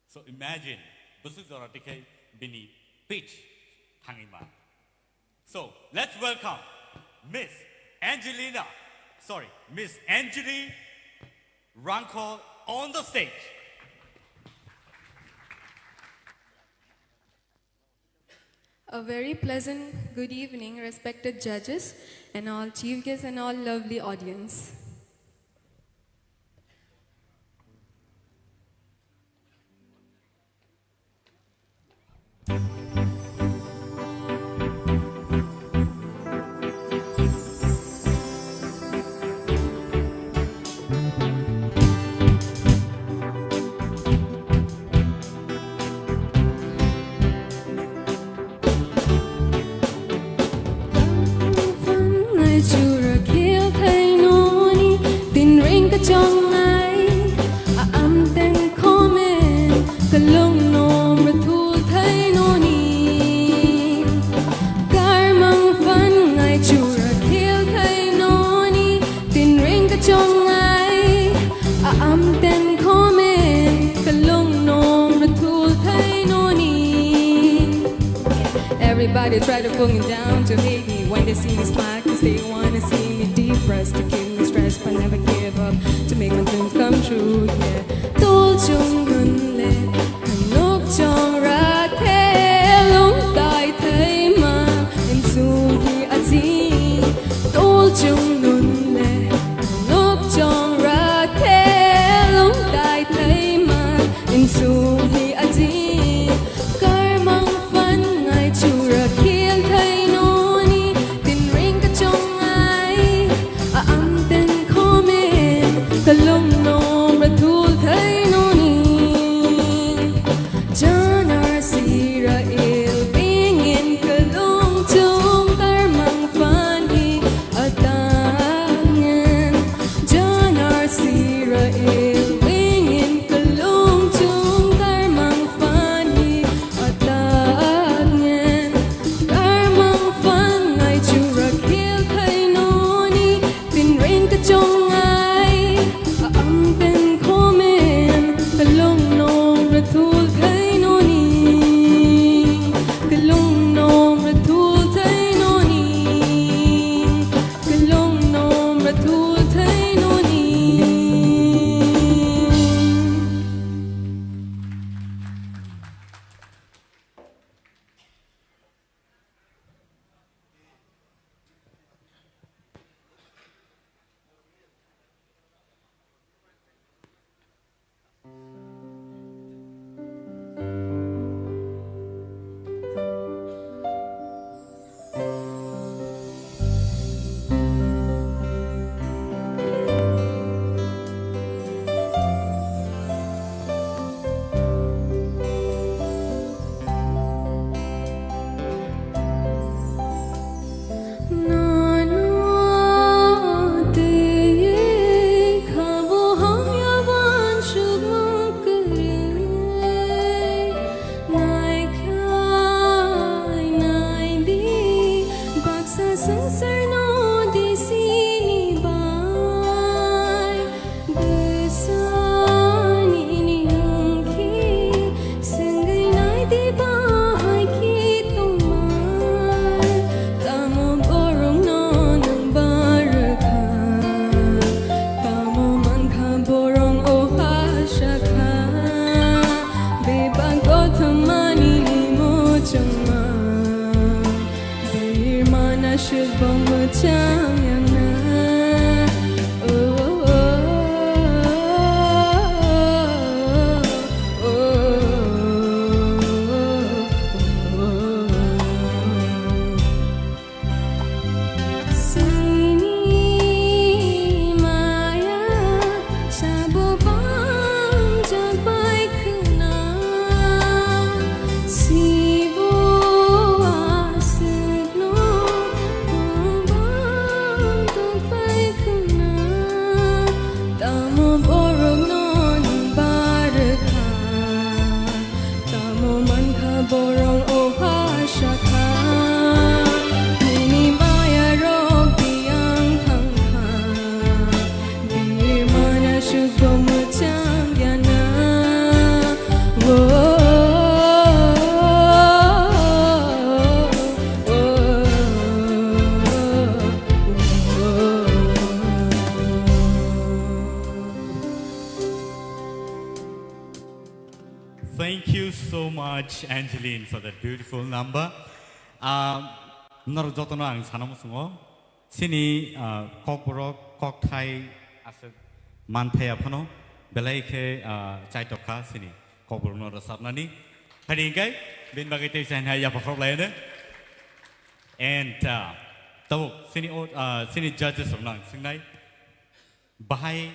So imagine, Busus Oratike Bini Pitch Hangima. So let's welcome Miss Anjali Ranko on the stage. A very pleasant good evening, respected judges and all chief guests and all lovely audience. Chura kêu thay noni Everybody try to pull me down to hate me when they see me smile, cause they wanna see me depressed, to keep me stressed, but never give up, to make my dreams come true, yeah. Tô chung ngân lệ, nốc trong ra thế, lúc tai thấy mà, em dù thì à gì. Tô chung ngân lệ, nốc trong ra thế, lúc tai thấy mà, em dù thì à gì. Cар mang phân ngày chủ ra khiến thấy noni, tin ring cả trong ai, à âm tên khó mềm, cả lông nôm ra thu thấy noni. Janar sira il bingin cả lông chung car mang phân hi atangan. Janar sira il bingin cả lông chung car mang phân hi atangan. Car mang phân ngày chủ ra khiến thấy noni, tin ring cả trong ai, à âm tên khó mềm, cả lông nôm ra thu thấy noni, cả lông nôm ra thu thấy noni, cả lông nôm ra thu thấy noni. Thank you so much, Angeline, for that beautiful number. Nor jotono ang sanam sungo. Sini kok borok kok thai asal manthaya phano. Belai ke chai tokha sini kok borok nor sabnani. Hari ingkai bin bagai te san hai ya pakrok lai ne. And tau sini judges of nang singnai bahai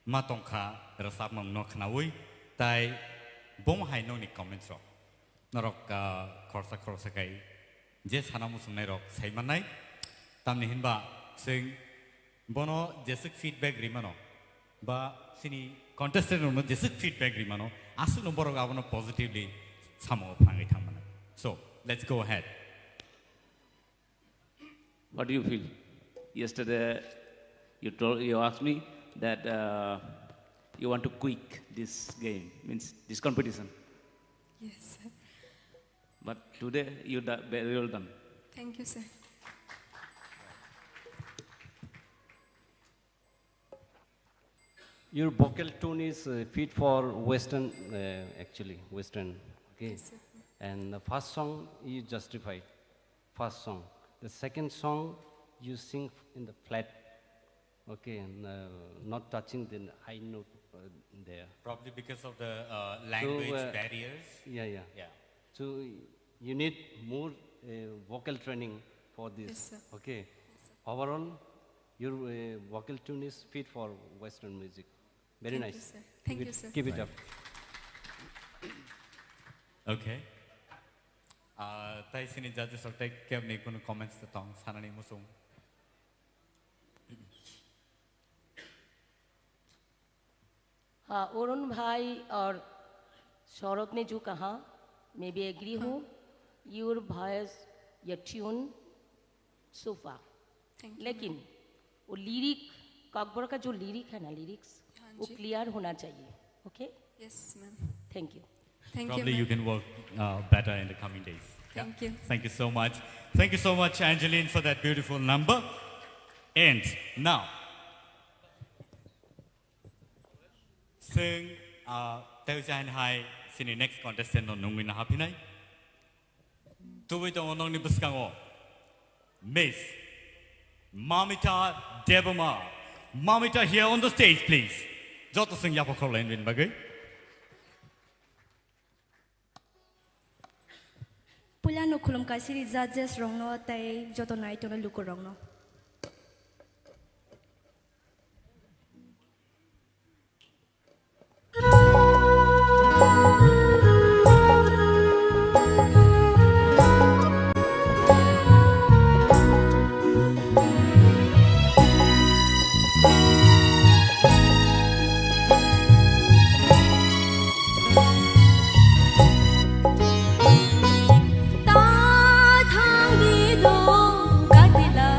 matongkha rasab mang no khnawui tai bom hai no ni comments ro norok khorsa kai je sana musung nai rok sai manai tamni hinba sing bono jesik feedback rimano ba sini contestant no jesik feedback rimano asu no borok abono positively samo phangai thamana. So let's go ahead. What do you feel? Yesterday you asked me that you want to quit this game, means this competition. Yes. But today you very well done. Thank you, sir. Your vocal tone is fit for Western, actually, Western. Okay. Yes, sir. And the first song you justified. First song. The second song you sing in the flat. Okay, and not touching the high note there. Probably because of the language barriers. Yeah, yeah. Yeah. So you need more vocal training for this. Yes, sir. Okay. Overall, your vocal tune is fit for Western music. Very Thank nice. you, sir. Thank you, sir. Keep it up. Okay. Tai sini judges or take care ni kuno comments the tong sanani musung. हाँ अरुण भाई और सौरभ ने जो कहा मैं भी agree हूँ your voice your tune sofa लेकिन वो लिरिक काकबर का जो लिरिक है ना लिरिक्स वो क्लियर होना चाहिए okay Yes, ma'am. Thank you Probably you can work better in the coming days. Thank you. Thank you so much. Thank you so much, Angeline, for that beautiful number. And now, sing Teujan Hai, sing next contestant on Nungwin Happinai. To it on Nong Nibuskango. Miss Mamita Debama. Mamita here on the stage, please. Jota sing Yapokol and Win Bagay. Pula no kulum kasiri judges wrong no tay joto night on luko wrong no. Ta thang đi đâu cả thì là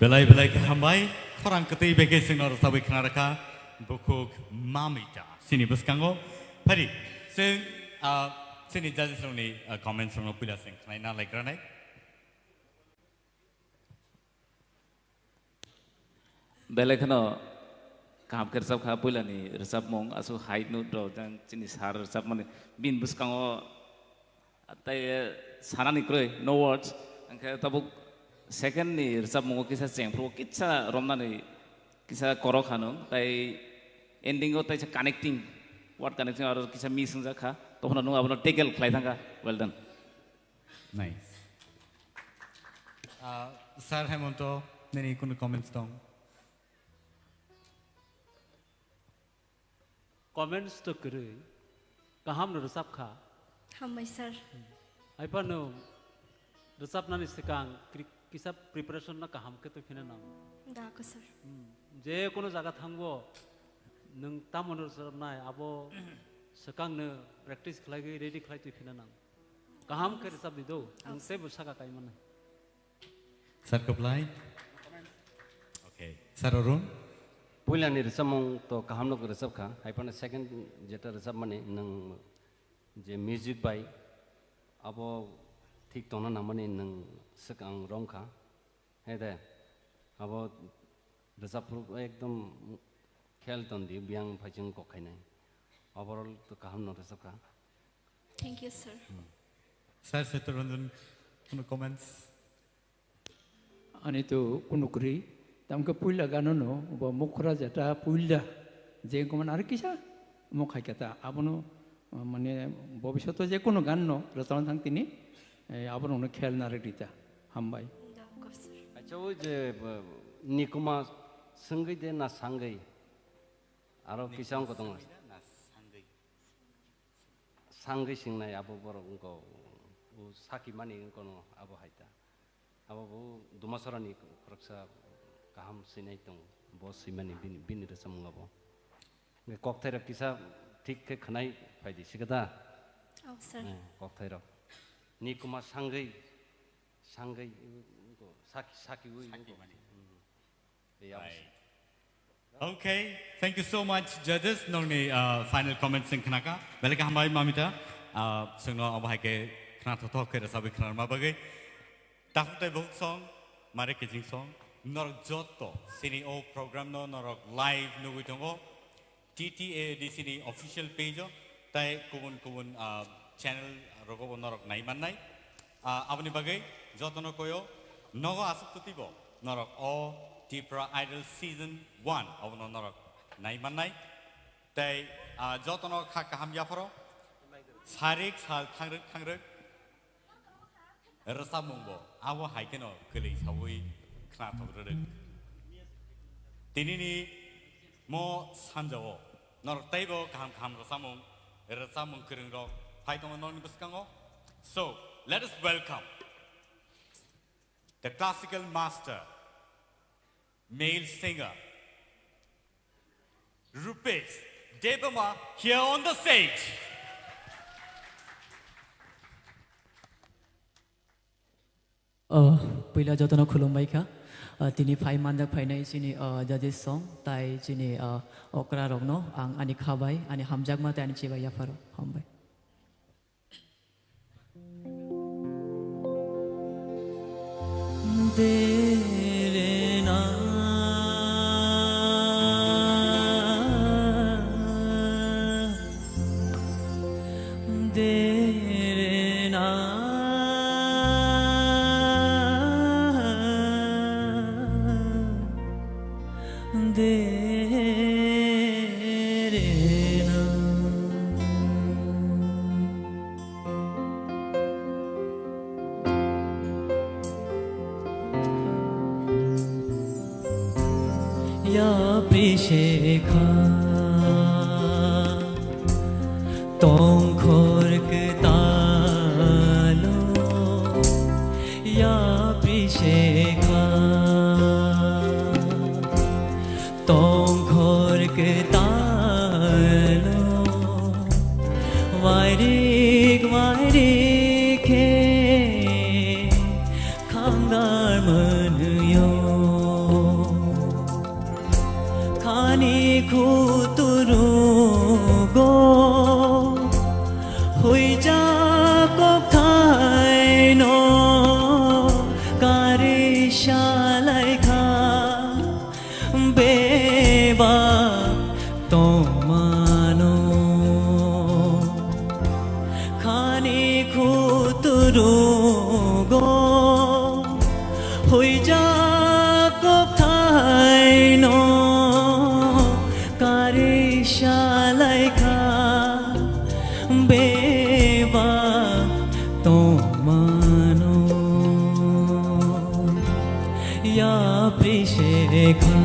belai belai ke hambai korang ketai bege sinor sabai knaraka bukuk mamita sini buskango pari sing sini judges ni comments from pila sing naina like ranai belai kano kaham ker sab kha pula ni resap mong asu height nu do jang sini sar resap mane bin buskango tai sarani kroi no words angke tabuk second ni resap mong kisa ceng pro kitsa romna ni kisa korok hanu tai ending o tai connecting what connecting or kisa missing ja kha tokhon nu abono tackle khlai thanga well done nice sir hemonto neni kono comments dong comments to kre kaham no resap kha Hamai sir. ai pa no resap nani sekang kisa preparation na kaham ke to phina nam Da ko sir. je kono jaga thangbo nung tamon resap nai abo sekang ne practice khlai ge ready khlai to phina nam kaham ke resap dido nung se bu saka kai man sir koplai okay sir Arun Pula ni resap mong to kaham no resap kha ai pa second jeta resap mane nang je music by abo thik tona namani nang sekang rong kha hede abo resap pro ekdom khel ton di biang phajing ko khainai overall to kaham no resap kha Thank you sir. sir Setaranjan kono comments ani to kuno kri tamke puila gano no bo mukra jeta puila je koman ar kisa mokhai kata abono মানে ভবিষ্যতে যে কোনো গান ন রচনা থাং তিনি আবার অনেক খেয়াল না রেডিতা হামবাই আচ্ছা ওই যে নিকুমা সঙ্গই দে না সাঙ্গই আরো কিসাং কত সাঙ্গই সিংনাই আবো বড় উনকো ও সাকি মানি কোনো আবো হাইতা আবো দুমাসরানি খরকসা কাহাম সিনাই দং বস সিমানি বিনি রসম গাবো ককথাইরা কিসা ঠিক ke khnai faidi sigada oh sir kokthai ro ni kuma sangai ko saki ui okay thank you so much judges nongni final comments sing khnaka belaka hambai mamita sungno abhai ke khna tho ke sabi khna ma bagai takte bok song mare kijing song norok jotto sini o program no norok live no gutongo TTA di sini official page tai kubun channel rogo norok nai manai abani bagai jotono koyo nogo asuk tutibo norok o Tipra Idol season 1 abono norok nai manai tai jotono kha kaham yaporo sarik sal thangrek rasamungbo abo haikeno kelei sawi khna thogrek tinini mo sanjawo nor taibo kaham kaham rasamung kering rok haitong nong buskango so let us welcome the classical master male singer Rupesh Devama here on the stage पहिला जतन खुलुमबाय खा तिनी phi मानजाक फाइनाय सिनि जजेस सं ताइ सिनि अक्रा रगनो आं आनि खाबाय आनि हामजाक मा तानि चिबाय याफार हामबाय देरेना देरेना या प्रिशेखा तोंखोरक तालो या प्रिशेखा तोंखोरक तालो वायरिक वायरिके खांगार मनयो जा को खाए नो कारे शालाई खा बेबा तो मानो खाने खुतरो गो हुई जा को खाए नो कारे शालाई खा बेबा तो मानो या प्रिशेखा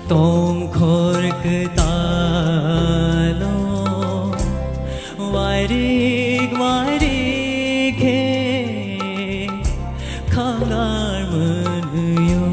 तुम खोरक तालो वायरिक वायरिक हे खांगार मनयो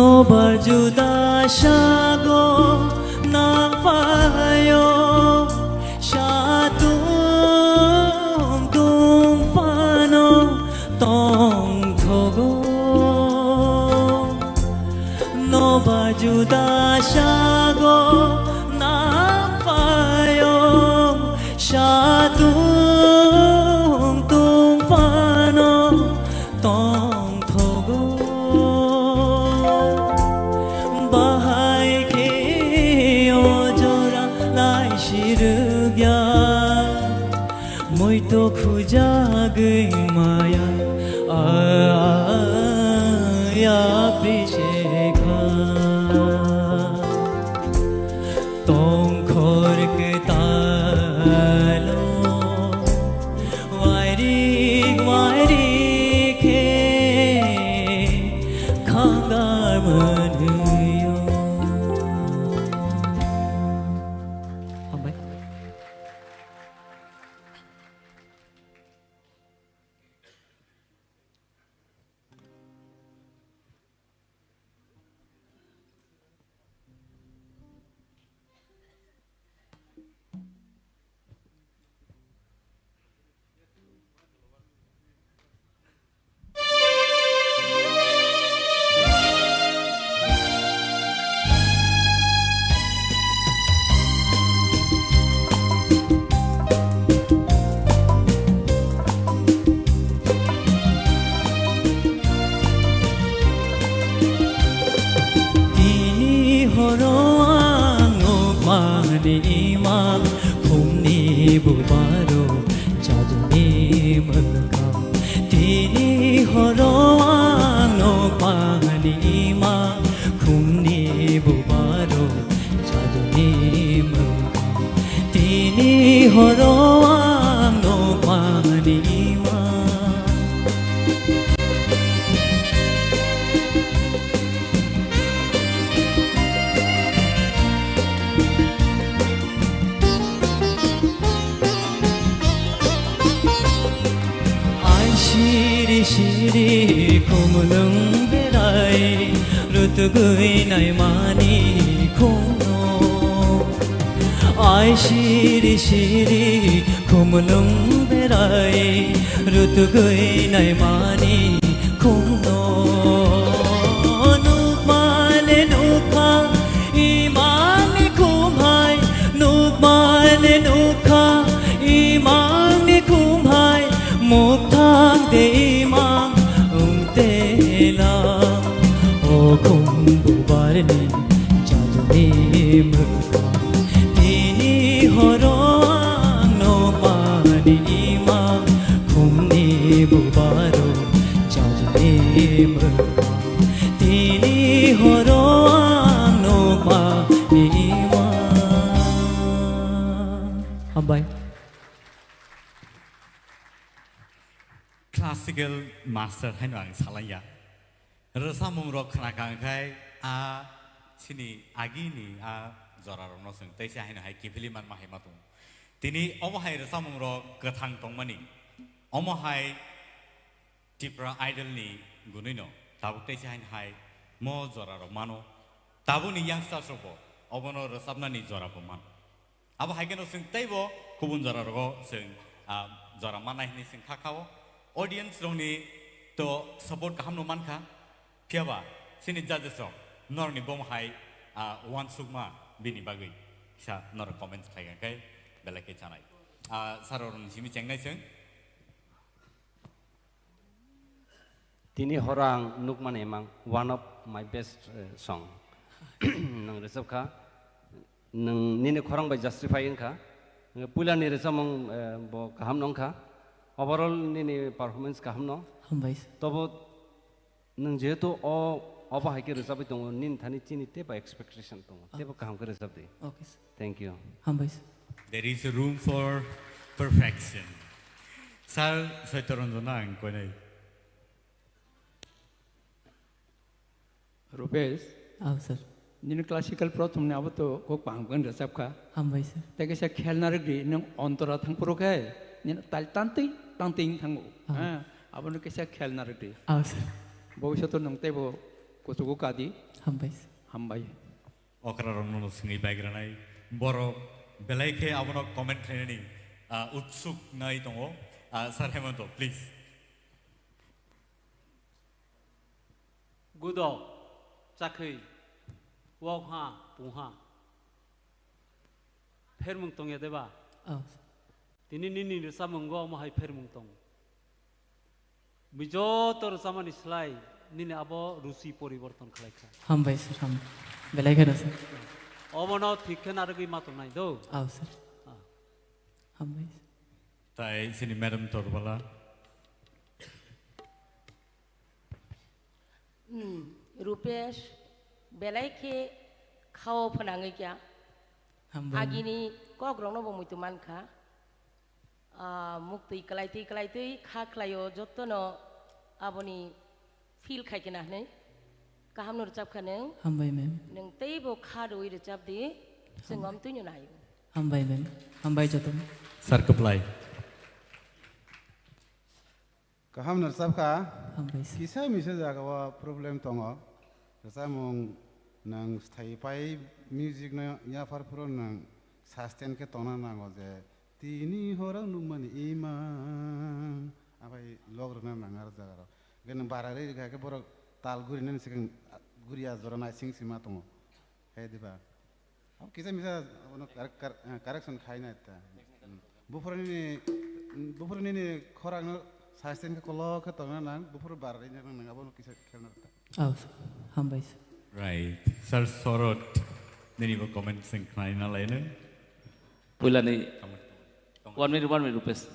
No berjuda syago nampayo syatung tumpano tong thogo No berjuda syago nampayo syatung tumpano tong thogo Muito khujag maya ya prishekha tong khork talo wairik wairik he khangar manyo imam khumni bubaro jaduni malka tini horoang no pani imam khumni bubaro jaduni malka tini horoang no pani imam Shiri kumulung berai rutugui nai mani kono Ai shiri shiri kumulung berai rutugui nai mani kono Nukmale nukha imani kumhai Nukmale nukha imani kumhai Mukhang de imam te lam o kumbu barni jaduni mukha tini horang no pani imam khumni bubaro jaduni mukha tini horang no pani imam Ambai Classical master hai nang salaya rasa mumrok khana kang khai a chini agi ni a zoraro no sung tei sa hai na hai kifili man mahai matung tini omo hai rasa mumrok gathang tongmani omo hai Tipra idol ni गुनिनो ताबुक तेसी हाइन हाय मो जरा मानो ताबु नि youngsters robo अबनो रसाबना नि जरा बो मान अब हाइकेनो सिं तैबो गुबुन जरा रोगो सिं जरा मानाय नि सिं खाखाओ audience रोंनि तो support काहम नो मानखा फियाबा सिनि judges रों नरनि बम हाय वन सुगमा बिनि बागै सा नर comments खायगोन kai belake chanai sarorun simi chengnai sing Tini horang nukman emang one of my best song. Nang resep ka, nang nini korang by justifying ka, pula ni resep mong bo kaham nong ka, overall nini performance kaham no. Hambais. Tobo nang jeto o apa hai ke resep itu nin thani chini te ba expectation tu, te ba kaham ke resep de. Okay. Thank you. Hambais. There is a room for perfection. Sal soitoron zonang ko nei. Rupesh आओ sir निन classical प्रथम ने अब तो को पांगन रसब का हम भाई सर तेके से खेलना रगडी न अंतरा थंग पुरो के निन ताल तांती तांतिंग थंगो हां अब न के से खेलना रगडी आओ सर भविष्य तो नंगते वो कोसुगो कादी हम भाई ओकरा रंगनो सिंगै बायग्रानाय बरो बेलायखे आबनो कमेन्ट खायनायनि उत्सुक नाय दङ सार हेमन्त प्लिज गुदो चाखै वावहा पुहा फेर मुं तंगे देबा तिनि निनि रसा मंगो माहाय फेर मुं तंग बिजो तर सामानि स्लाय निने आबो रुचि परिवर्तन खालायखा हम भाई सर हम बेलायखे न सर अबनो थिखन आरो गै मातो नाय दो आओ सर हम भाई ताय सिनि मैडम तोरबाला रुपेश बेलायखे खाओ फनाङै क्या आगिनि कग्रंनो बमुइतु मानखा मुक्ति कलायतै खाख्लायो जत्तनो आबनि फिल खायकेना नै गाहाम नरजाबखानो हम भाई मैम नों तैबो खादोइ रजाब दि जोंम तुइनो नायो हम भाई मैम हम भाई जतो sir कप्लाई Kaham narsab ka, Hambais. Kisah misal jaga wa problem tongo, rasa mong nang stay pai music na ya far pro nang sustain ke tona nang oje, tini orang numani imang, apa log rena nang harus jaga. Gen barare kayak borok tal guri nani sekarang guri az orang asing sima tongo, kayak diba. Apa kisah misal ono correction kaya na itu, bufuran ini korang Sasten ke kalau ke tengah nang, bufur barai nang nang abang kisah kerana tu. आओ हम भाई right sir sorot nini bo comment sing khaina lain pula ni 1 minute rupees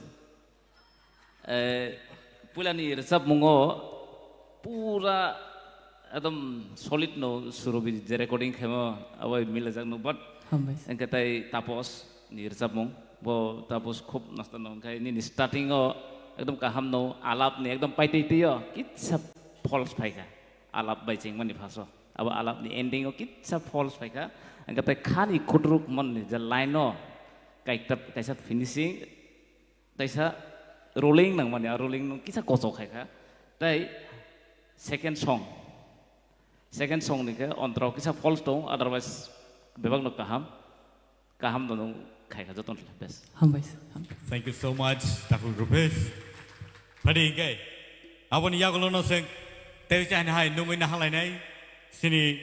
pula ni resep mungo pura एकदम solid no surubi je recording khemo awai mila jak no but हम भाई engkatai tapos ni resep mung bo tapos khub nasta no kai ni starting o एकदम kaham no alap ni एकदम paiti tiyo kitsa false phaika alap bai ching mani phaso aba alap ni ending o kitsa false phaika engkatai khani khutruk mon ni je line no kaitap kaisa finishing taisa rolling nang mani rolling no kitsa koso khaika tai second song ni ke ontro kitsa false dong otherwise bebak no kaham no khaika joton best हम भाई thank you so much Dr. Rupesh Padi ngay Abon yagulo no sing Tewichan hai nungin na halay nay Sini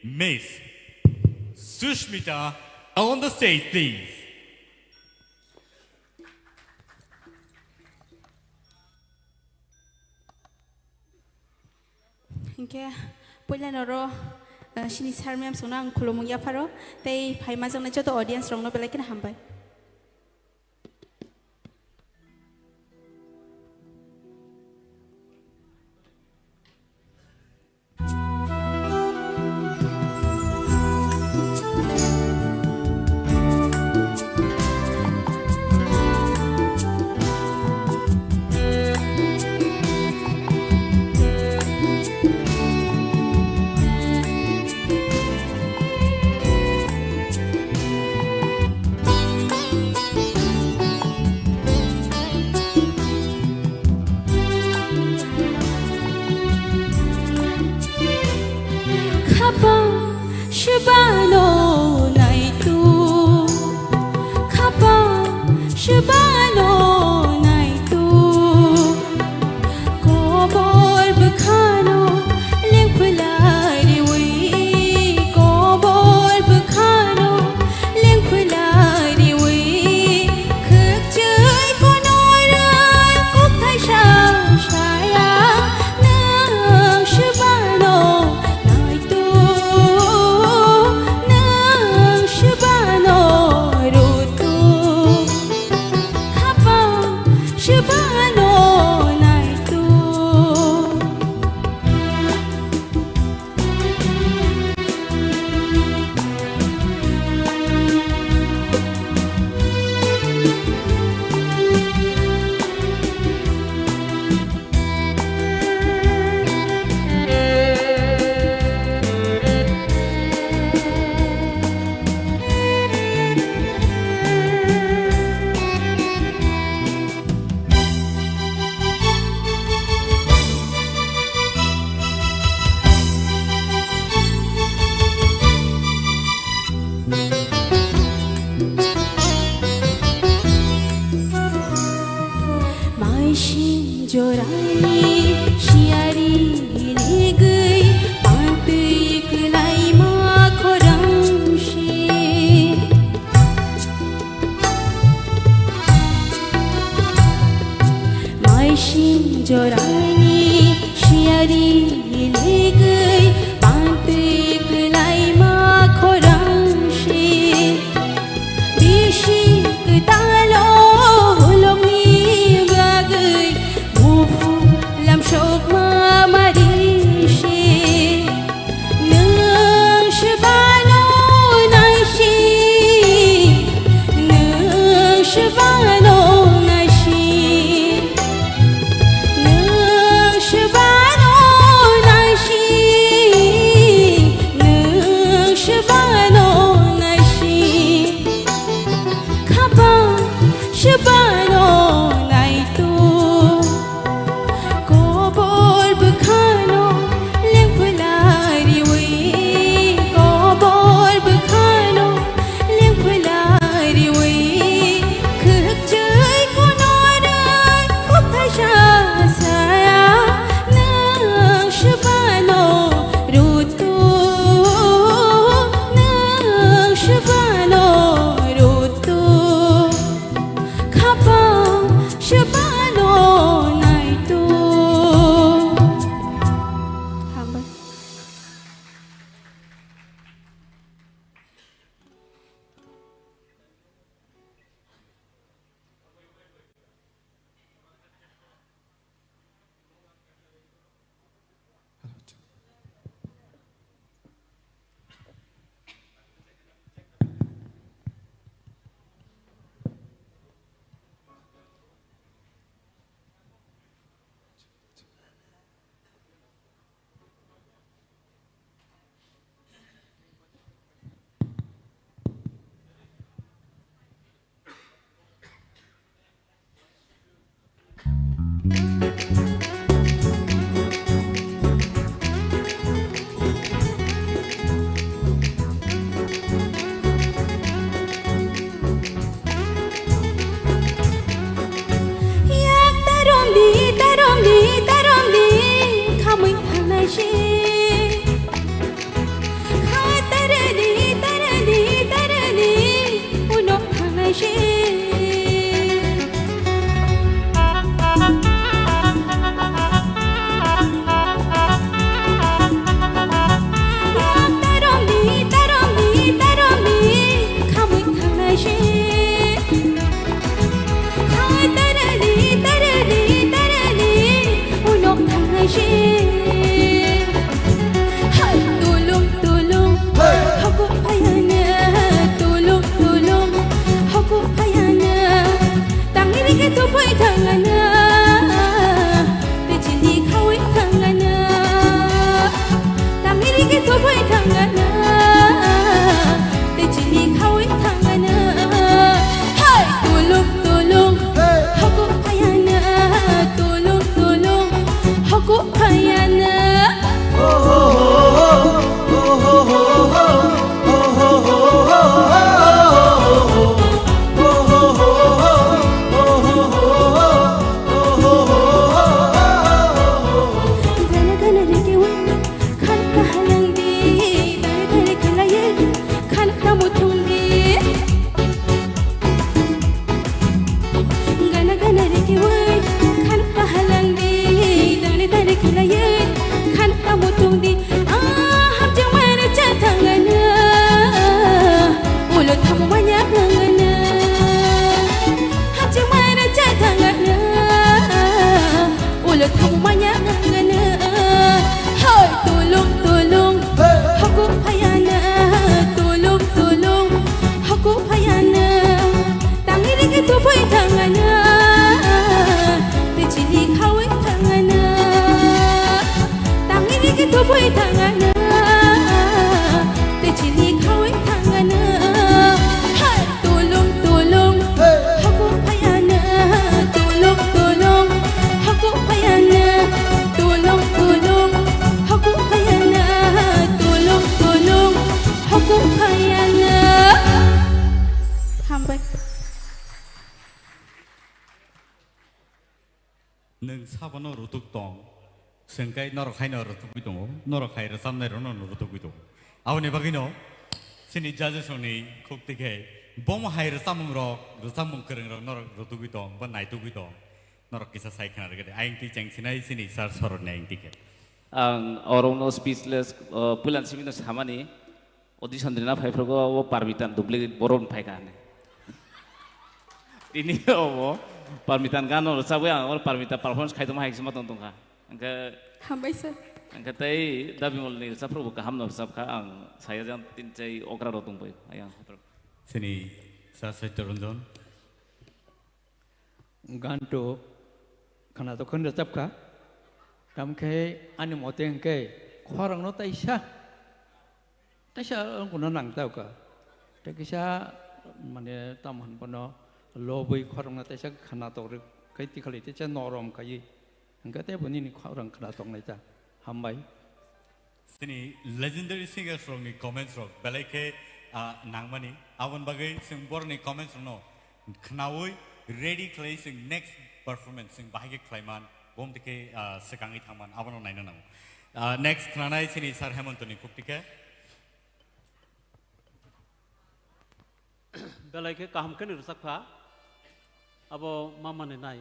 Miss Sushmita on the stage please Inke pula noro sini sar mem sona ang kulomong ya faro tei phai ma jang na joto audience rong no belai ken hambai Shubano naitu Kobor bukhano Lengpulari wi Kobor bukhano Lengpulari wi Kekjai konorai Kukai shaya Nang Shubano naitu Nang Shubano rutu Shibano naitu Mai shin jorani shiari ligui pantui kelai ma khorang shi Mai shin jorani shiari ligui pantui kelai ma khorang shi Bishi ketalo holong ni bagai bufu lam shok mamari shi Nang shibano nai shi Nang shibano nai shi Nang shibano nai shi Nang shibano nai shi Kaba shibano naitu Kobor bukhano lengpulari wi Kobor bukhano lengpulari wi Kekjai konorai kukai saya Nang shibano rutu Nang shibano rutu Kapa shibano naitu Hamba Yak tarom di Kamui hanai shi Kha tarani Unok hanai shi Tarani, unok hangai shi to boy tangana te chili khawai tangana hai tulung tulung haku payana tulung tulung haku payana tulung tulung haku payana tulung tulung haku payana hambai nâng sao nó rụt tòng sừng cái nó khai nó rụt tụi tòng nó khai ra sam này nó rụt tụi tòng áo này bagi nó xin đi judge số này khúc tích hệ bom hai ra sam rụt sam mông kering nó rụt tụi tòng bên này tụi tòng nó kisah sai khana cái anh ti chang xin đi sar sorot này anh tích hệ orang no speechless pulan sini no sama ni audition dina phai phro go parmitan duplicate boron phai kan ini oh parmitan kan no sabu yang or parmitan performance khai toma haik tong tong ka angka hambai sir angka tai dabi mol ni sapro ka ham no sap ka ang saya jang tin chai okra ro tung pai ayang sini sa sa terunjon ganto kana to khon recap ka kam ke ani moteng ke khorang no taisa ko no nang tau ka te kisa mane tamhan pono lobui khorang na taisa khana to re kai ti khali te cha norom kai angka te buni ni khorang khana tong nai ta hambai sini legendary singers from ni comments rock belai ke nangmani awan bagai sing bor ni comments no khnawoi ready clay sing next performance sing bahage klaiman bom tike sekangi thangman awan naina nang next khnanai sini sar hemontoni kuptike belai ke kaham kan rusakha abo mama ne nai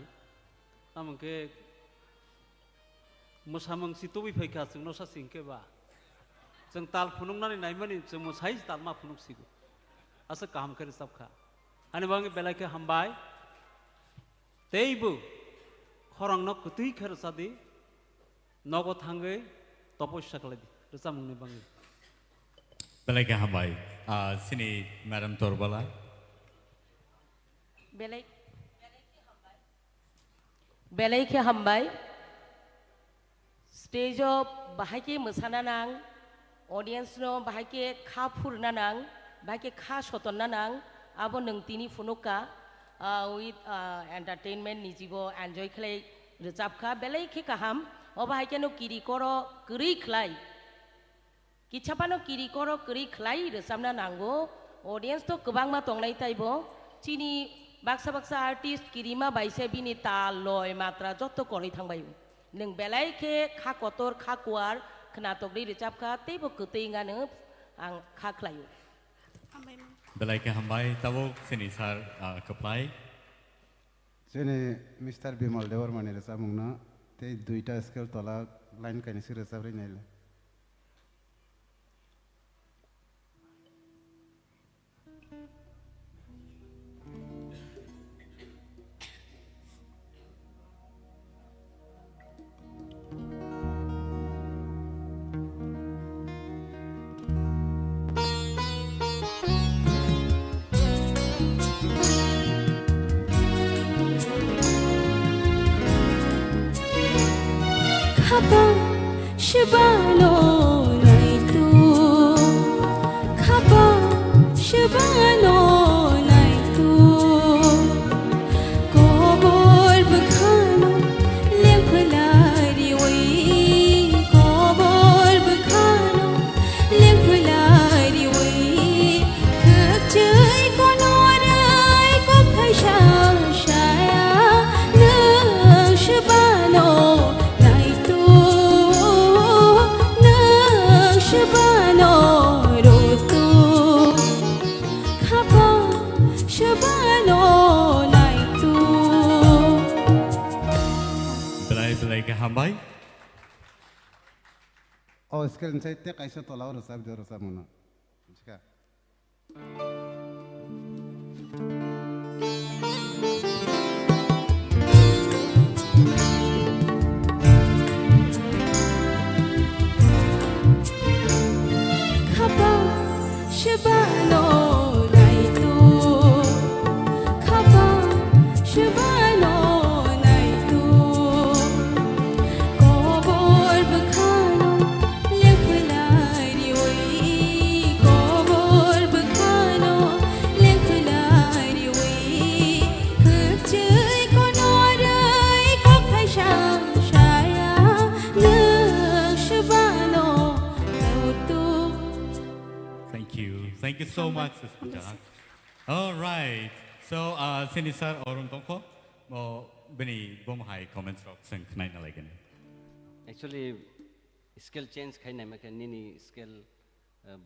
tamang ke musamang situbi phaika singno sa singke ba jeng tal phunung nani nai mani jeng musai tal ma phunuk sigu asa kaham kan rusakha ani bangi belai ke hambai teibu khorang no kutui khar sadi nogo thangai toposya kaladi rusamung ne bangi belai ke hambai sini madam torbala belai ke hambai stage of bahake musana nang audience no bahake kha phurna nang bahake kha sotonna nang abo nang tini funuka with entertainment nijibo enjoy khlai rejap kha belai ke kaham obahake no kiri koro kri khlai kichapano kiri koro kri khlai resamna nango audience to kubang ma tongnai taibo chini baksa baksa artist kirima baise bini tal loy matra jotto kori thangbayu neng belai ke kha kotor kha kuar khna tokri rejap kha teibo kutingano ang kha khlayu belai ke hambai tabo sini sar keplai sini Mr. Bimal Dewar mani resamungna te duita scale tola line kaini si resabri naile Khapa shibalo nai tu khapa shibalo nai tu kobor bkhano lemplari wai kobor bkhano lemplari wai khachai konorai ko khaisha shaya na shibalo Shabano rotu khapa shabano naitu belai ke hambai oh scale inside te kaisa tola resab de resamuna ska Shabano naitu khapa shabano naitu kobor bkhano you so much, Suspita. All right. So, sini sir orang tongko, beni bom hai comments rock seng knai na lagi. Actually, skill change khai naik macam ni skill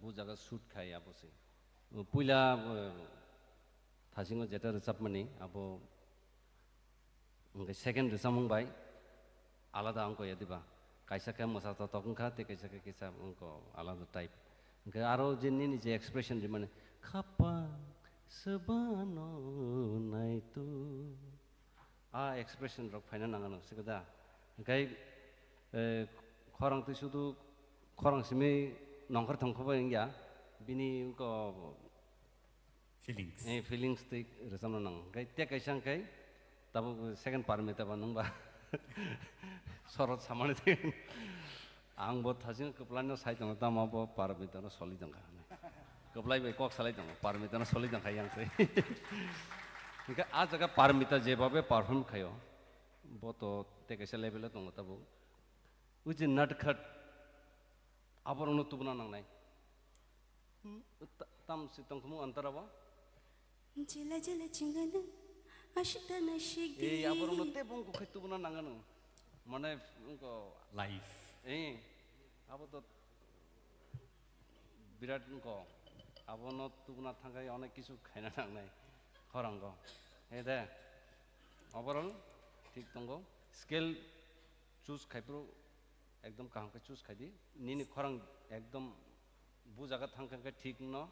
bu jaga shoot khai apa sih. Pula thasing jeta resap mani apa second resap mung bai alada angko ya tiba. Kaisa ke masa tatong kah te kaisa ke kisah angko alada type. Ke aro jenis ni je expression di mana kapa sebano nai tu expression rock final nangan sekada. Kai korang tu sudu korang sini nongkar thongkapa ya bini angko feelings feelings te resam nang. Kai tiak kaisa kai tabu second paramita nang ba sorot samane te. Ang bot hasil kepulauan saya tengah tamu apa paramita na solid tengah. Kepulauan kok solid tengah paramita na solid tengah yang saya. Jika आज जगह Paramita जेबाबे perform खायो वो तो ते कैसे level है तो मतलब वो उसे नटखट अब और उन्होंने तुबना नंग नहीं तम से तुम कमु अंतर अब जिला जिला चिंगन आशिता नशिगी अब और उन्होंने ते बुंग को खै तुबना नंगन मने उनको life अब तो विराट उनको अब उन्होंने तुबना थंगा या उन्हें किसु खाना नंग नहीं खरंगो दे ओवरऑल ठीक तुमको स्केल चूज खाइप्रो एकदम कहाँ का चूज खाई दी नीनी खरंग एकदम बुझागा थंग का ठीक न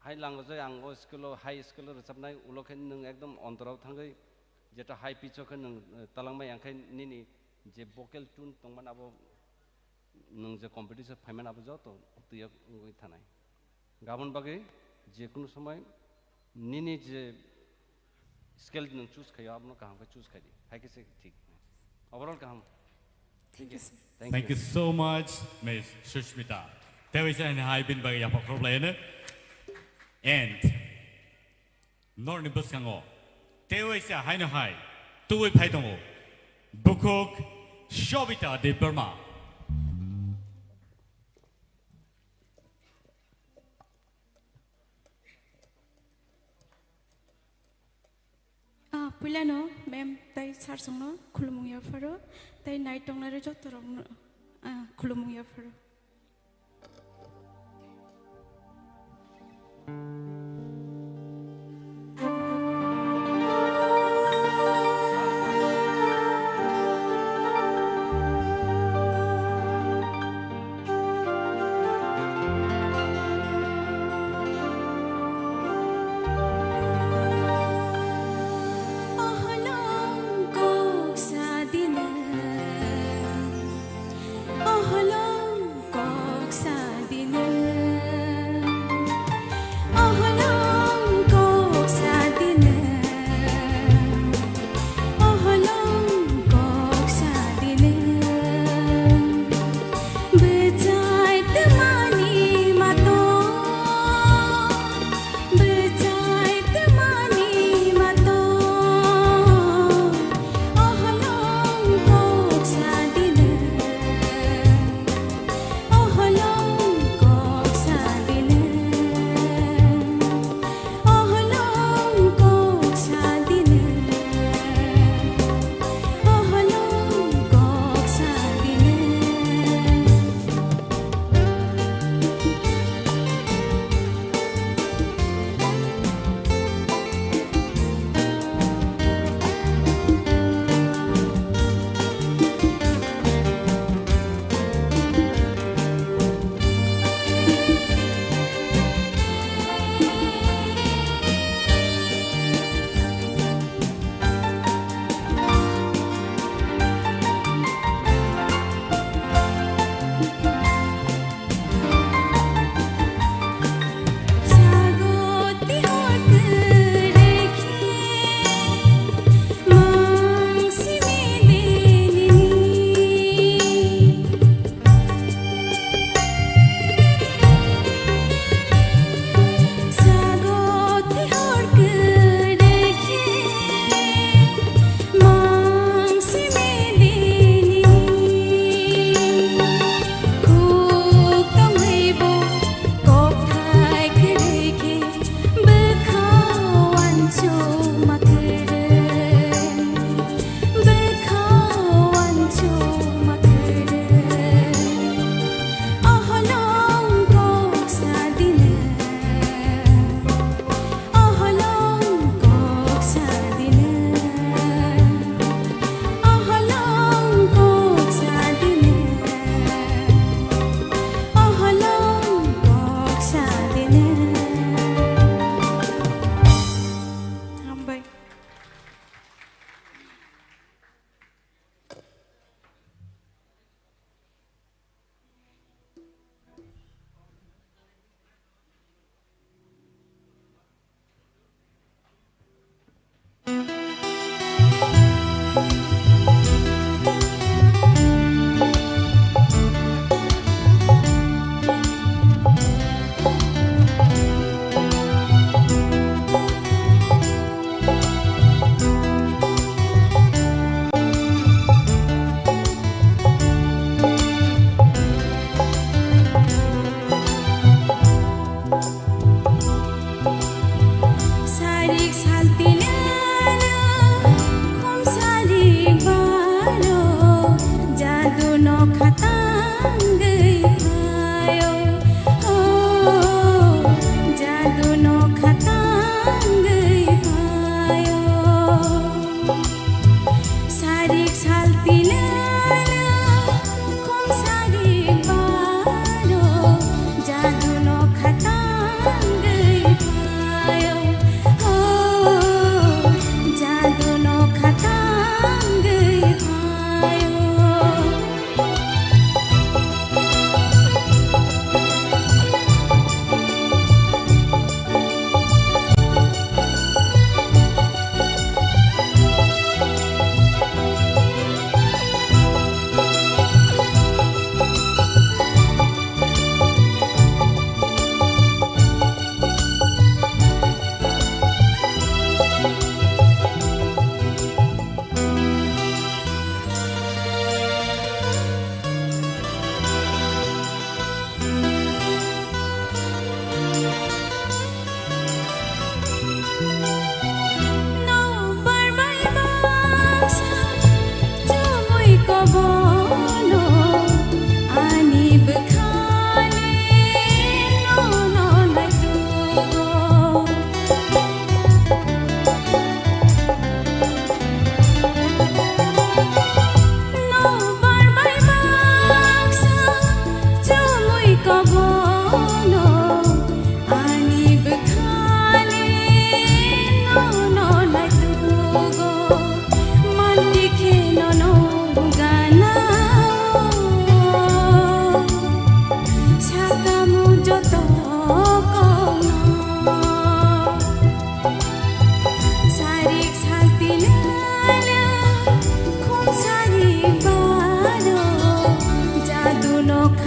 हाई लैंग्वेज आंगो स्केलो हाई स्केलो सब नहीं उलोके नंग एकदम अंतराव थंगे जेटा हाई पिचो के नंग तलांग में यांखे नीनी जे वोकल ट्यून तुमन अब नंग जे कंपटीशन फाइमेन अब जाओ तो ये उनको इतना नहीं गावन बागे जे कुछ समय नीनी जे स्केल न चूज खायो आप लोग कहाँ का चूज खाई है किसे ठीक ओवरऑल कहाँ Thank you so much, Miss Sushmita. There is an high bin bagi apa problem and nor ni bus kango. There is a high no high. Tuwe pai dongo. Bukok Shobita de Burma. Pulano, mem, tay sarsongno, kulumuya faro, tay night on a jotorong, kulumuya faro.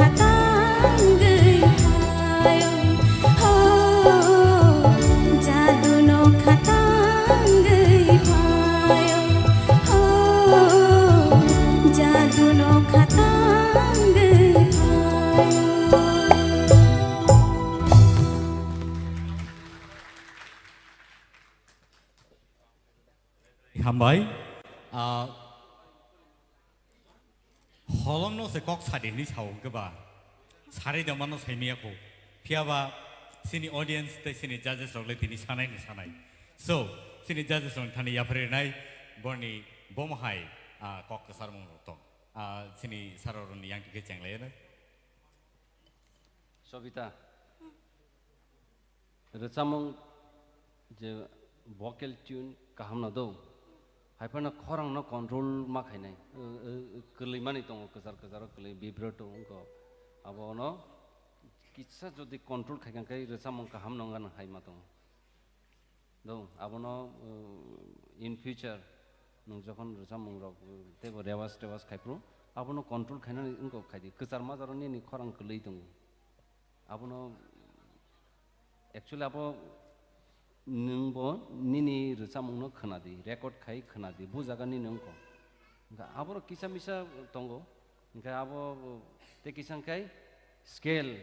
खतांग भायो हो जादू no खतांग भायो हो जादू no खतांग भायो Hambai, holong no se kok sadi ni chau ke ba, sari dah mana saya ni aku, piawa sini audience te sini judges orang le tini sanai ni sanai, so sini judges orang thani ya pernah nai borni bom hai kok kesar mong rotong, sini sarorun yang tiga ceng le na. Sobita, resamong je vocal tune kaham na do. Haipana khorang na control ma khainai kelai mani tong kesar kelai vibrato ko abo no kitsa jodi control khaikan kai resamong kaham nongan hai ma tong do abo no in future nong jokhon resamong rok tebo rewas khaipro abo no control khaina inko khaidi kesar ma jaroni ni khorang kelai tong abo no actually abo nungbo nini resamong no khanadi record khai khanadi bujagani nungko ga aboro kisa misa tongo ga abo te kisan kai scale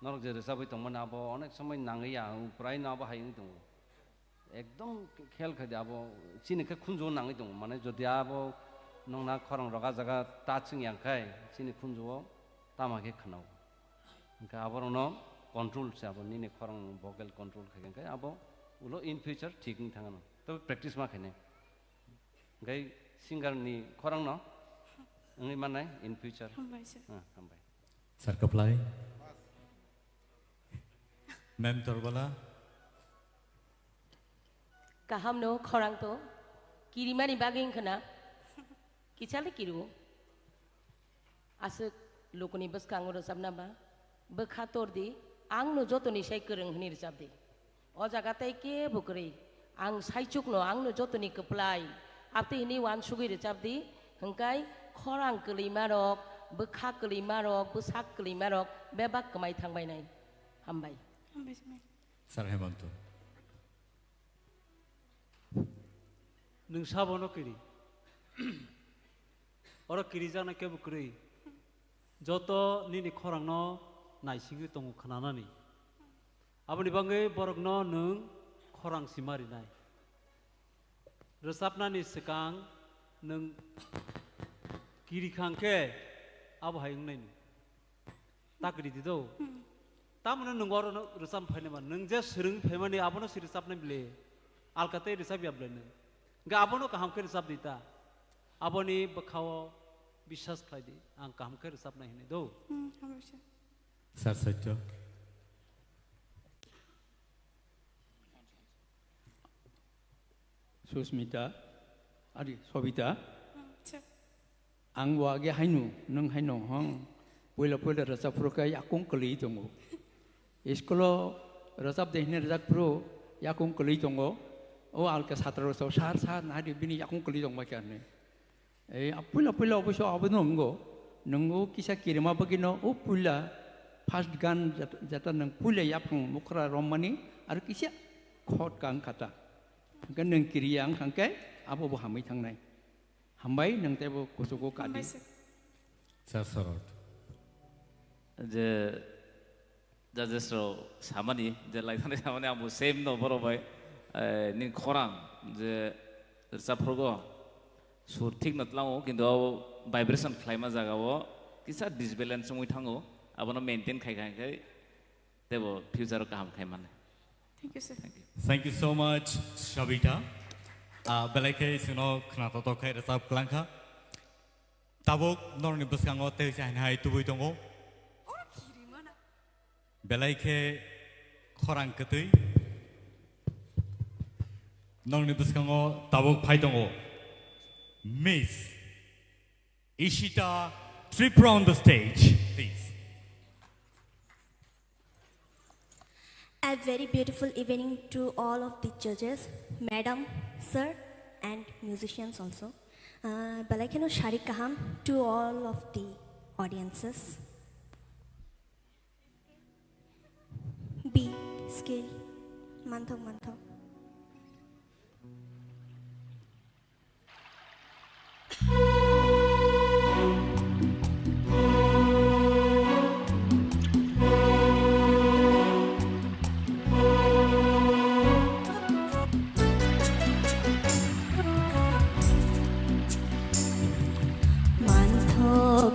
norok je resabai tongman abo onek samai nangai ya prai na abo haing tongo ekdom khel khadi abo chini ka khunjo nangai tongo mane jodi abo nongna khorang roga jaga ta ching yang kai chini khunjo tama ke khanau ga aboro no control se abo nini khorang vocal control khagen kai abo ulo in future ठीक नि थाङा न त practice मा खाने gai singer ni khorang no ngai manai in future हामबाय sir हामबाय Sir Kaplai, Ma'am Torbala, kaham no khorang to kirimani baging khana kichale kiru asuk lokoni bas kangoro sabna ba bekhator di ang no jotoni sai kereng hni rjabdi o jaga tai ke bukri ang saicuk no ang no jotoni keplai apte hini wan sugui rjabdi hangkai khorang kelima rok bekha kelima rok besak kelima rok bebak kemai thangbai nai hambai हामबाय sir Sir Hemanto. Nung sabono kiri, orang kiri jangan ke bukri, joto nini khorang no naisingi tongu khanana ni, apa ni banggai borok no nung khorang simari nai, resapna ni sekang nung kiri khangke, apa hayung nai ni, tak kiri itu, tamu nung orang no resap phane man, nung je sering phane ni apa no si resap nai beli, alkate resap ya beli nai. Ga abono kaham ke resap dita aboni bakhaw bishas khaidi ang kaham ke resap nahi ne do हामबाय sir Sir Sacho. Susmita, Adi, Sobita, sir ang wage hainu, nung hainu hong, pula resap pro kay akong kali tongo. Iskolo resap dehne resap pro yakong kali tongo. Oh alka satro so sar nadi bini akong kali tong makan ni. Pula obisyo abo nunggo kisa kirima bagino pula first gan jata nang pula yapang mukra romani ar kisa khot kang kata. Gan nang kiriyang kangke abo bo hamai thang nai. Hambai nang tebo kusuko kadi. Sir Sorot. je judges ro samani je lai thane samani abu same no boro bai nin khorang je saprogo sur thik na tlango kintu vibration khlaima jaga o kisa disbalance mui thango abono maintain khai tebo future kaham khai mane Thank you, sir. Thank you so much, Shabita. Belake suno khnato to khai resap klangkha. Tabok norni buskango te hai tubui tongo. Belake khorang ketui. Norni buskango tabok phai tongo. Miss Ishita Tipra on the stage, please. A very beautiful evening to all of the judges, madam, sir, and musicians also. Balakeno Shari Kaham to all of the audiences. B. Scale. Manthok, manthok.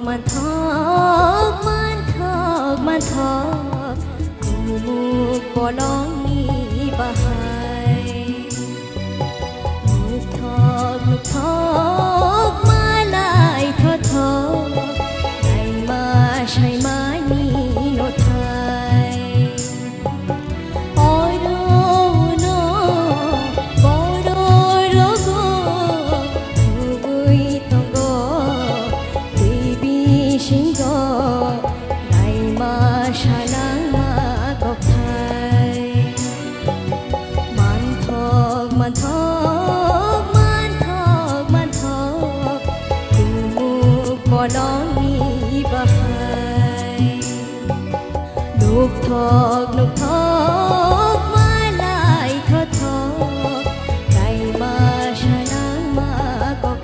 Manthok, manthok, manthok, kumuk bolong ni bahai. Nuk thok, malai thok, nai ma shai ma ni no thai. Oi no no, boro rogo, ui tongo. Shingo nai ma shanang ma kok thai manthok manthok manthok manthok kumuk bolong ni bahai nuk thok malai thok nai ma shanang ma kok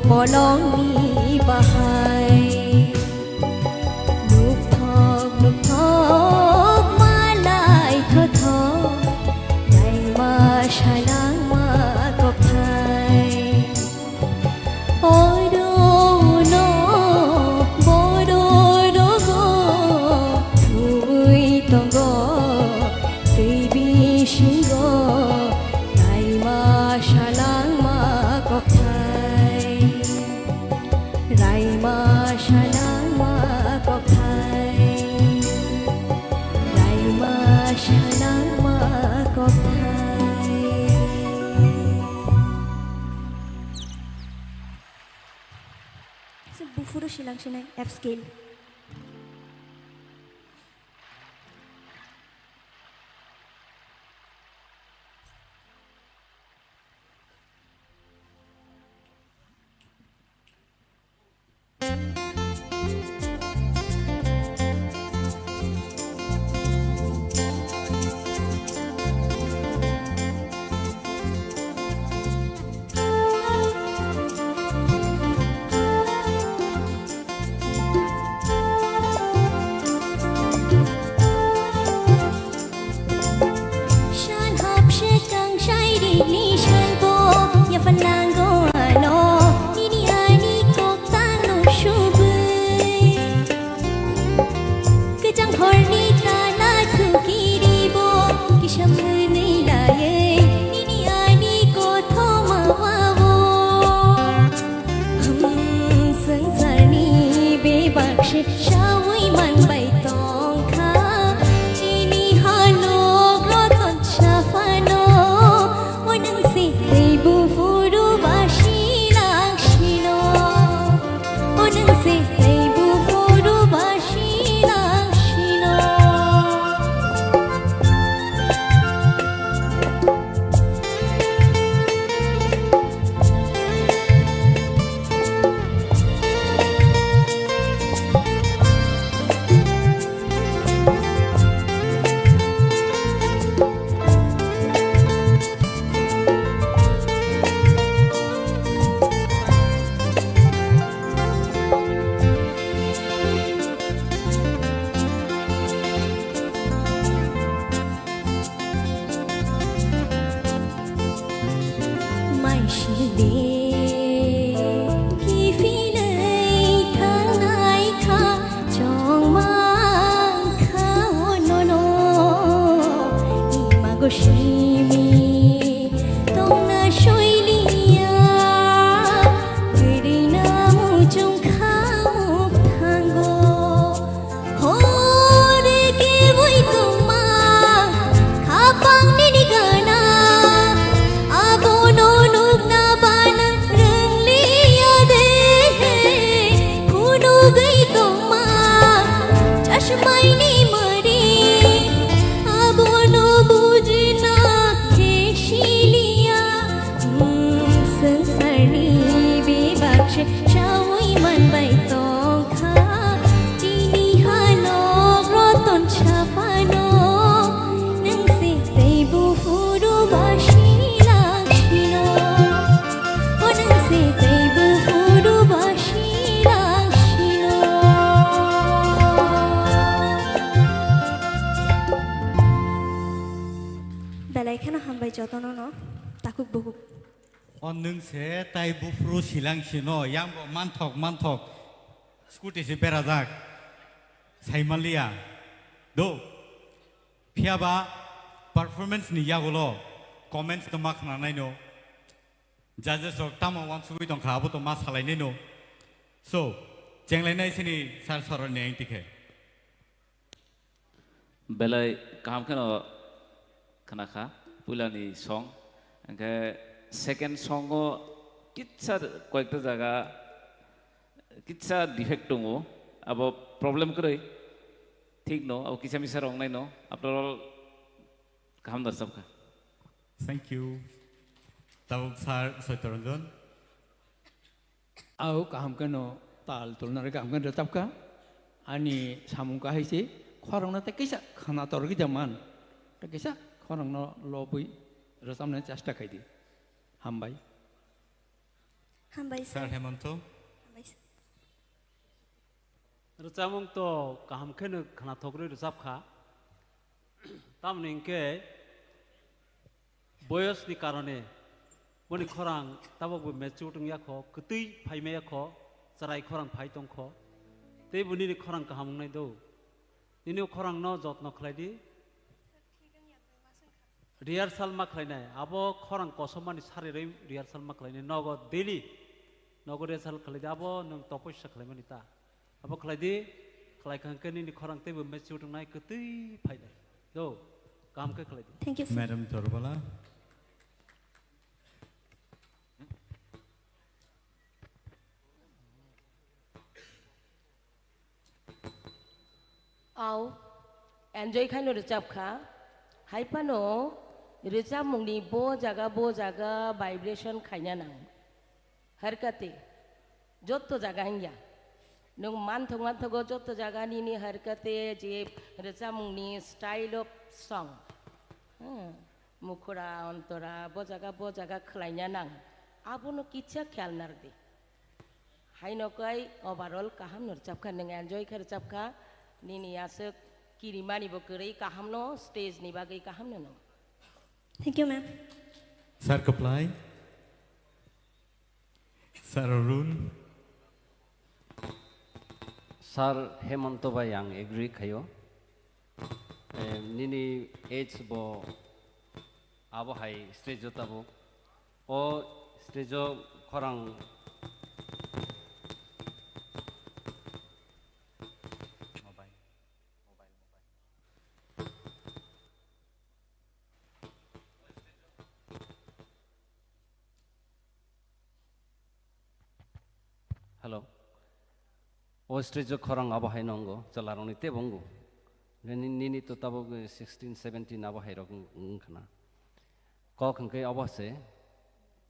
bolong ni bahai nuk thok malai thok nai ma shanang ma kok thai oi do no bodo dogo thui tongo baby shingo nai ma shanang ma kok thai rai ma shanang ma kok thai rai ma shanang ma kok thai so bufuro silang sinay F scale. नोंसे ताइ बुफ्रु सिलांसिनो यांबो मानथक स्कुटिसि बेराजाक साइमालिया दो फियाबा performance नि यागोलो comments तो माखना नायनो जजेस रक तामा वान सुबि दं खाबो तो मा सालायनै नो सो जेंलायनाय सिनि सार सरनि आंटिखे बेलाय काम खनो खनाखा पुलानि सॉन्ग ओंखे सेकेंड सॉन्ग किच्छा कयेकटा जागा किच्छा डिफेक्ट दङ अब प्रॉब्लम करै ठीक नो अब किछा मिसा रंग नाय नो आफ्टर ऑल काम दर्शक थैंक यू तब सार सत्यरंजन आओ काम कनो ताल तुलना काम कन रतब का आणि सामु का हैसे खरंना ते कैसा खाना तोर की जमान ते कैसा खरंना लबुई रसमने चेष्टा खाइदि हामबाय सार हेमंत रचामुंग तो काम खेनो खाना थोकरे रजाब खा तामने इनके बयस नि कारणे बनि खरां ताबो मेचुटुं याखो कतै फाइमे याखो सराय खरां फाइतों खो ते बुनि नि खरां काहामुंनाय दो निनो खरां न जत्न खलायदि रिहार्साल मा खलायनाय आबो खरां कसमानि सारेरै रिहार्साल मा खलायनाय नगो डेली नगो रिहार्साल खलायदि आबो नों तपस्या खलायमानि ता आबो खलायदि खलायखांके निनि खरां तेबो मेचुटुं नाय कतै फाइनाय दो कामके खलायदि थैंक यू मैडम तोरबला आओ एन्जॉय खानो रिजाब खा हाइपानो रिजाब मुंगनी बो जागा वाइब्रेशन खाइना नां हरकते जोत्तो जागा हिंया नों मानथगो जोत्तो जागा नी हरकते जे रिजाब मुंगनी स्टाइल ऑफ सॉन्ग मुखरा अंतरा बो जागा खलाइना नां आबोनो किच्छा ख्याल नारदे हाइनोकाय ओवरऑल काहाम नरजाब खा नों एन्जॉय कर रिजाब खा निनी आसो किरिमानि बकरै काहामनो स्टेज नि बागै काहामनो नो थैंक यू मैम सर कप्लाई सर अरुण सर हेमंत भाई आं एग्री खायो निनी एज बो आबो हाय स्टेज ताबो ओ स्टेज खरां हेलो ओ स्टेज खरां आबो हाय नंगो चलारनि ते बंगो निनी तो तब 16 17 आबो हाय रखं खना क खंके अबसे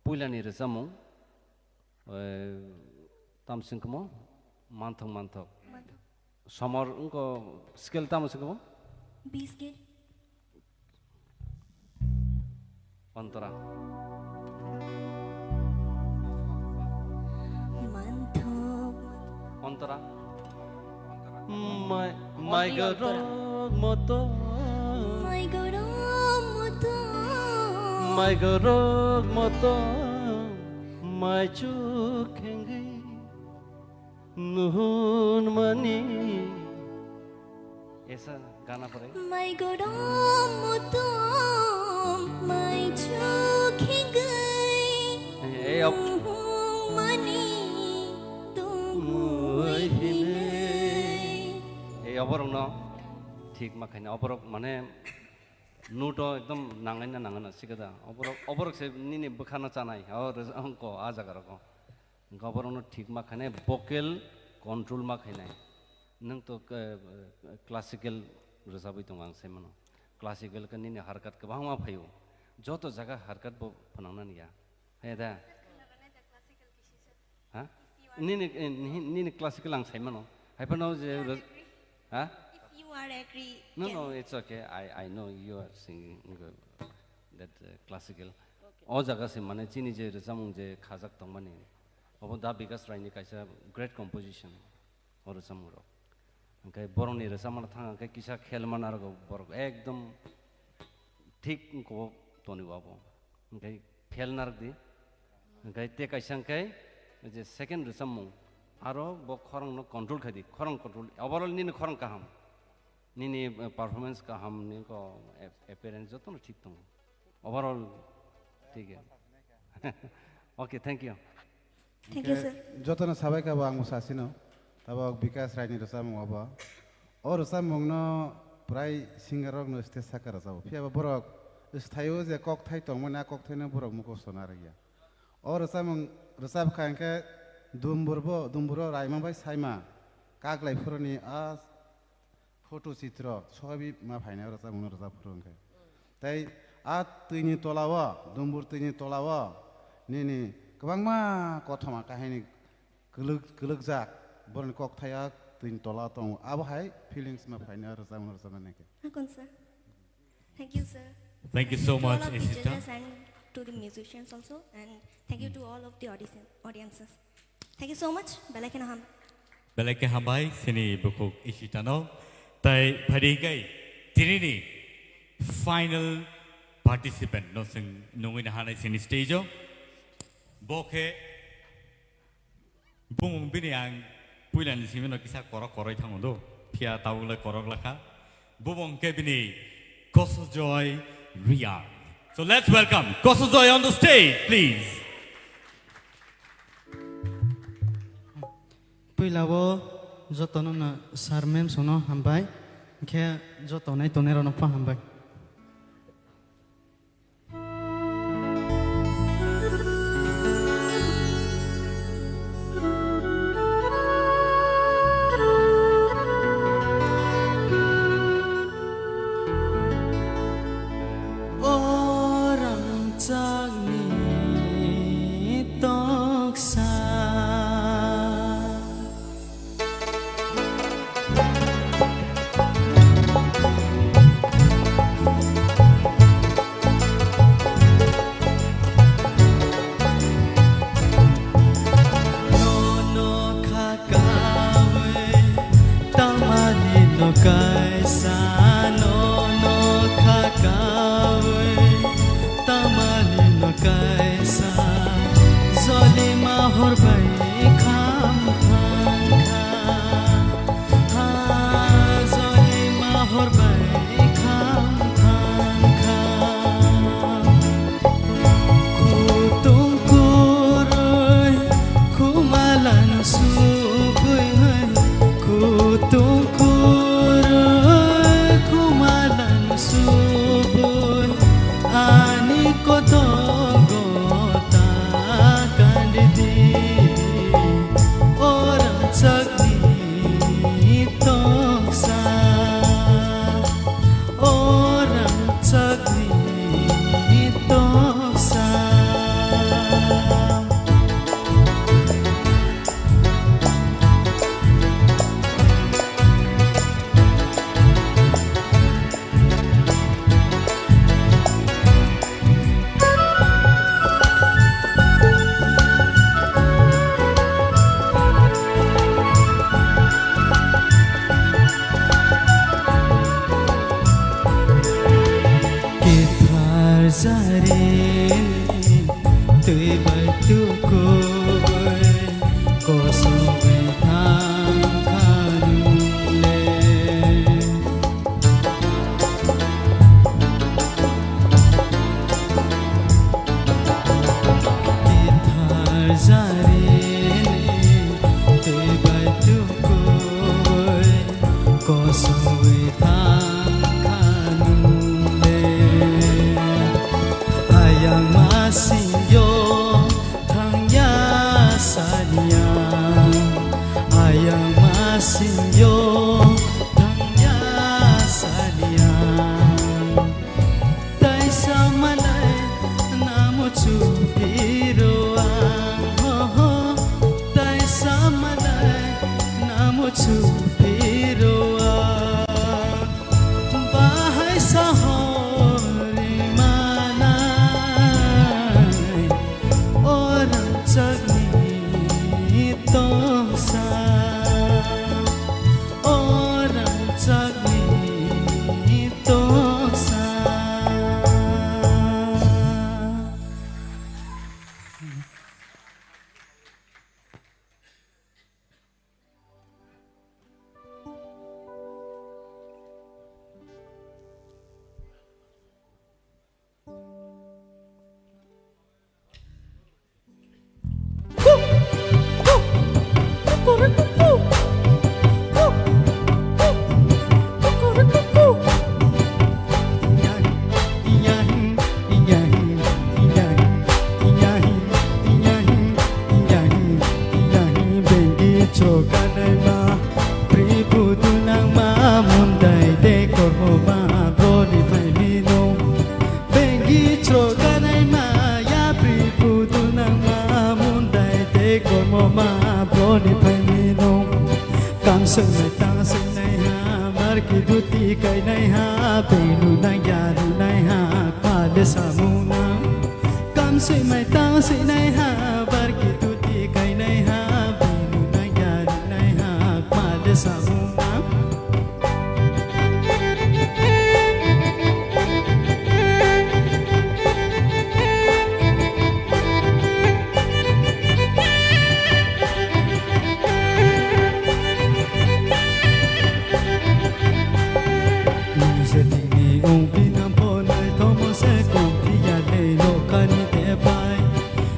पुलानि रजामु तामसिंकमो मानथक समर उनको स्केल तामसिंकमो 20 के अंतरा अंतरा माय गरग मतो माय चुखेंगे नुन मनी ऐसा गाना पड़े माय गरग मतो माय चुखेंगे ए अब मनी अबरक न ठीक माखायनो अबरक माने नुट एकदम नांगायना नांगाना सिगदा अबरक से निने बखाना जानाय और अंको आ जागारक अबरक न ठीक माखाने वोकल कंट्रोल माखायनाय नों तो क्लासिकल रोजाबै दं आं सेमनो क्लासिकल का निने हरकत गोबां मा फैयो जत जागा हरकत बो फनांनानै या हे दा हा निने क्लासिकल आं साइमनो हायफानो जे Huh? If you are agree. No, it's okay. I know you are singing that classical. All jaga se mane chini je rezamung je khajak tong mane. Obo da bigas raini kaisa great composition or samuro. Okay, boroni rezamana thanga kai kisa khel manar go borok ekdom ठीक को तोनी बाबो okay fail नार दी Gai te kaisang kai je second resamung aro bo khorang no control khadi khorang control overall ni khorang kaham ni performance kaham ni ko appearance joto no thik tong overall ঠিক আছে okay thank you joto na sabai ka bang musasino tabak bikas raini resamung aba or resamung no prai singarok no stage sakara sabo pia borok sthayo je kok thai tong mana kok thai na borok muko sonar ya or resamung resab khan ke dumburo raimang bai saima kaglai phuroni a photo chitra sobi ma phaina resamung resab phurong ke tai a tuini tolawa dumbur tuini tolawa ni kwangma kothama kahini guluk jak born kok thaya tuini tola tong abo hai feelings ma phaina resamung resab ne ke sir. Thank you, sir. Thank you so much, to all of the Ishita. judges and to the musicians also, and thank you to all of the audiences. Thank you so much. Belai ham. Belai ke hambai sini bukuk Ishita no. Tai phadi kai tini final participant no sing nungin hanai sini stage o. Boke bung bini ang puilan di sini no kisah koroi thango do. Pia tahu le korok laka. Bung ke bini Koso Joy Ria. So let's welcome Koso Joy on the stage, please. Puilabo jotono na sarmem sono hambai ke jotonai tonero no pa hambai. Kam sung mai ta sung nai ha mar ki duti kai nai ha Benu nai ya nu nai ha Kwa le sa mu na Kam sung mai ta sung nai ha Bar ki duti kai nai ha Benu nai ya nu nai ha Kwa le sa mu na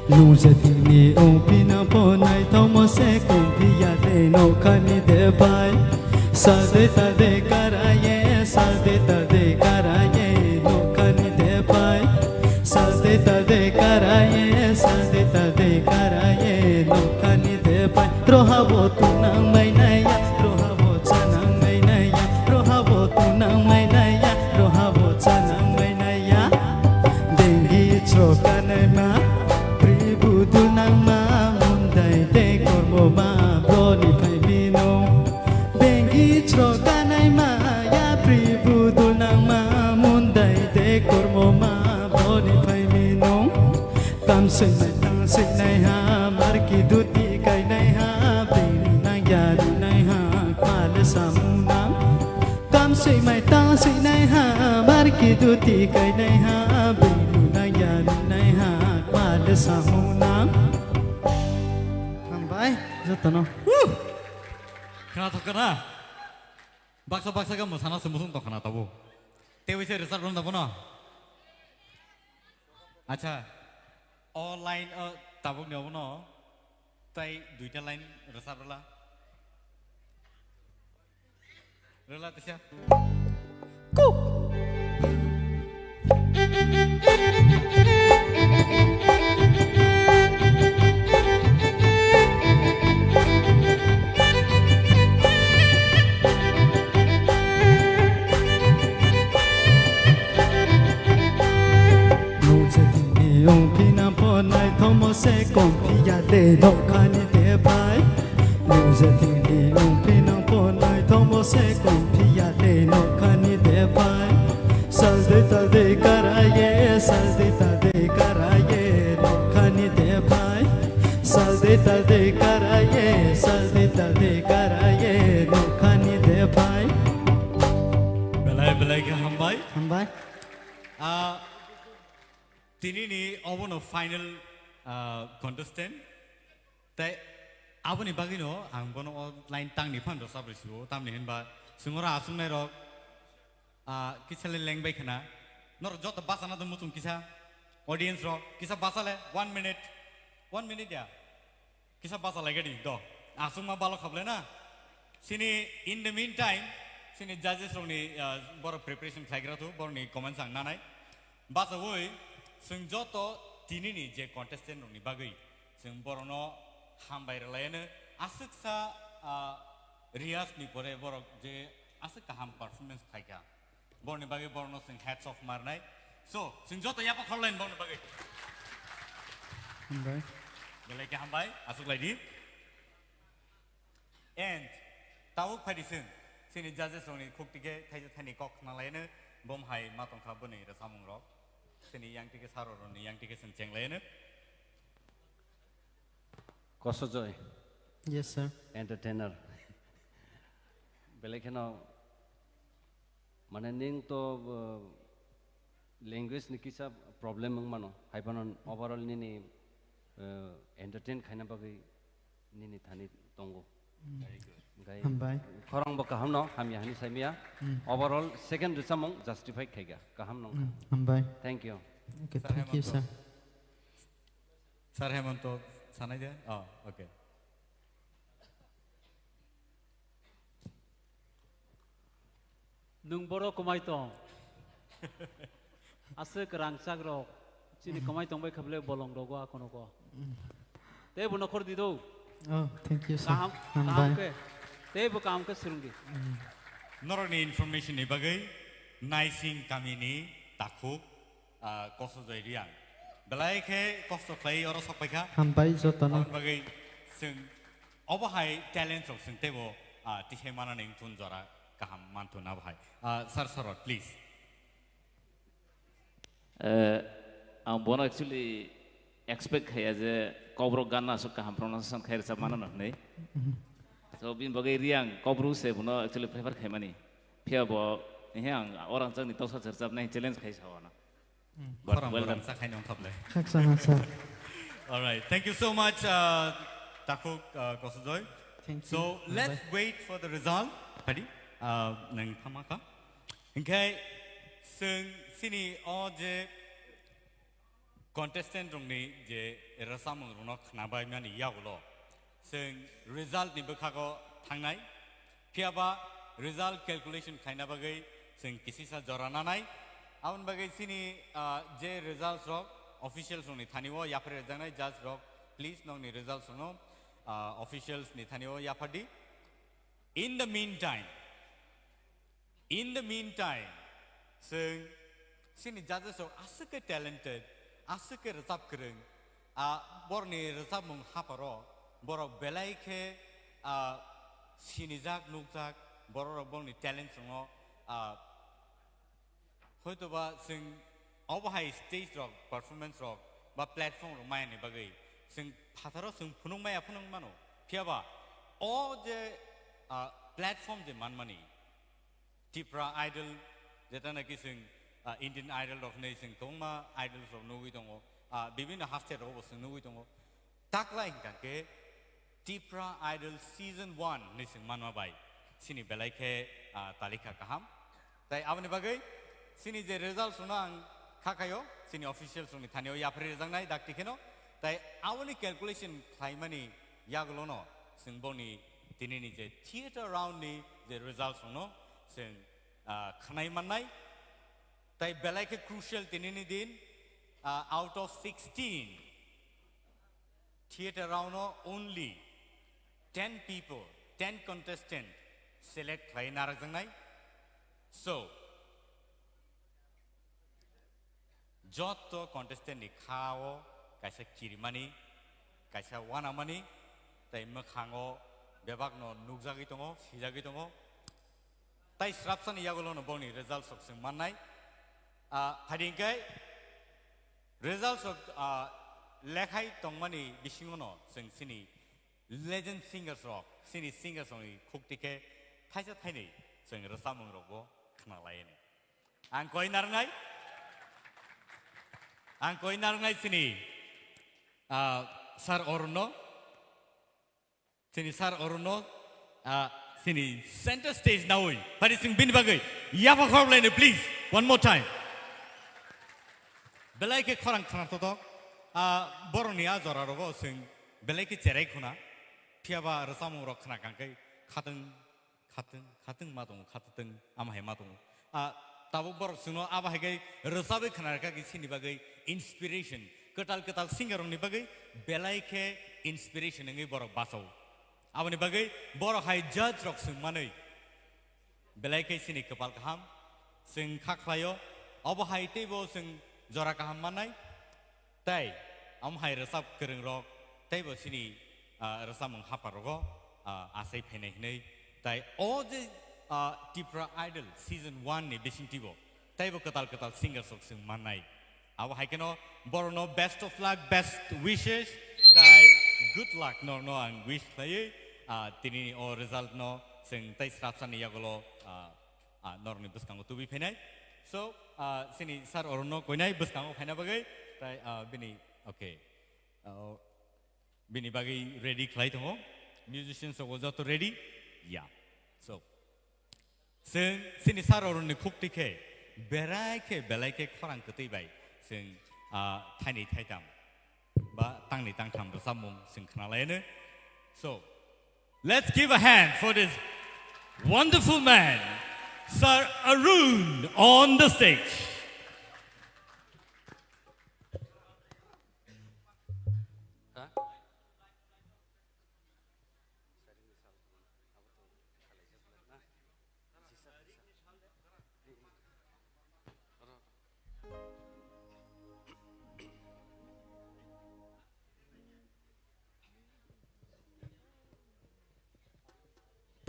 Nung se tini ong pina po nai thomo se kung piya le no kani de pai Sal de ta de karaye sal de ta de karaye no kani de pai Sal de ta de karaye sal de ta de karaye no kani de pai Roha bo tu nang mai nai ya roha bo cha nang mai nai ya roha bo tu nang mai nai ya roha bo cha nang mai nai ya Dengi choka nai ma Tunang ma mundai te kormo ma broni pai bino Bengi chroka nai ma ya pribu tunang ma mundai te kormo ma broni pai bino Kam sing nai tang sing nai ha mar ki duti kai nai ha Benu nai ya du nai ha kwa le samuna Kam sing mai tang sing nai ha mar ki duti kai nai ha Benu nai ya du nai ha kwa le samuna Jatano. Kena to kena. Baksa kamu sana semusun to kena tahu. Tewi se result belum tahu no. Acha. Online tahu ni apa no. Tai duita line result rela. Rela tu siapa? Ku. Yung pinapo nai thomo se kong piya le no kani de pai Nung se tini yung pinapo nai thomo se kong piya le no kani de pai Sal de ta de karaye sal de ta de karaye no kani de pai Sal de ta de karaye sal de ta de karaye no kani de pai Belai ke hambai? Hambai? Tini ni awon final contestant. Tai awon ni bagi no, ang bono online tang ni pan dosa berisiwo. Tam ni henba sungora asung nai rok. Kisah le leng baik na. Nor jot bahasa na tu mutum kisah audience rok. Kisah bahasa le 1 minute. 1 minute ya. Kisah bahasa lagi di do. Asung ma balok kable na. Sini in the meantime, sini judges rok ni boro preparation khagira tu, boro ni comment sang nanai. Bahasa woi. Sung joto tini ni je contestant ni bagai sung borono hambai relayane asik sa rias ni pore borok je asik kaham performance khaika bor ni bagai borono sung hats off marnai so sung joto yapa kholain bor ni bagai hambai belai ke hambai asuk lagi and tawuk phadi sung sini judges ni khuktige thaije thani kok nalayane bom hai matong kha bani ra samung rok Sini yang tiga saror ni yang tiga senceng lain. Koso joy. Yes sir. Entertainer. Belai kena mana ning to language ni kisah problem mang mano. Hai panon overall ni entertain khaina bagai ni thani tongo. Very good. Hambai. Korang bakaham no ham ya hani samia. Overall second resamong justify khaiga kaham no. Hambai. Thank you. Okay, thank you sir. Sir Hemanto sanai dia? Oh, okay. Nung boro kumai tong. Ase kerang sagrok. Sini kumai tong baik kable bolong dogo aku noko. Teh bu nokor di do. Oh, thank you sir. Kaham ke. Teh bu kaham ke surungi. Noroni information ni bagai naising kami ni takuk kosto jadian. Belai ke kosto play orang sampai ka. Hambai jotano. Bagai sing apa hai talent sok sing tebo तिहे माना नहीं तुन जरा कहाँ मान तो ना भाई sir sir please आं बोनो एक्चुअली एक्सपेक्ट है जे कब्रो गाना सो कहाँ प्रोनाउंसिएशन खैर सब माना नहीं so bin bagai riang kobru se bono actually prefer khaimani phia bo hang orang jang ni tawsa charjab nai challenge khai sawana but welcome sa khai nong thaple sir all right thank you so much takuk kosujoy thank you so let's wait for the result padi nang thamaka ingkai sing sini o je contestant rong ni je rasamung rong no khnabai mani yaguloซึ่ง result นี่เบิกเขาทางไหนเพียบว่า result calculation ใครนับไปซึ่งกิสิสาจรานาไหนเอาอันไปสินี่เจ result รอก officials นี่ท่านี้ว่าอยากเรียนจังไหน judge รอก please น้องนี่ result น้อง officials นี่ท่านี้ว่าอยากพอดี in the meantime ซึ่งสินี่ judges รอกอาศัย talented อาศัย result กรึงบอร์นี่ result มึงฮับรอborok belai ke sinijak nukjak borok bongni talent songo hoito ba sing obahai stage rock performance rock ba platform ro mai ni bagai sing phatharo sing phunung maya phunung mano phiaba o je platform je manmani Tipra idol jeta naki sing Indian idol rock nei sing kongma idol rock nugui tongo bibina hastet rock sing nugui tongo takla ingka ke Tipra Idol Season 1 nising manwa bai sini belai ke talika kaham tai abani bagai sini je result sunang khakayo sini official suni thanio ya phre jang nai dak tikeno tai awani calculation khaimani yaglono sing boni tinini je theater round ni je result suno sing khnai manai tai belai ke crucial tinini din out of 16 theater round only 10 people, 10 contestants select khai narajang nai. So, joto contestant ni khao, kaisa kirimani, kaisa wanamani, tai mekhango, bebak no nukjagi tongo, sijagi tongo. Tai srapsan yagulo no boni results of sing manai. Hadingkai results of lekhai tongmani bisingono sing sini legend singers rock sini singers only kuktike thaisa thainei sing rasamung rogo khna laine ang koi narngai sini sar orno sini center stage naui pari sing bin bagai yapa khor laine please one more time belai ke khorang khana to boroni azora rogo sing belai ke cherai khuna phiaba rasamung rok khana kangkai khateng madong khateng amhai madong tabo bor sino abahagai rasabe khana ka ki sini bagai inspiration ketal singer ni bagai belai ke inspiration ngai borok basau abani bagai borok hai judge rok sing manai belai ke sini kepal kaham sing khaklayo abahai tebo sing jora kaham manai tai amhai rasab kereng rok tai bo sini rasamung haparogo asai phenai nei tai all the Tipra Idol Season 1 ni besing tibo tai bo ketal singer sok sing manai aw haikeno borno best of luck best wishes tai good luck no ang wish lai tini o result no sing tai strapsan yagolo norni buskango tubi phenai so sini sar orno koinai buskango phena bagai tai bini okay bini bagi ready klai tongo musicians so joto ready yeah so sini sar orno khukti ke belai ke khorang ketei bai sing thaini thaitam ba tangni tangtham samung sing khna laine so let's give a hand for this wonderful man Sir Arun on the stage.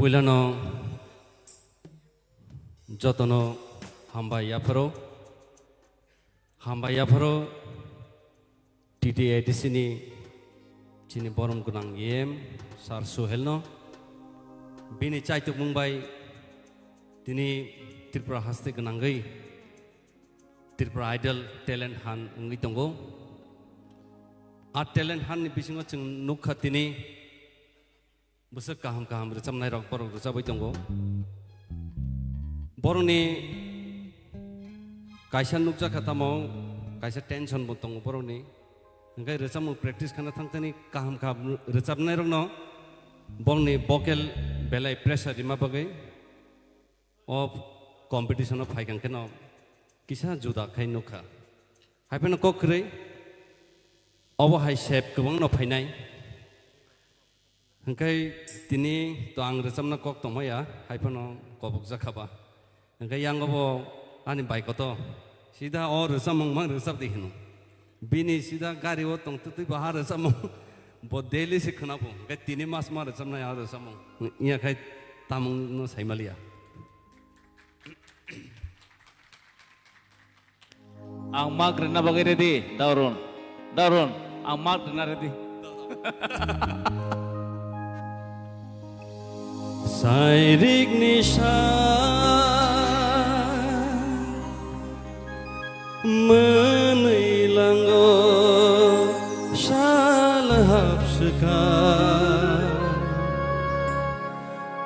पुलानो जतनो हामबायाफोरो टीटी एडिसिनी चिनी बरम गुनां येम सार सुहेलनो बिनि चाइतुक मुंबाई दिनी त्रिपुरा हास्ते गोनांगै त्रिपुरा आइडल टेलेन्ट हान उंगै दंगो आ टेलेन्ट हान नि बिसिङाव जों नुखा दिनै बोसोर गाहाम रोजाबनाय रक बर' रोजाबै दंगो बर'नि कायसा नुकजा खातामाव कायसा टेंशन बो दंगो बर'नि ओंखाय रोजाबमु प्रेक्टिस खाना थांतनि गाहाम रोजाबनाय रंनो बर'नि भकेल बेलाय प्रेसार इमा बगै of competition of haikan keno kisa juda khai nukha haipen ko krei obo hai shape kubang no phainai hangkai tini to ang resam kok to maya haipen kobok jakhaba hangkai yang obo ani bike to sida or resam mang resab dihinu bini sida gari o tong tu bahar resam bo daily se khana bo hangkai tini mas ma resam na ya resam iya khai tamung no saimalia ang mag na bagay ready daron ang mag na ready Sairik nisha menilanggo shalahap suka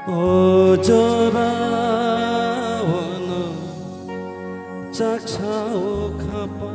ojora wano jakchao khapa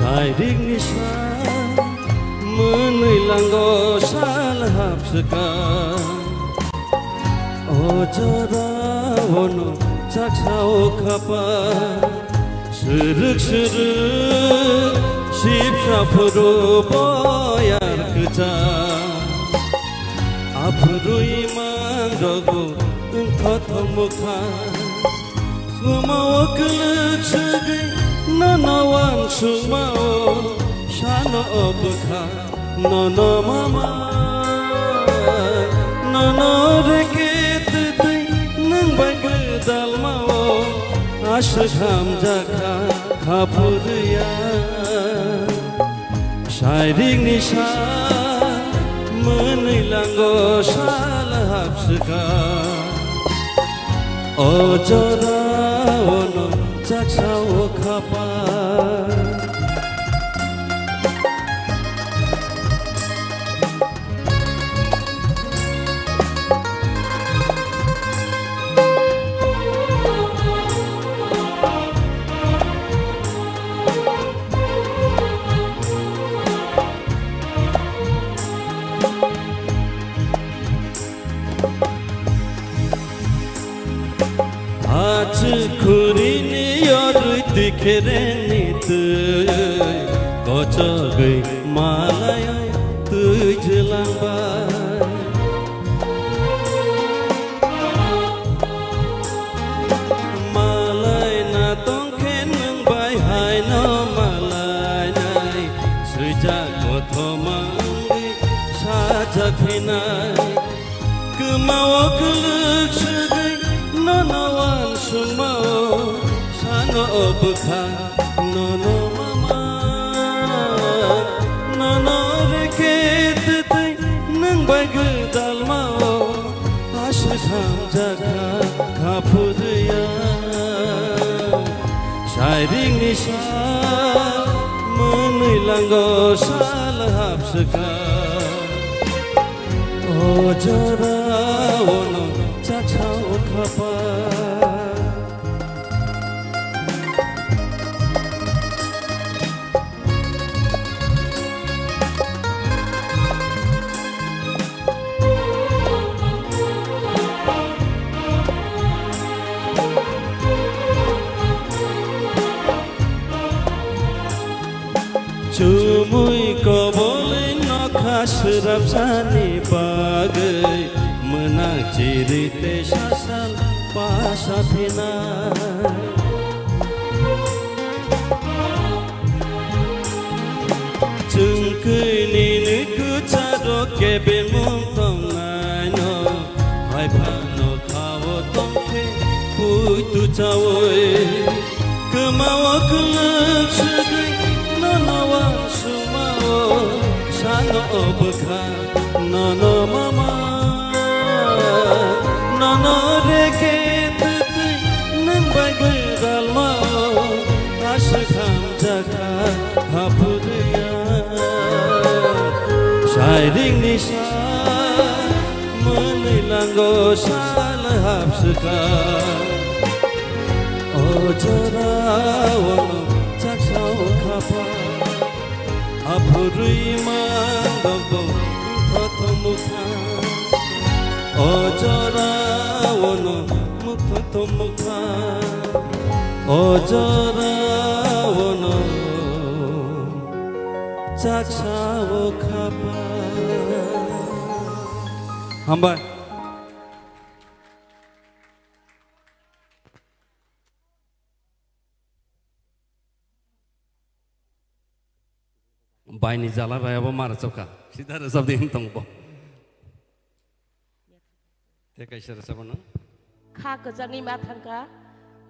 Sairik nisha menilanggo salahap seka ojora wono jakchao khapa sırık sipsa puru boyar keja apuru imang rogo thotho mukha sumawa kelek segai nanawan sumao shano obkha nono mama nono reket tui nang bagdal mao ashkham jakha khapurya shairik nisha menilanggo salahap seka ojora ono jakchao khapa kurini yorui dikhereni tui kochogai malaya tui jelangbai malai na tongkhen nang bai hai no malai nai suja kothomangi sajakhinai kemau keluk segai nanawan sumao shano obkha nono mama nono reket tui nang bagdal mao ashkham jakha khapurya shairik nisha menilanggo salahap seka ojora wono jakchao khapa Cumui kobolin no khasrap sani bagai menang cerita sasal pasapina Cengkini niku caro keben muntong nano Hai pano kawo tongke putu cawoy Kemawa kelak sedih nono sumao Sano obeka nono mama Nono reke tutuy nang bagai dalmao Asyikam jaka hapudaya Shining nisa menilanggo salah hapsekan Oh jarawono caksau kapa Apurui mandogo totomukan Oh jarawono muktotomukan Oh jarawono caksau kapa Hamba Baini jala baya bo mar choka sidar sab din tong bo te kaisar sabana खा गोजांनि मा थांखा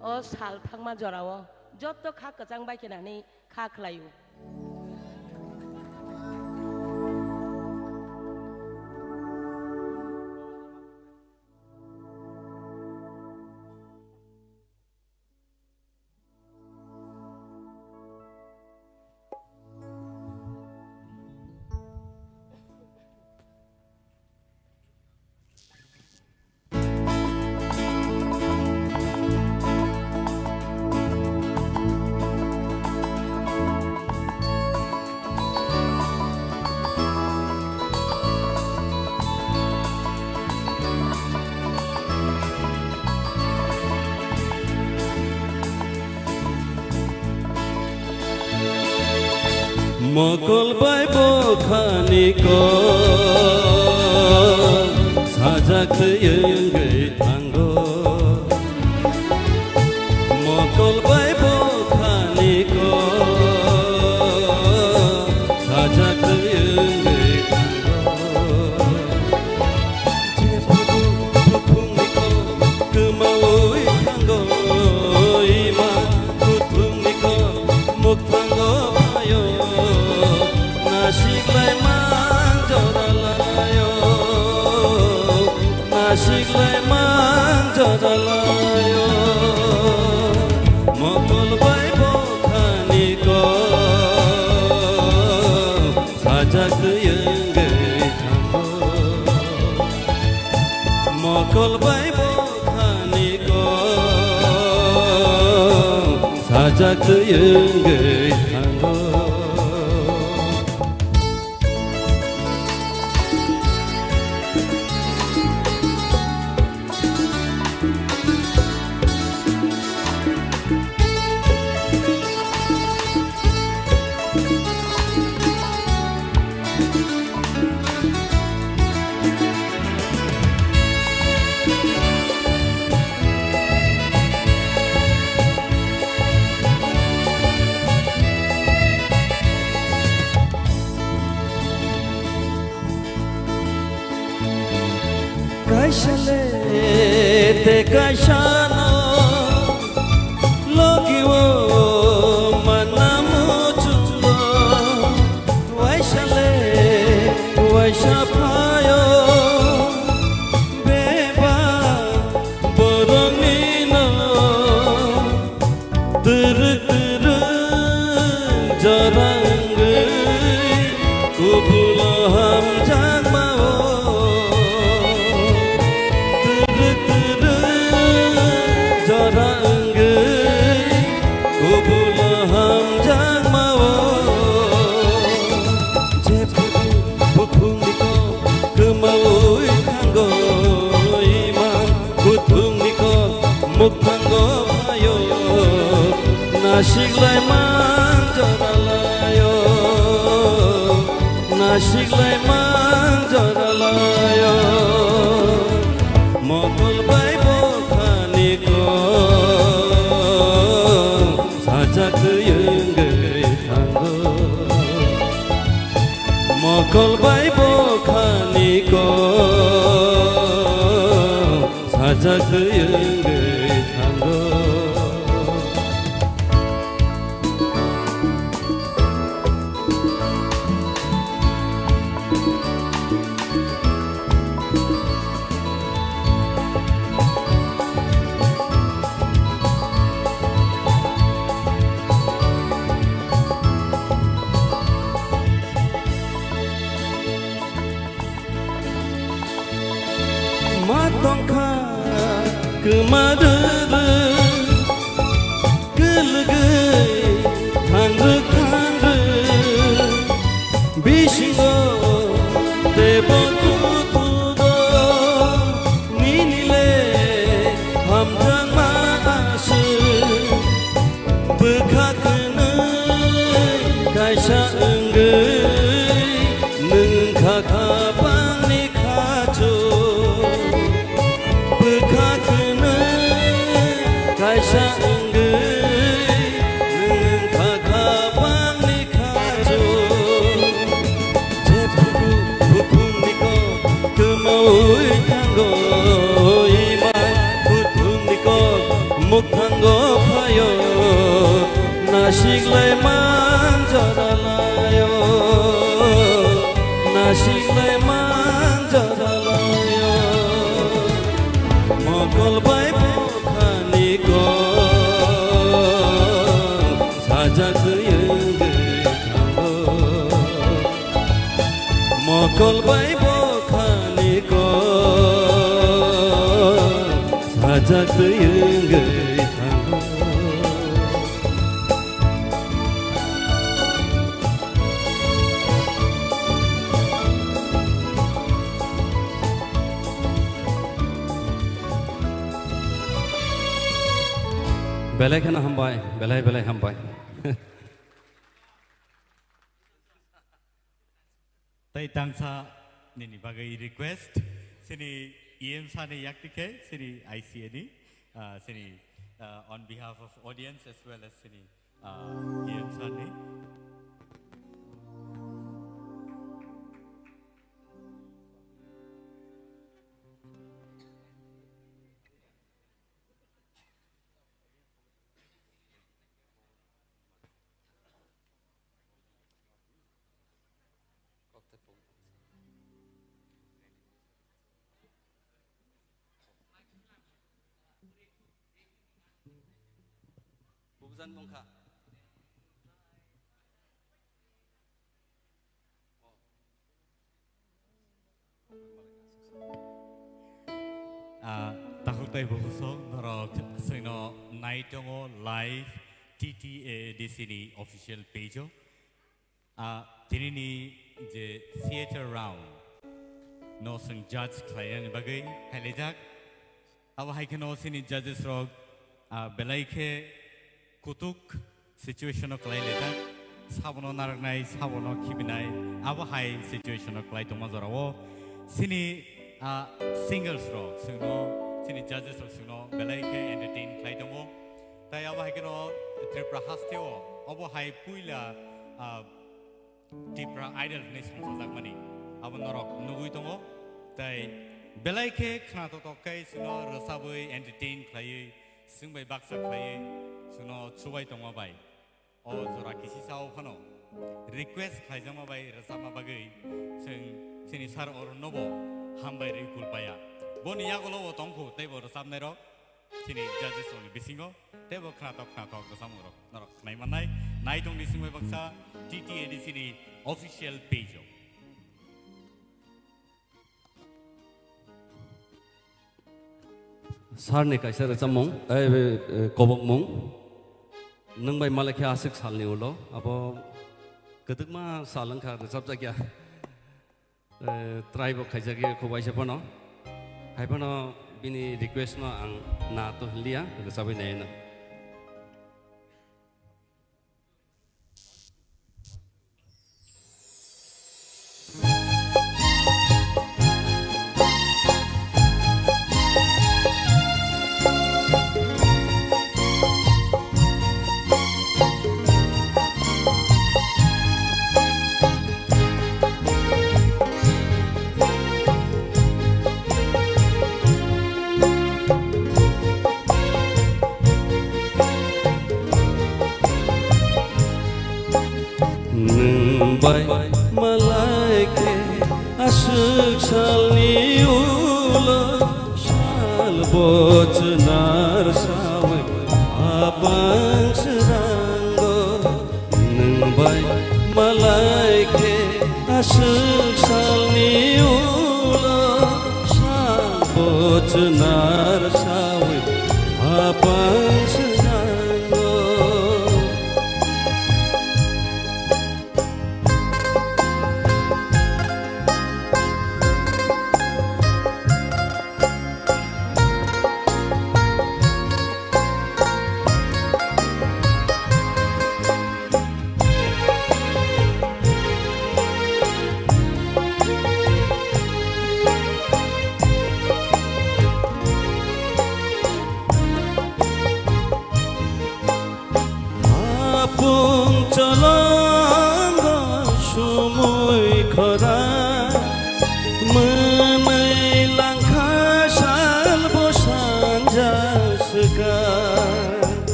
अ साल थांमा जराव जत खा गोजां बायखेनानै खा खलायो Mokol bai bokhani ko sajak teyeng gei tango Mokol bai bokhani ko sajak teyeng gei tango Jepudu putung niko kemawoi tango ima putung niko muk tango ayo Nasiklay manjoralayo Nasiklay manjoralayo Mokol bai bokhani ko sajak teyeng gei tango Mokol bai bokhani ko sajak teyeng gei tango Kaishale te kaishano logiwo manamu chulo Waishale waishapayo beba boromino dur jarang kubula ham jangmao Nasiklay manjoralayo nasiklai manjaralayo mokol bai bokhani ko sajak yengai thango mokol bai bokhani ko sajak yengai thango matongkha kemadere gelgai thangre thangre bisingo debo tutudo ninile hamjang maasu bekakene kaisa enggai nengkha kapangni khacho kaisa enggai nengkha kapangni khacho jebuku hukumniko kemaui tanggo imai hukumniko muktanggo phayo nasiklai manjaralayo nasiklai manjaralayo mokol bai bokhani ko sajak yengai thango mokol bai bokhani ko sajak yengai thango belai kana hambai belai hambai tai tangsa nini bagai request sini em sani yaktike sini ICNI sini on behalf of audience as well as sini em sani Bukan bongkah. Takut tay bungso norok sino naitongo live TTA di sini official page. Tini ni je theater round no sing judge klien bagai helejak awa hai keno sini judges rog belai ke kutuk situation klien lejak sabono naraknai sabono khibinai awa hai situation klien to mazarawo sini singles rog sino sini judges rog sino belai ke entertain klien to mo tai awa hai keno Tipra hasteo awa hai puila Tipra idol nation sojak mani abon norok nugui tongo tai belai ke khna to kai suno rasabui entertain khlai singbai baksa khlai suno chubai tongo bai o jora kisi sao phano request khlai jama bai rasama bagai sing sini sar or nobo hambai ri kulpaya boni yagolo tongku tai bo rasam nero sini judges only bisingo tai bo khna to rasam norok nai manai nai tong ni singbai baksa TTA di sini official page. Sar ni kaisa recamong, kobok mong, nang bay malakya asik sal ni ulo, abo ketuk ma salang kah recap jaga, tribe kaisa ke kubai siapa no, hai pano bini request no ang na to lia recapin na. बाय मलाइके आशुक सालनि उलो साल बोचनार सावै आबां सोरांगो नोंबाय मलाइके आशुक सालनि उलो साल बोचनार सावै आबां सोरांगो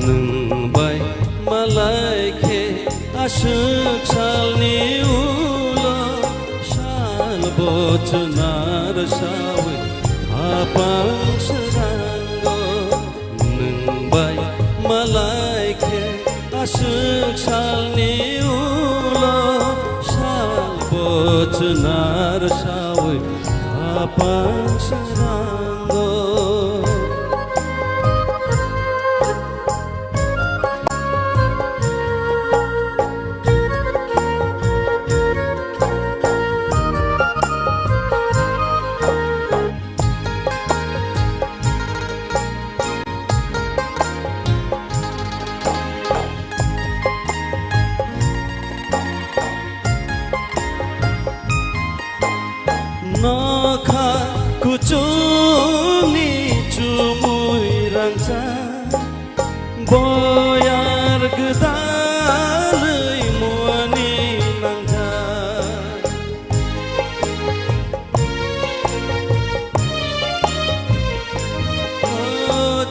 नोंबाय मलाइके आशुक सालनि उलो साल बोचनार सावै आबां सोरांगो नोंबाय मलाइके आशुक सालनि उलो साल बोचनार सावै आबां सोरांगो नखा कुचुनि चुमुइ रांचा बयार गोदालै मुवानि नांजा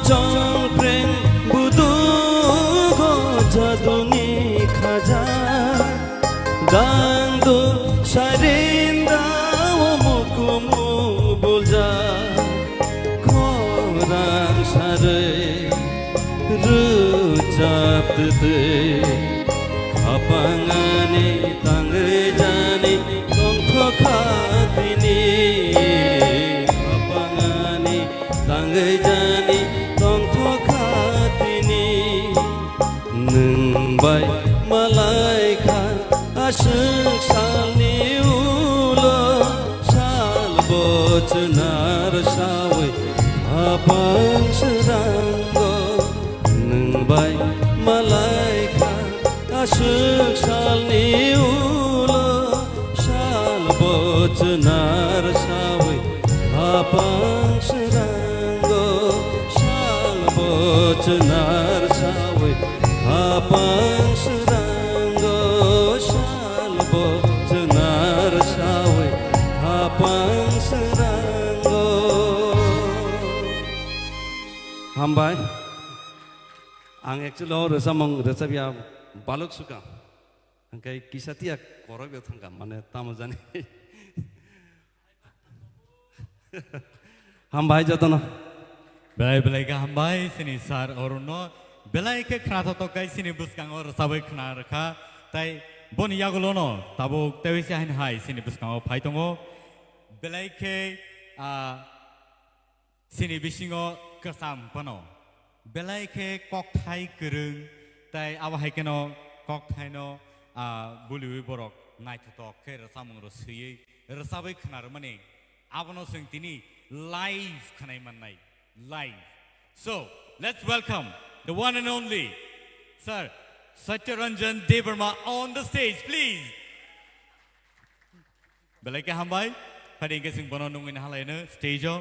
चंप्रें बुदुगो जादुनि खाजा दांदु सारिंदा खौरां सारै रोजाबदोदै खापाङानि ताङै जानि दंख' खाथिनि खापाङानि ताङै जानि दंख' खाथिनि नोंबाय मलाइका आशुक सालनि उलो बोचनार सावै आबां सोरांगो नोंबाय मलाइका आशुक सालनि उलो साल बोचनार सावै आबां सोरांगो साल बोचनार सावै आबां सोरांगो साल बोचनार सावै आबां सोरांगो हामबाय आं एक्चुअली रोजाबिया बालक सुका ओंखाय किसातिया खर'आव थांगा माने तामजानि हामबाय जतन बेलाय बेलायगा हामबाय सिनि सार अरुण बेलायके खोनाथ'थ'खाय सिनि बुसकाङाव रोजाबै खोनारखा ताय बनि यागोल'नो ताबुक तेविसि हाइन हाय सिनि बुसकाङाव फाय दङ बेलायके सिनि बिसिङाव गोसाम पनो बेलायके ककथाय गोरों ताय आवाहायकेनो ककथायनो बुलिवि बरक नायथ'थ'खे रोजामुं रोसोयै रोजाबै खोनार माने आबनो जों दिनै live khanai manai live. So let's welcome the one and only Sir Satyaranjan Devarma on the stage, please. Belai ke hambai pada ke sing bono nungin halai ne stage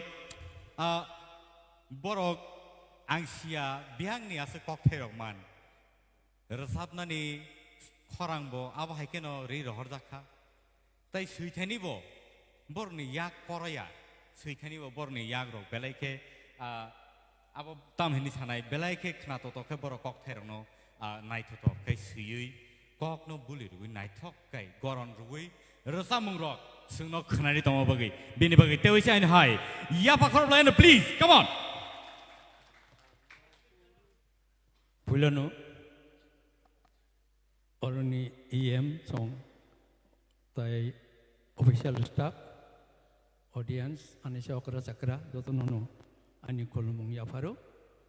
borok angsia biang ni asa cocktail man resapna ni khorang bo aba haikeno ri rohor jakha tai suithani bo borni yak koraya suithani bo borni yak rok belai ke abo tam hini sanai belai ke khna to ke borok cocktail no nai to ke suyui kok no buli ru nai thok kai goron rui resamung rok sungno khnari tomo bagi bini bagi tewi sai hai ya pakhor line please come on. Pulano Oroni EM song tai official staff audience ani sakra sakra dotonono ani kolomong ya faro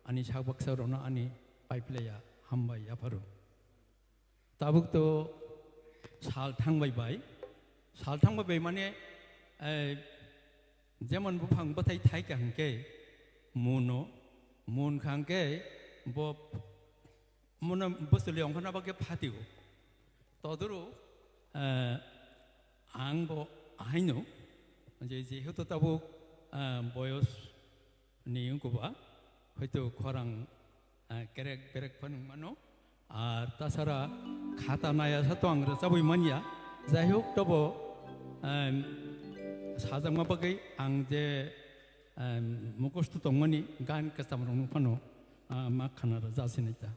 ani sabak sarona ani paiplaya hambai ya faro tabuk to sal thangbai bai sal thangbai bai mane যেমন বুফাং বাথাই থাই কাংকে মুনো moon খাংকে ব মনে বস্তু Leong Khana বাকে ফাতিগো তদরু আং ব আইনো যে যেহেতু তাবো বয়স নিয়ম কোবা হয়তো খরাং কেরেক বেরেক ফানুং মানো আর তাছাড়া খাতা নায়া সাতো আং রাজাবই মানিয়া যাই হোক তবো সাজাংমা বাকে আং যে মুখস্থ দংমানি গান কাস্তামরং ফানো मा खाना जासिनायता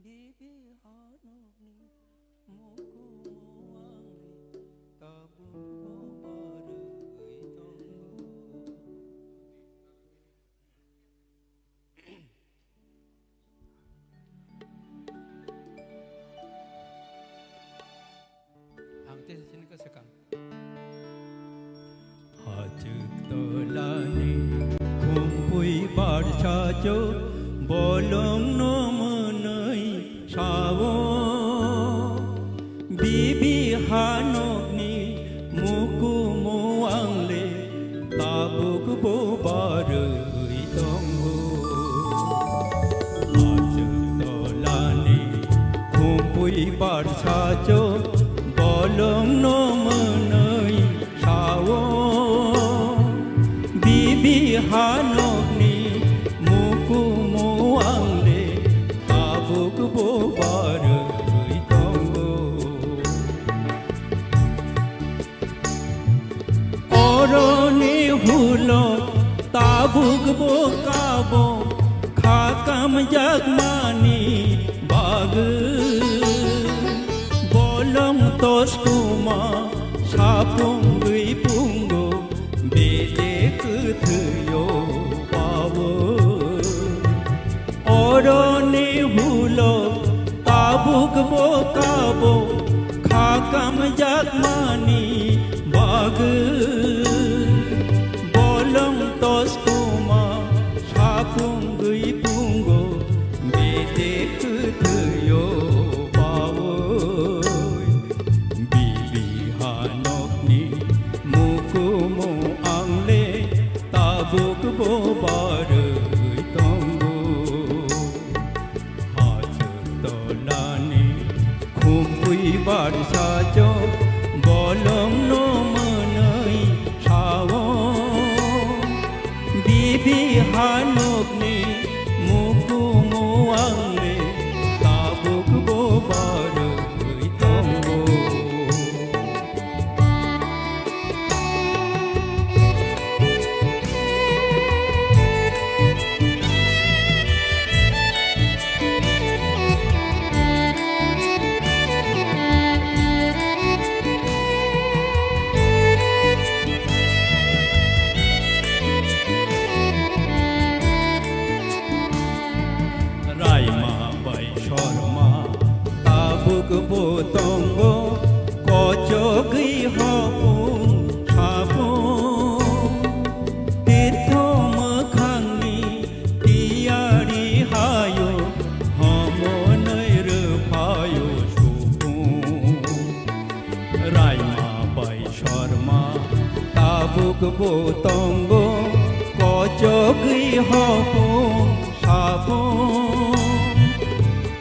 Bibi hanokni muku muangle tabu baru angte sini ka sekang hajuk tolani kumpui bar sajo bolong no Sawo bibi hanokni muku muangle tabuk bobarui tonggo ajak dolani kumpui bar sajo bolong no menai sawo bibi hanokni muku muangle bobarui tonggo oroni hulo tabuk bokabo khakam jagmani bag bolong toskuma sapung gui pungo bele kuthuyo pawo oroni hulo tabuk bokabo khakam jagmani bag bolong toskuma sapung gui pungo bete kuthuyo pawo bibi hanokni muku mo angle tabuk bobarui tonggo bar sajo bolong no menai sawo bibi hanokni muku muangle tabuk bobarui tonggo bo tongo ko chogi hopung sapung tirtho makhangni tiari hayo homonai ruphayo supung raima bai sharma tabuk bo tongo ko chogi hopung sapung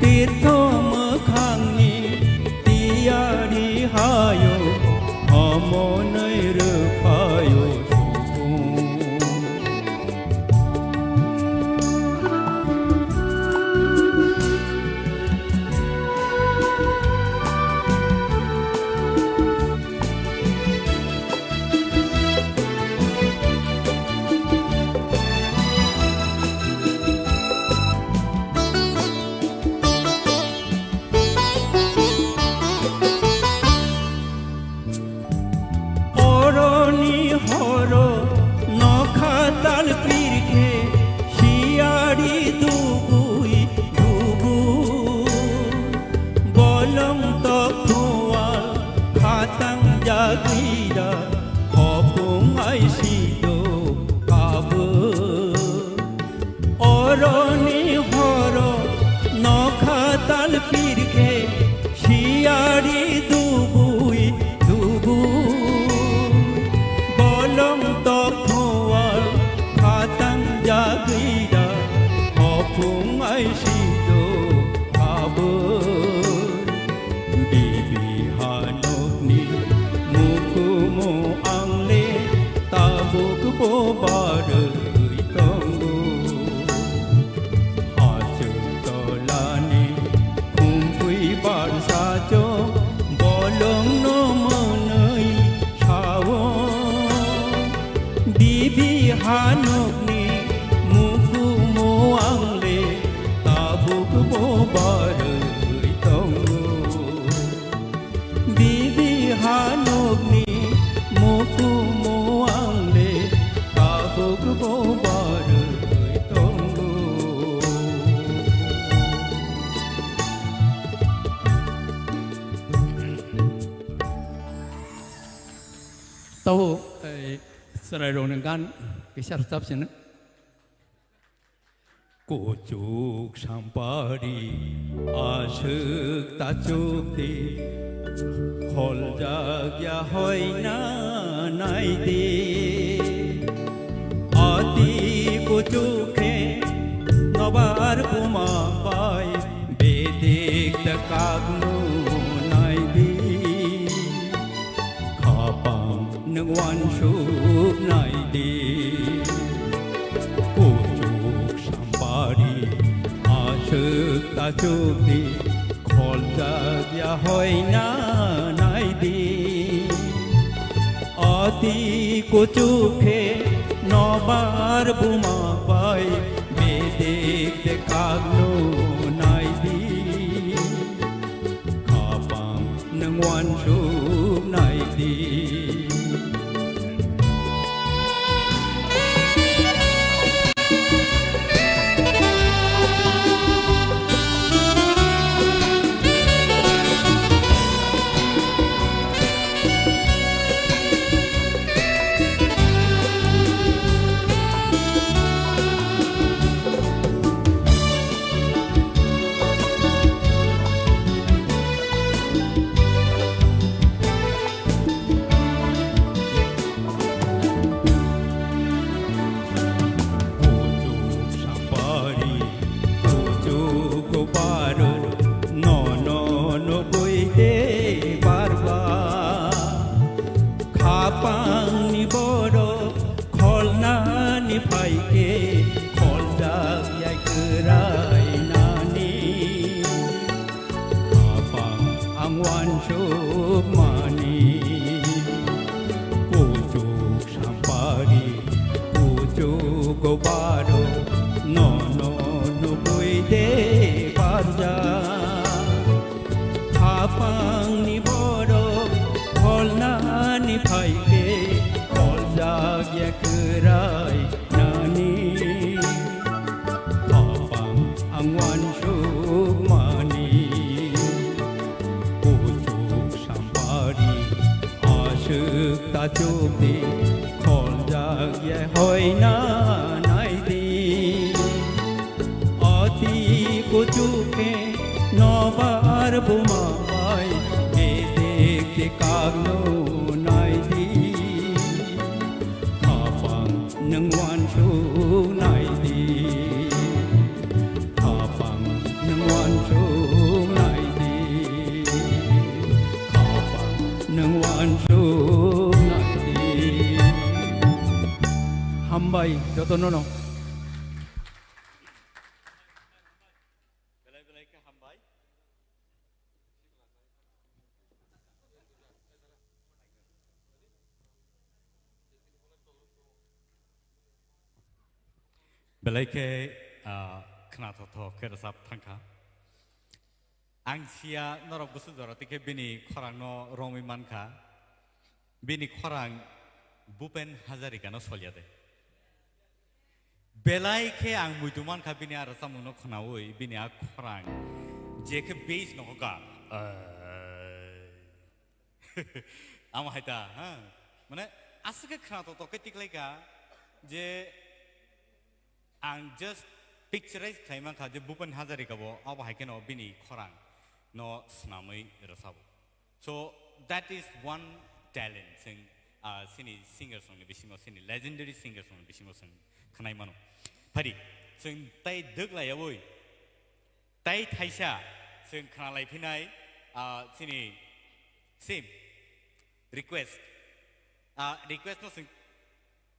tirtho makhangni tiari hayo homonai ruphayo tau serai ronengan kisah tetap sini kucuk sampari asuk tacuk di hol jagya hoy na naidi ati kucukhe nobar kumapai bedik dekagnu naidi kapang nengwan suk naidi kucuk sampari asuk tacuk di hol jagya hoy na naidi ati kucukhe nobar bumapai bedik dekagnu naidi kapang nengwan suk naidi no nai di Hapang nang wan chu nai di Hapang nang wan chu nai di Hapang nang wan chu nai di Hambai joto nono belai ke kena toto ke resap tangka angsia norok busu doro tike bini korang no romi manka bini korang bupen hazarika no solyade belai ke ang muituman ka bini ara samu no khnawoi bini a korang je ke base no ka ama haita ha mane aske kena toto ke tiklai ka je ang just picturize claimant ka je bupen hazarika bo aba haike no bini korang no snamai rasabo so that is one talent sing sini singer song ni bisimo sini legendary singer song bisimo sing khnai mano phari sing tai duk lai aboi tai thaisa sing khana lai phinai sini same request request no sing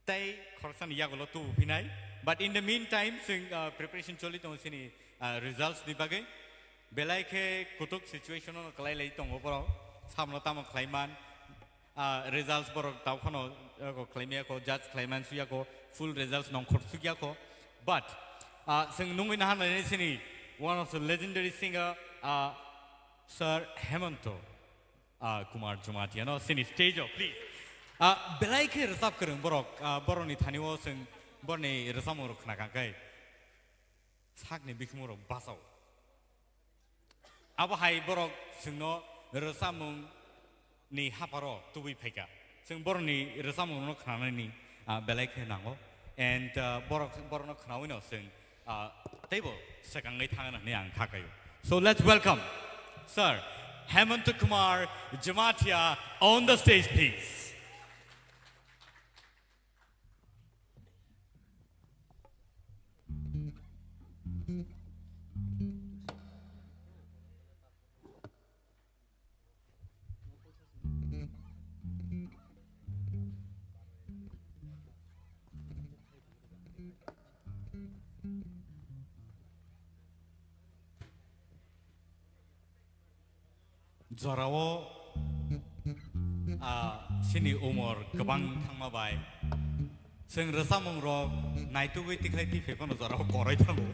tai khorsan yagolo tu phinai but in the meantime sing preparation choli tong sini results ni bagai belai ke kutuk situation no kalai lai tong oporo samno tamo klaiman results borok taw khono ko claimia ko judge claimant suya ko full results nong khot suya ko but sing nungwi na han ni sini one of the legendary singer Sir Hemanto Kumar Jumatia no sini stage of please belai ke resap kereng borok boroni thaniwo sing borni resamoro khna kai sakni bikmoro basau abo hai borok singno resamung ni haparo tubi pheka sing borni resamung no khna ni belai ke nango and borno khna wino sing table sekangai thangana ni ang khakayo so let's welcome Sir Hemant Kumar Jamatia on the stage please. Zorawo sini umur kebang thangma bai sing resamung ro naitu wi tiklai ti fekono zorawo korai thango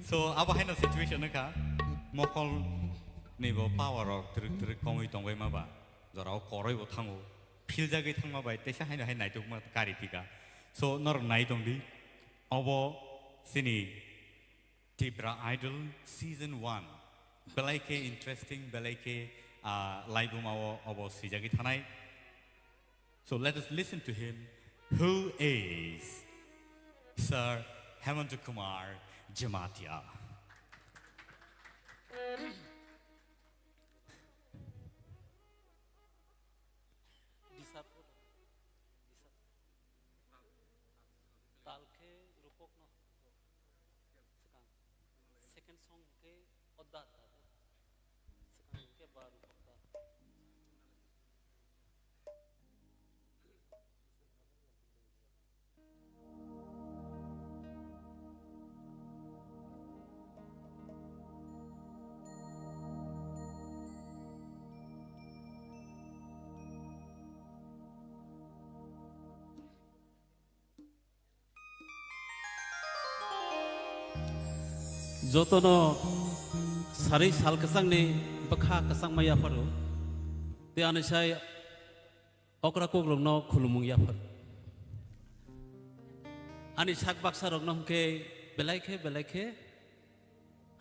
so aba haino situation ka mokol ni bo power of trik komui tongbai ma ba zorawo korai bo thango phil jagai thangma bai tesa haino hai naitu ma kari tika so nor nai tongdi abo sini Tipra Idol season 1 belai ke interesting belai ke live abo sijagi thanai so let us listen to him who is Sir Hemant Kumar Jamatia. Jotono sari sal kesang ni bakha kesang maya paro te anisai okra koglong no khulumung ya par ani sak baksa rok no ke belai ke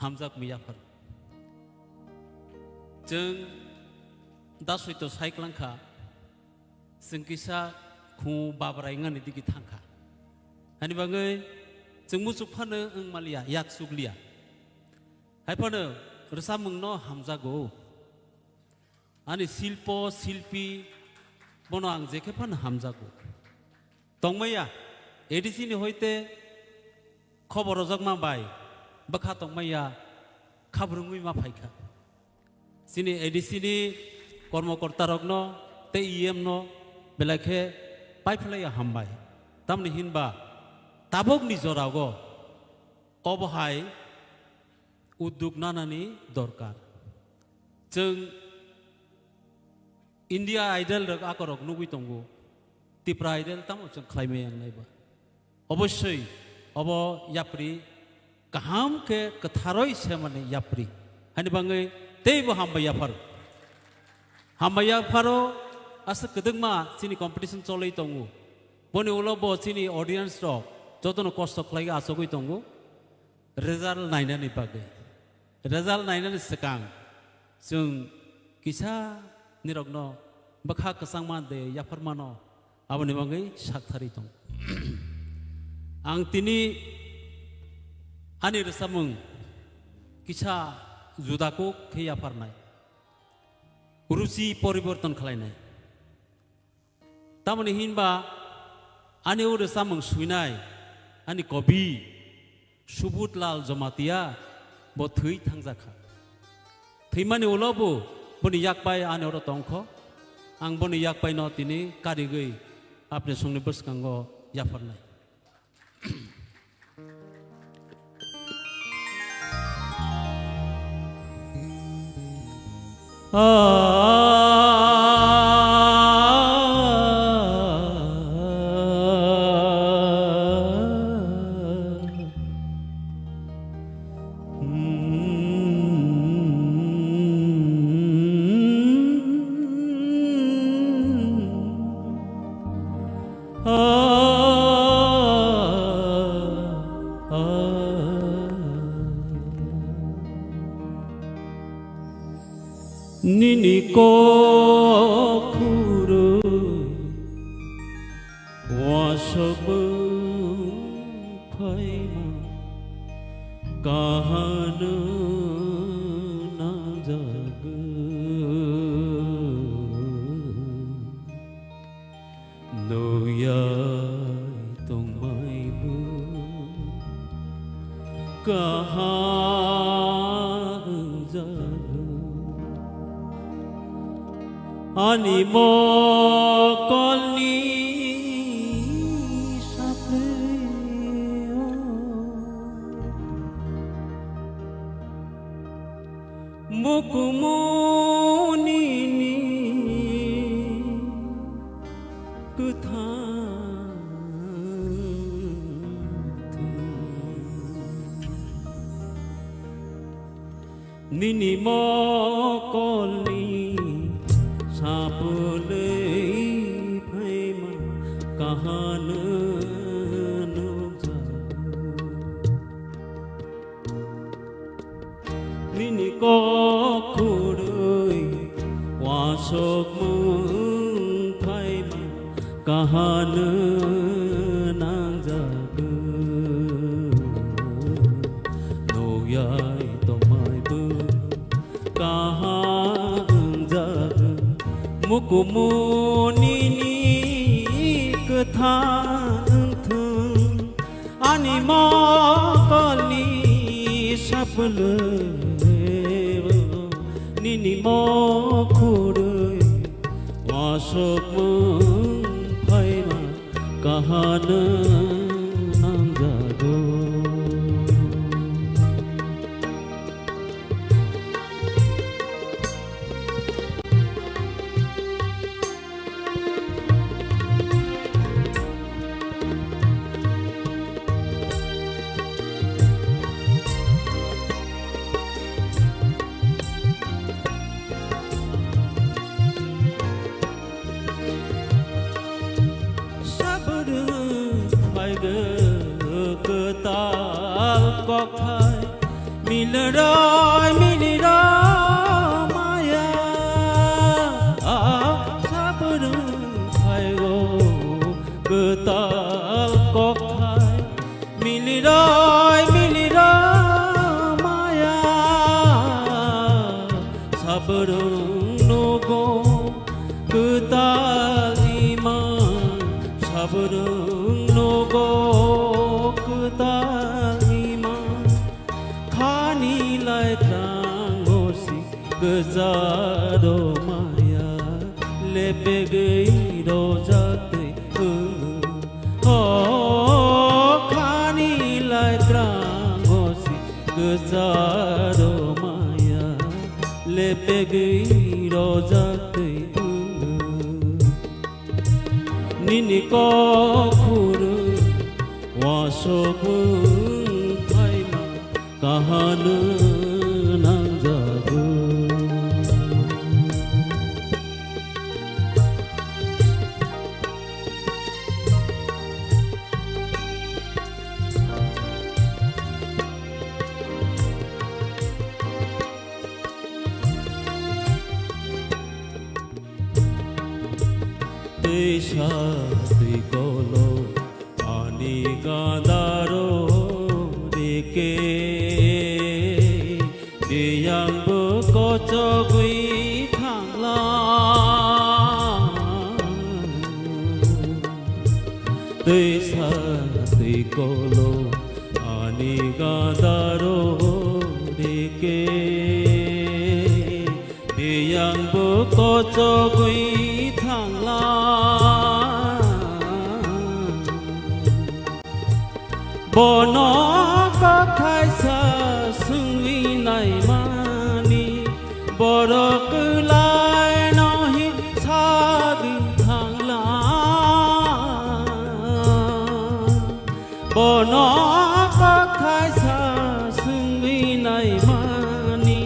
hamjak miya par jeng dasui to saiklang kha singkisa khu babrai ngani digi thangkha ani bangai jeng musuk phane ang malia yak suglia hai phane resamung no hamjago ani silpo silpi bono ang jeke phan hamjago tongmaya edisi ni hoite khobor jogma bai bakha tongmaya khabrungui ma phaika sini edisi ni কর্মকর্তা রগ্ন তে EM ন বেলাখে পাইফলাই হামবাই তামনি হিনবা তাবক নিজরাগ কবহাই উদ্যোগ নানানি দরকার जों India idol রক আকরক নুবি তঙ্গু টিপ্রা আইডল তাম जों খাইমে আংনাইবা অবশ্যই অব ইয়াপ্রি কাহাম কে কথারই সেমানে ইয়াপ্রি হানি বাঙ্গৈ তেইবো হামবাই ইয়াফার Hambaya Faro as a Kaduma Sini competition Solay Tongu. Boni Ulobo Sini audience talk, Jotono cost of Clay Asogi Tongu. Result 9 Page. Result 9 is Sakang. Soon Kisa Nirogno, Bakaka Sangman de Yaparmano, Avanimangi, Shaktariton. Angtini Anir Samung Kisa Zudaku Kiyaparnai. Urusi poriborton kalainai. Tamani hinba ani ur samang suinai ani kobi subut lal jomatia bo thui thangjaka. Thimani ulobu boni yakpai ani oro tongkho ang boni yakpai no tini karigei apne sungni buskango yafarnai. Nini ko khuru wasab phaima kahan na jag noyai tongmai bu kahan jag Animo kolni sapleo Mukumuni ni kuthanti Ninimo kolni Sapule phaima kahan nukja Nini ko khurui wasok mung phaima kahan nangja Noyai tomai bu kahan Mukumuni ni kethang thung Animo kali saple Nini mo khurui wasok mung phaima kahan nangjago Milroy maya sabru phaigo getal kokhai milroy maya sabru no go गोजारो माया लेपे गई रोजा ते खानी लाइत्रांगोसी गोजारो माया लेपे गई रोजा ते निनी को खुरु वासोबु Faima कहानु नांजागु Desha Trikolo Ani Gandaro Deke Diyang Bukocogui Thangla Desha Trikolo Ani Gandaro Deke Diyang Bukocogui Bono kakai sa sungwi nai mani borok lai nahi chadi thangla Bono kakai sa sungwi nai mani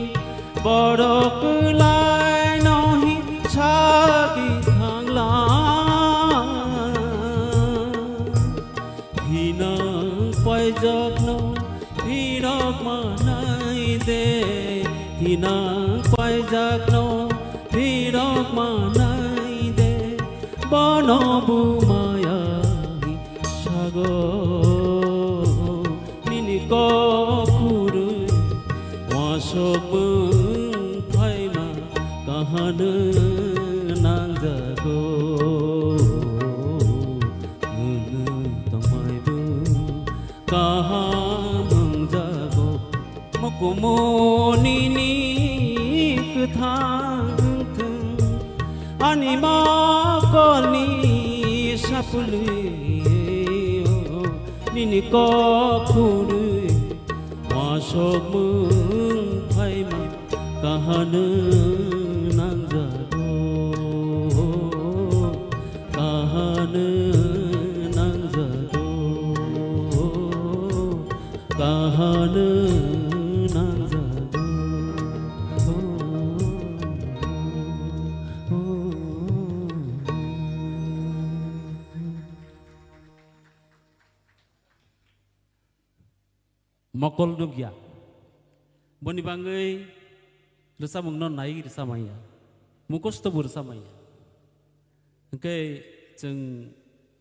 borok lai nahi chadi thangla Pajak no hirak manai de hina pajak no hirak manai de bono bumaya sago nini ko kuru wasok phaima kahanu nangjago Kahamangjago Mokumoni Kuthang Anima Koni Sapuli Nini Kokuru Wasok Mung Paima Kahanu Nangjago Kahanu Kahanu nangjago Mokol nugya boni bangai resa mungno nai resa maya mukos to bursa maya engke जों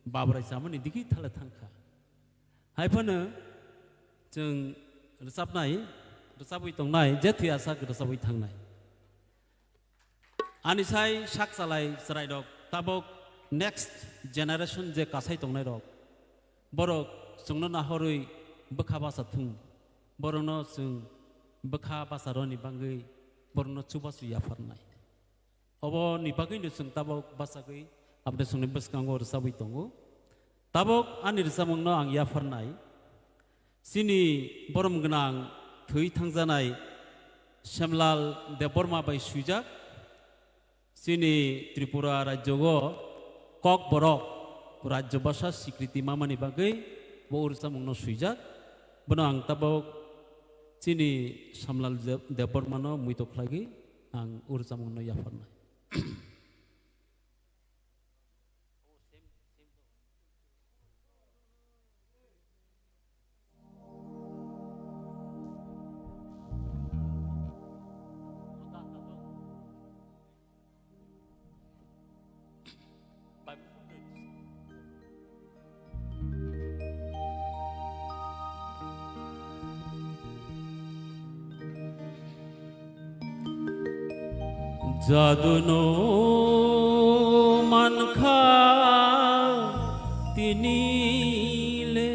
babrai samani digi thala thangkha haifano जों रोजाबनाय दंनाय जेथि आसा रोजाबै थांनाय आनिसाय साक सालाय जराय दक ताबक next generation जे कासाय दंनाय दक बरक जोंनो नाहरै बखा बासा थुं बरनो जों बखा बासा रनि बांगै बरनो चुबासु याफारनाय अब निबागैनो जों ताबक बासागै आपने सोंनि बसकांगो रोजाबै दङ ताबक आनि रोजाबंनो आं याफारनाय Sini borom genang थै थांजानाय श्यामलाल देबबर्मा बाय सुइजाक सिनि त्रिपुरा राज्यगो कक बरक राज्य भाषा स्वीकृति मामानि बागै बौरसा मुंनो सुइजाक बनो आं ताबक सिनि श्यामलाल देबबर्मानो मुइतख्लागि आं उरसा मुंनो याफारनाय जादुनो मनखा तिनीले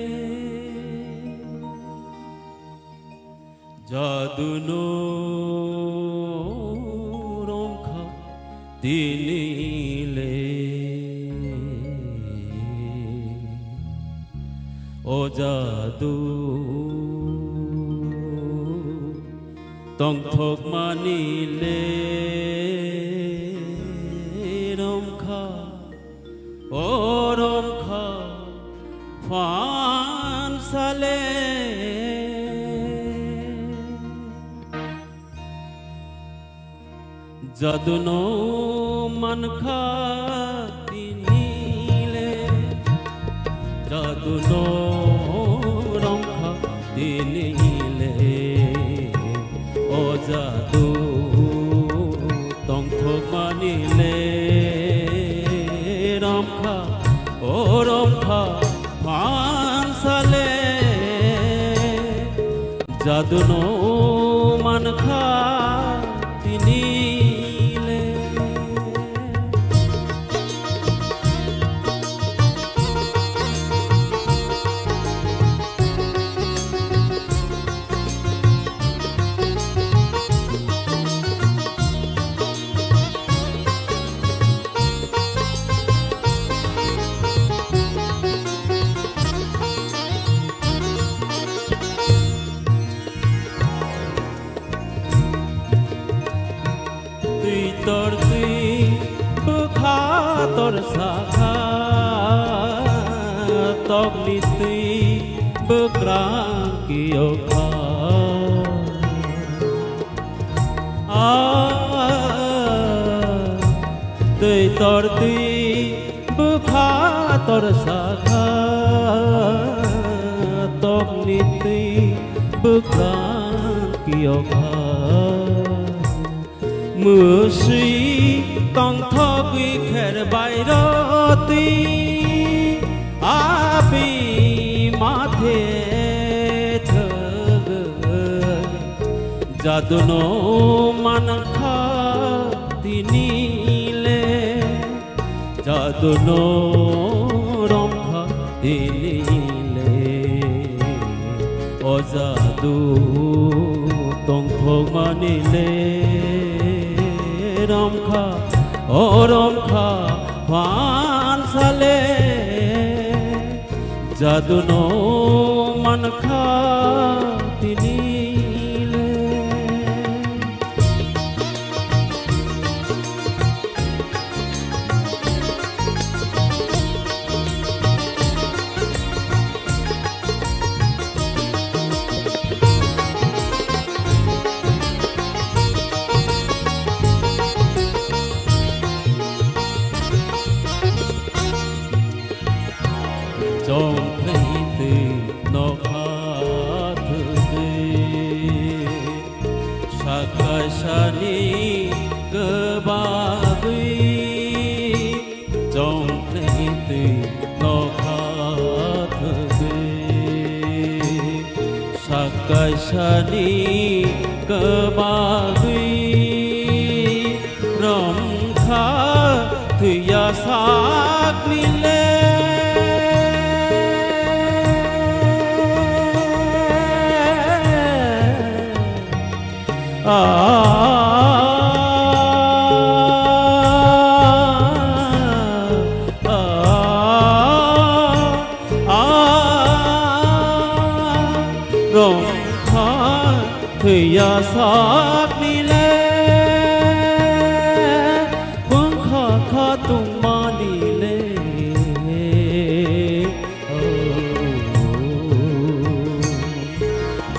जादुनो जादु तंथक मानिले रमखा ओ रमखा फान साले जादुनो मनखा तिनीले जादुनो रमखा तिनीले ओ जादु तंथक मानिले रमखा ओ रमखा फानसाले जादुनो मनखा तिनीले Sakha togliti bekrang kiyoka tui torti bekha tor sakha togliti bekrang kiyoka musi tong thogui kher bairoti api mathe thag jaduno manakha tinile jaduno romkha tinile o jadu tong thog manile romkha o romkha fansale jaduno manakha tinile trong thấy từ nó khát thề sakasani cơ ba vi trong thấy từ nó khát thề sakasani cơ ba vi rom kha thuya sak lile rong kha thuya sak nile quân kha kha tung ma nile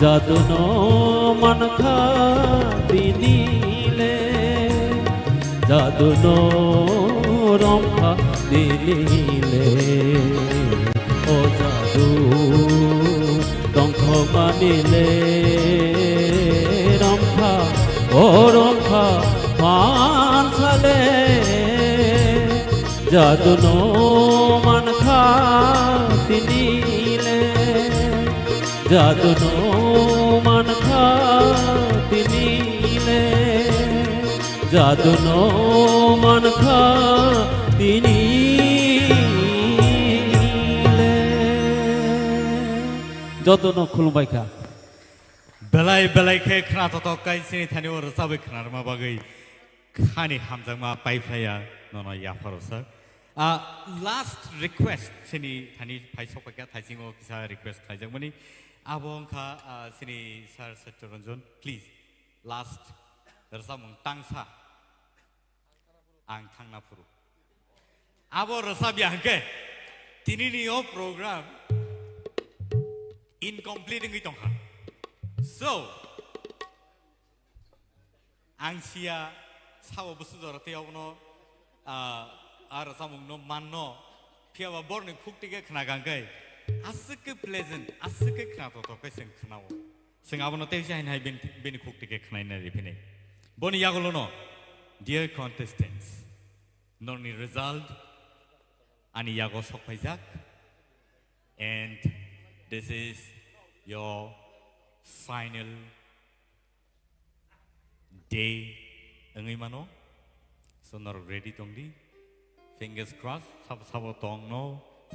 jaduno manakha tinile jaduno romkha tinile o jadu tongkho manile romkha o romkha fansale jaduno manakha tinile jaduno manakha tinile jaduno manakha tinile jaduno khulumbaikha belai belai ke khna to kai sini thani or sabe khna ma bagai khani hamjang ma pai phaya nono ya farosa last request sini thani phai sokaka thaisingo kisa request khaijak mani abong kha sini sir Satyaranjan please last rasamung tangsa ang thangna puru abo rasa biangke tinini o program incomplete ngi tongkha so ang sia sawo busu dorate awno ar samung no manno piawa borne khuktige khna gangkai asike pleasant asike khna to kai sing khnao sing abono te jain hai ben khuktige khnai na ripine boni yagolo no dear contestants noni result ani yago sokpaijak and this is your final day ngai mano so not ready tongdi fingers crossed sabo tong no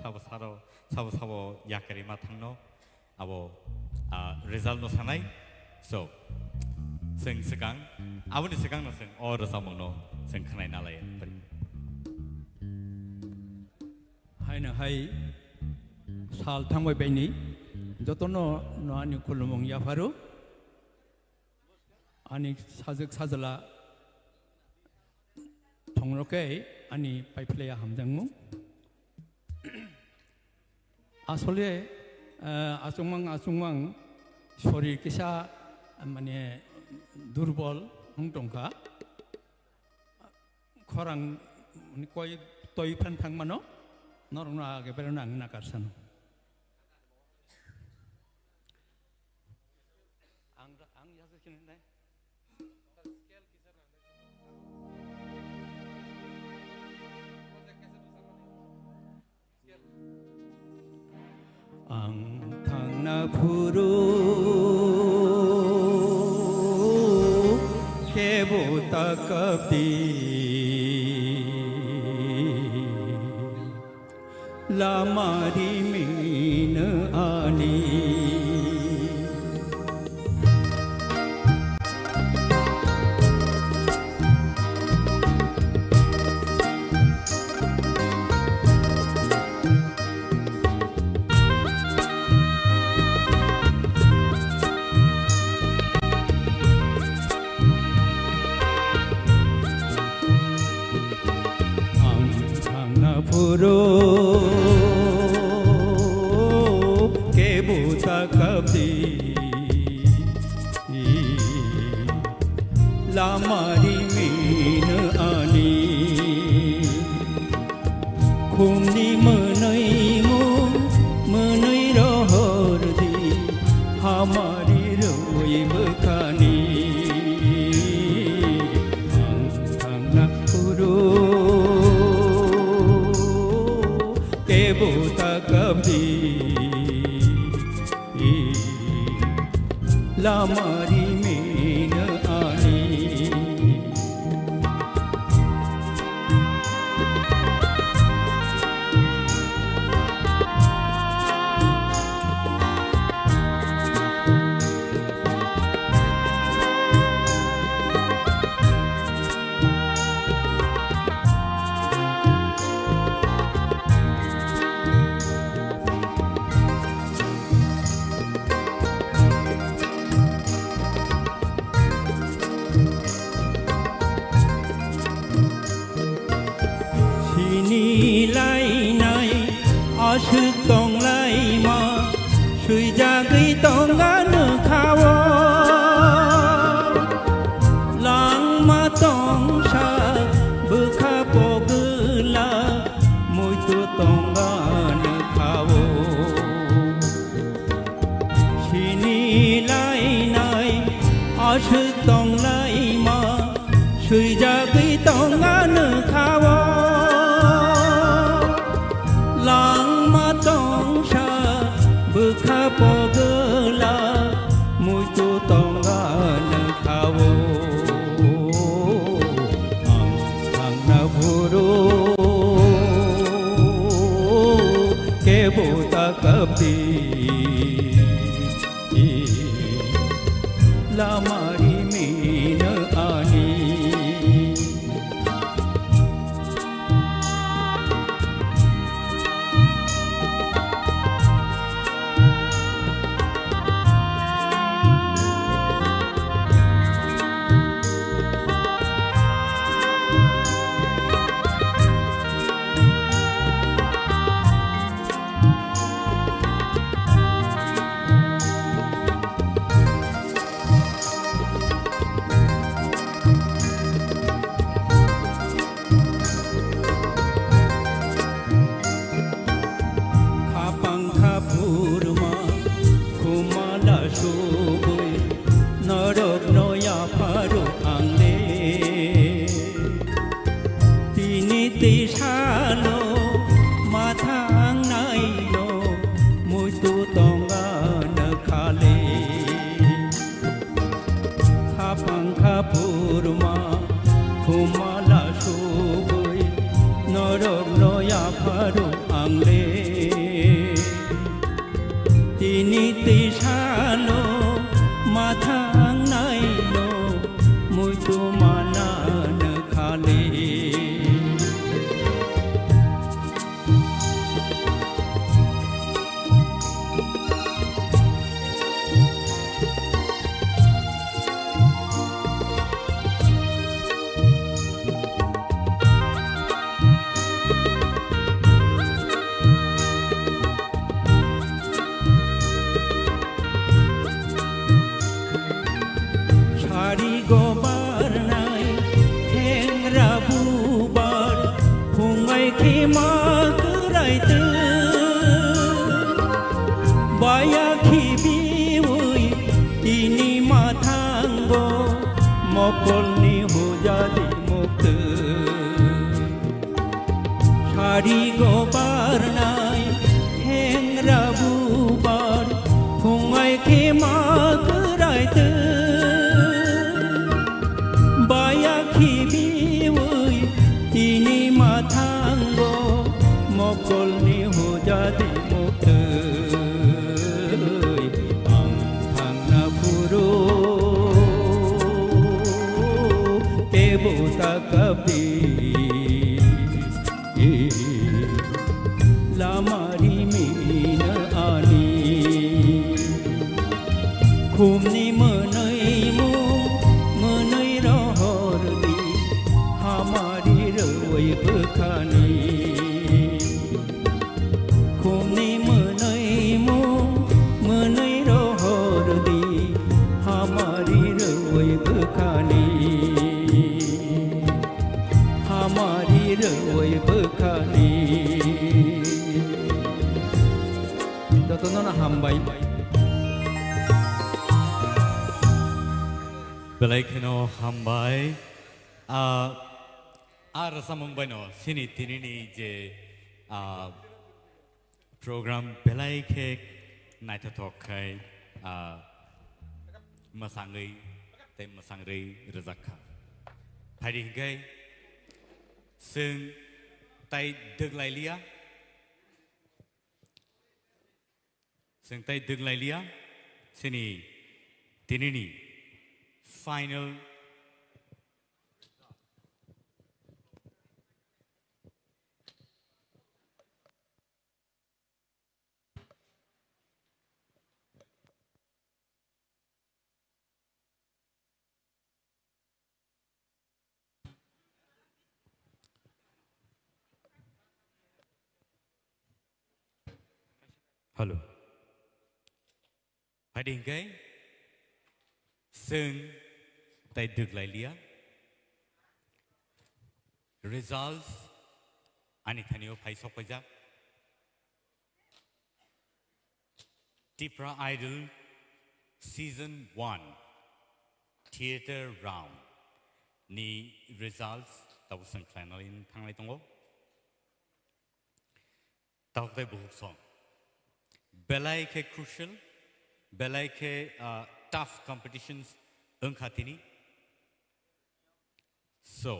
sabo yakari ma thang no abo result no sanai so sing segang aboni segang no sing or samong no sing khnai na lai hai na hai sal thangbai baini jotono no ani kulumong ya faru ani sajak sajala thongroke ani paipleya hamjangmu asole asungmang shori kisa mane durbol hungtongka khorang koi toi phan thangmano norna ge berona na karsan ang yasakin nai ang thangna phuru kebo takapti lamari min ani puro ke buta kabdi lamari min ani khumni manai rohor di hamari roi bkhani thangna puro buta kabdi lamari min ani Asuk tong lai ma sui jagai tong gan khawo lang ma tong sa bukha pogla moi tu tong gan khawo sini lai nai asuk tong lai ma sui jagai tong gan khawo bukha pogla moi tu tongan khawo ang thangna bhuru ke buta kabdi lamari min ani मकलनि हुजादि मुक्त सारि गो बारनाय हेंग्रा बुबार फुंगाय खेमा करायतो बायाखि B Y तिनि माथांगो मकलनि हुजादि मुक्त आं थांना फुरो केबोता कापि लामारि मिन आनि खुमनि मोनैमु मोनै रहरदि हामारि रवै बोखानि खुमनि मोनैमु मोनै रहरदि हामारि रवै बोखानि हामारि रवै बोखानि जतनना हामबाय Belaikino hambai rasa mumbaino sini tinini je program belaike naita tokai masangai te masangrai rezaka hari gai sing tai deglailia sing tai deglailia sini tinini final Hello. Hari ini sing tay được lại lia results ani thanio phai sopaja Tipra Idol season 1 theater round ni results tau sang klanalin thanglai tongo tau tay buhuk song belai ke crucial belai ke tough competitions engkhatini so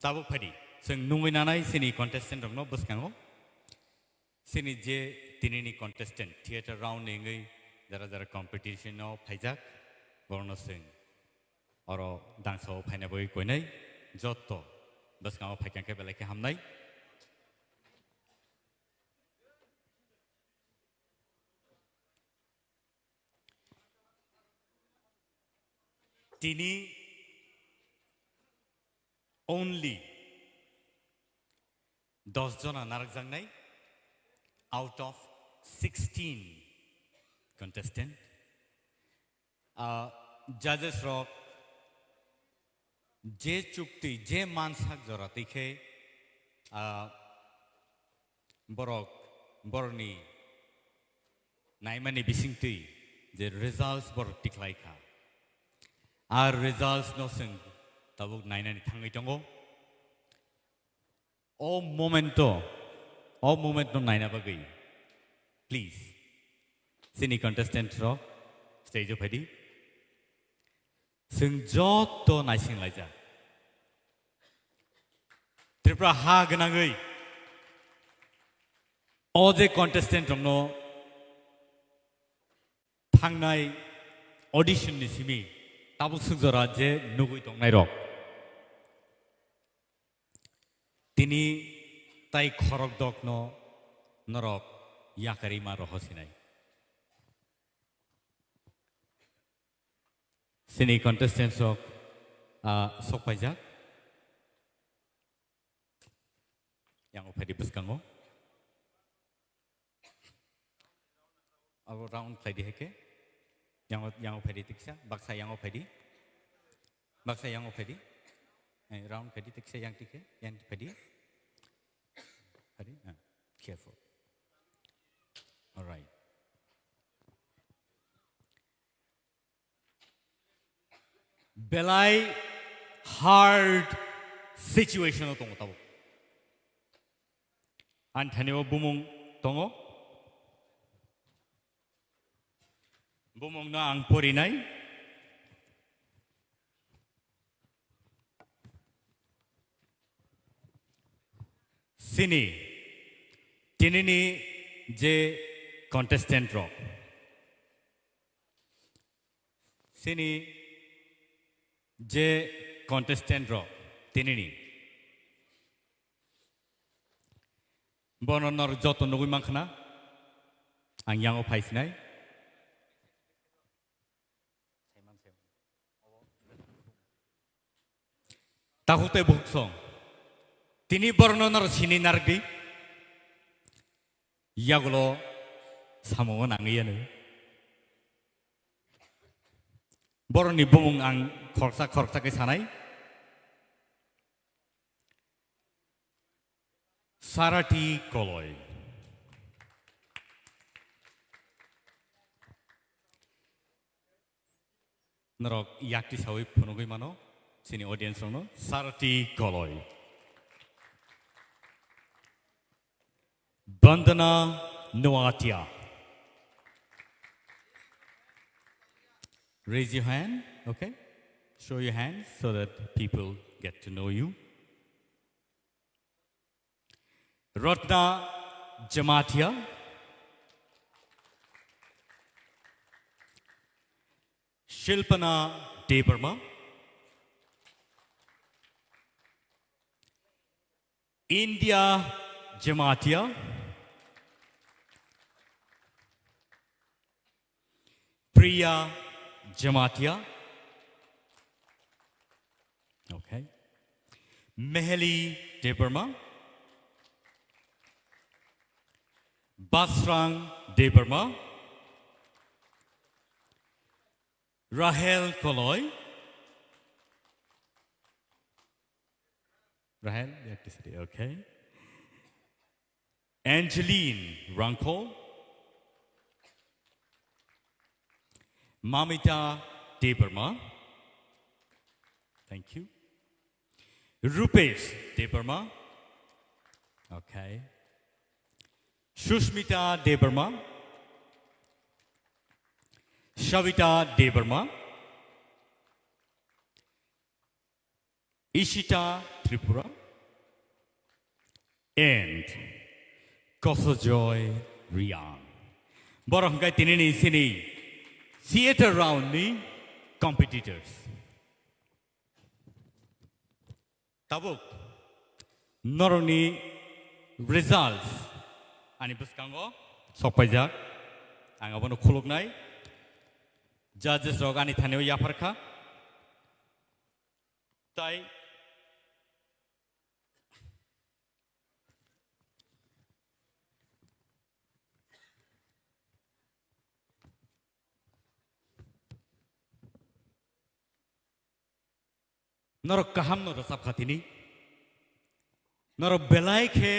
tabuk phadi sing nungui nanai sini contestant rongno buskango sini je tinini contestant theater round nengai jara competition no phaijak borno sing oro dangso phaina boi koinai jotto buskango phaikanke belai ke hamnai Tini only 10 jona narak jangnai out of 16 contestant judges rock je chukti je mansak jorati khe borni naimani bisingti je results bor tiklai kha Our results no sing tabuk naina ni thangai tongo o moment no naina bagai please sini contestant ro stage phadi sing jot to naising laija Tipra ha ganangai o je contestant no thangnai audition ni simi tabuk sujara je nugui tongnai rok tini tai khorok dokno norok yakari ma rohosinai sini contestants ok sokpajak yang ophedi buskango abo round phedi heke yang ophedi tiksa baksa yang ophedi round phedi tiksa yang tike yang phedi phedi careful all right belai hard situation tongo tabo an thaneo bumung tongo bumung na ang porinai sini tinini je contestant ro sini je contestant ro tinini bononor joto nugui mankhana ang yango phaisnai tahute buksong tini bornonor sini nargi yagulo samongo nangiyan boroni bumung ang khorsa ke sanai sarati koloi norok yakti sawi phunogoi mano sini audience rono sarati koloi bandana noatia raise your hand okay show your hand so that people get to know you Ratna Jamatia Shilpana Debarma India Jamatia Priya Jamatia okay Meheli Debarma Basrang Debarma Rahel Koloi Rahel, you have to say, okay. Angeline Ranko Mamita Debarma thank you Rupesh Debarma okay Shushmita Debarma Shavita Debarma Ishita Tripura and Kosojoy Rian borong kai tinini sini theater round ni competitors tabuk noroni results ani buskango sopajak ang abono khuluknai judges rok ani thaneo yafarkha tai norok kaham no rasap khatini norok belai khe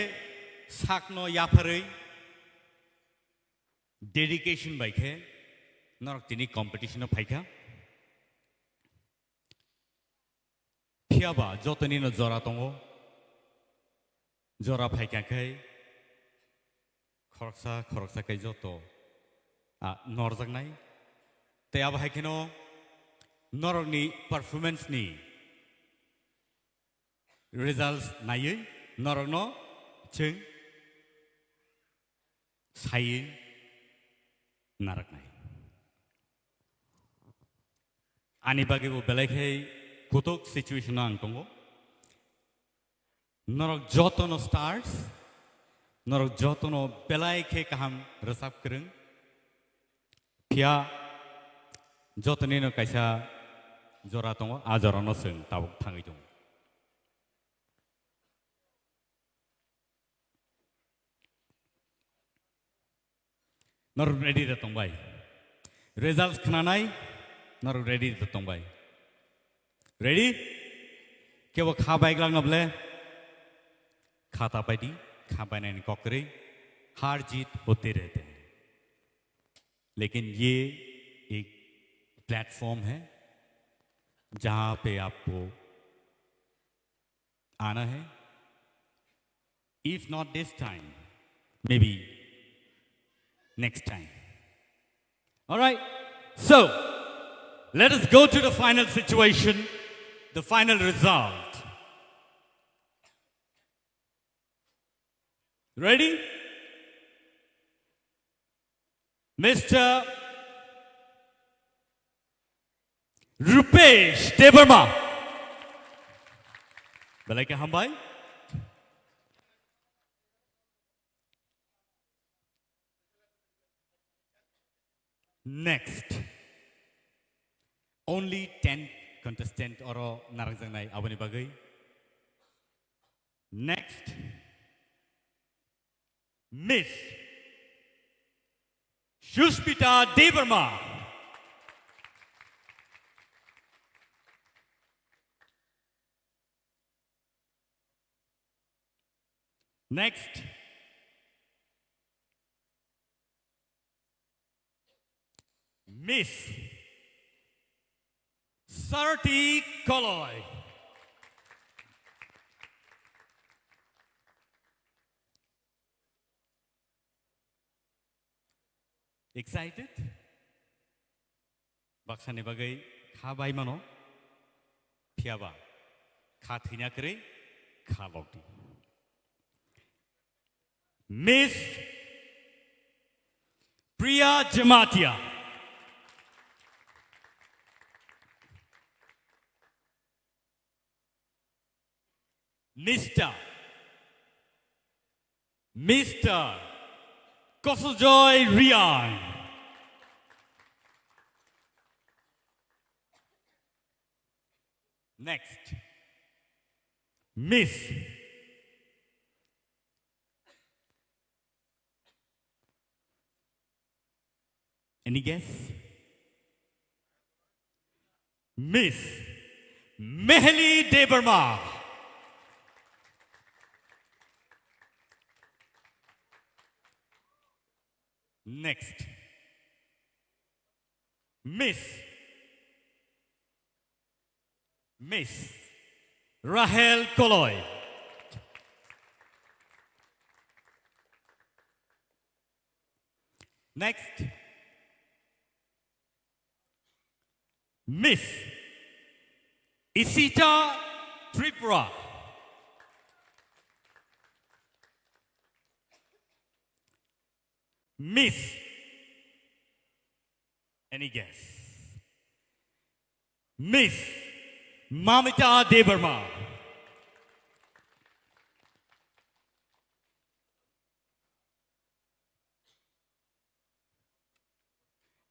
sakno yafarei dedication by khe norok tini competition phaikha phiaba jotoni no jora tongo jora phaikha khai khoroksa kai joto norjak nai te aba haikeno norok ni performance ni results nai norok no ching sai narak nai ani bagi bo belai khai kutok situation ang tongo norok joto no stars norok joto no belai khai kaham rasap krung pia joto ni no kaisa jora tongo a jora no sung tabuk thangai tongo norok ready da tongbai results khnanai norok ready da tongbai ready kebo khabai glang nable खाता पाइटी खाबाने कॉकरे हार जीत होते रहते हैं लेकिन ये एक platform है जहां पे आपको आना है, if not this time, maybe next time. All right, so let us go to the final situation, the final result. Ready? Mr. Rupesh Debarma. Belai ke hambai? Next. Only 10 contestant oro narang nai abani bagai. Next. Miss Shushmita Debarma. Next. Miss Sarati Koloy. Excited? Baksane bagai khabai mano phiaba khathinya kare khalokti. Miss Priya Jamatia. Mr. Kosojoy Rian. Next. Miss Any guess? Miss Mehli Debarma. Next. Miss Rahel Koloy. Next. Miss Isita Tipra. Miss, any guess? Miss Mamita Debarma.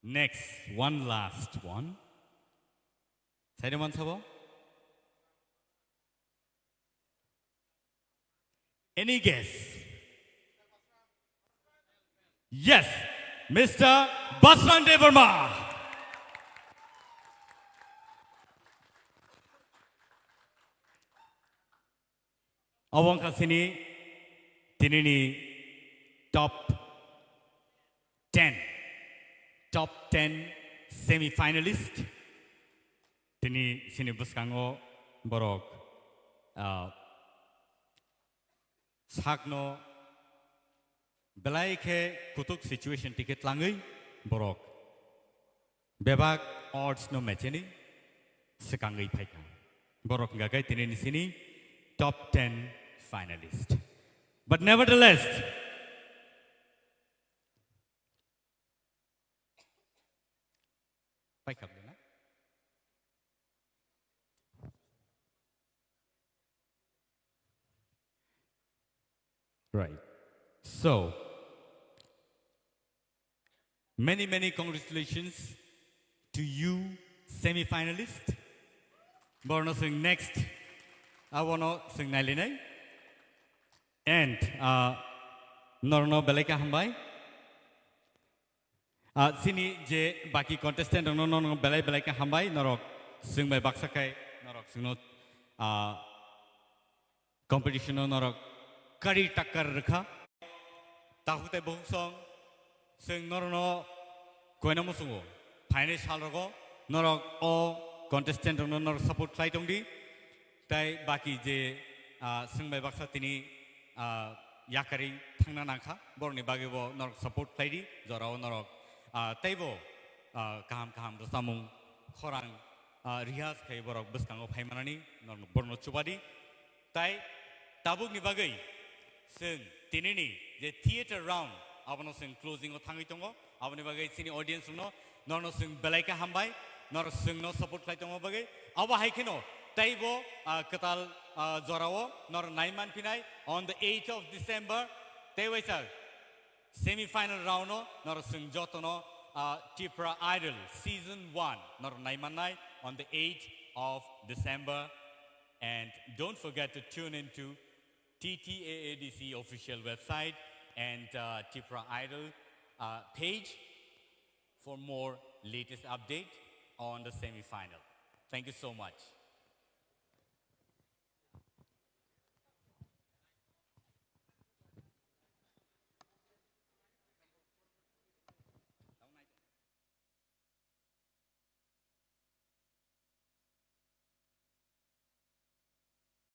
Next, one last one. Any guess? Yes, Mr. Basran Debarma. Awang kasini tinini top 10 semi-finalist. Tini sini buskango borok sakno belai ke kutuk situation tiket langai borok bebak odds no matchini sekangai paika borok gagai tini sini top 10 finalist. But nevertheless, paika right. So, many congratulations to you, semi-finalists. Borno sing next. I wanna sing Naline. And Norno Beleka Hambai. Sini je baki contestant no Beleka Hambai, Norok sing by Baksakai, Norok sing not competition Norok Kari Takar Raka. Tahute Bungsong sing Norno Koenamusungo. Pine Shalrogo, Norok o contestant nor support flight ongdi tai baki je sungbai baksa tini yakari thangna nangkha borni bagi bo nor support flight di jorao norok taibo kaham kaham samung khorang rihas khai borok buskango phaimanani nor borno chubadi tai tabuk ni bagai sung tinini je theater round abono sung closing o thangi tongo aboni bagai sini audience no norno sung belaika hambai nor sung no support flight tongo bagai aba haikino taibo katal jorao nor naiman pinai on the 8th of December taiwaisa semi final round no nor sung jotono Tipra Idol season 1 nor naiman nai on the 8th of December. And don't forget to tune into TTAADC official website and Tipra Idol page for more latest update on the semi-final. Thank you so much.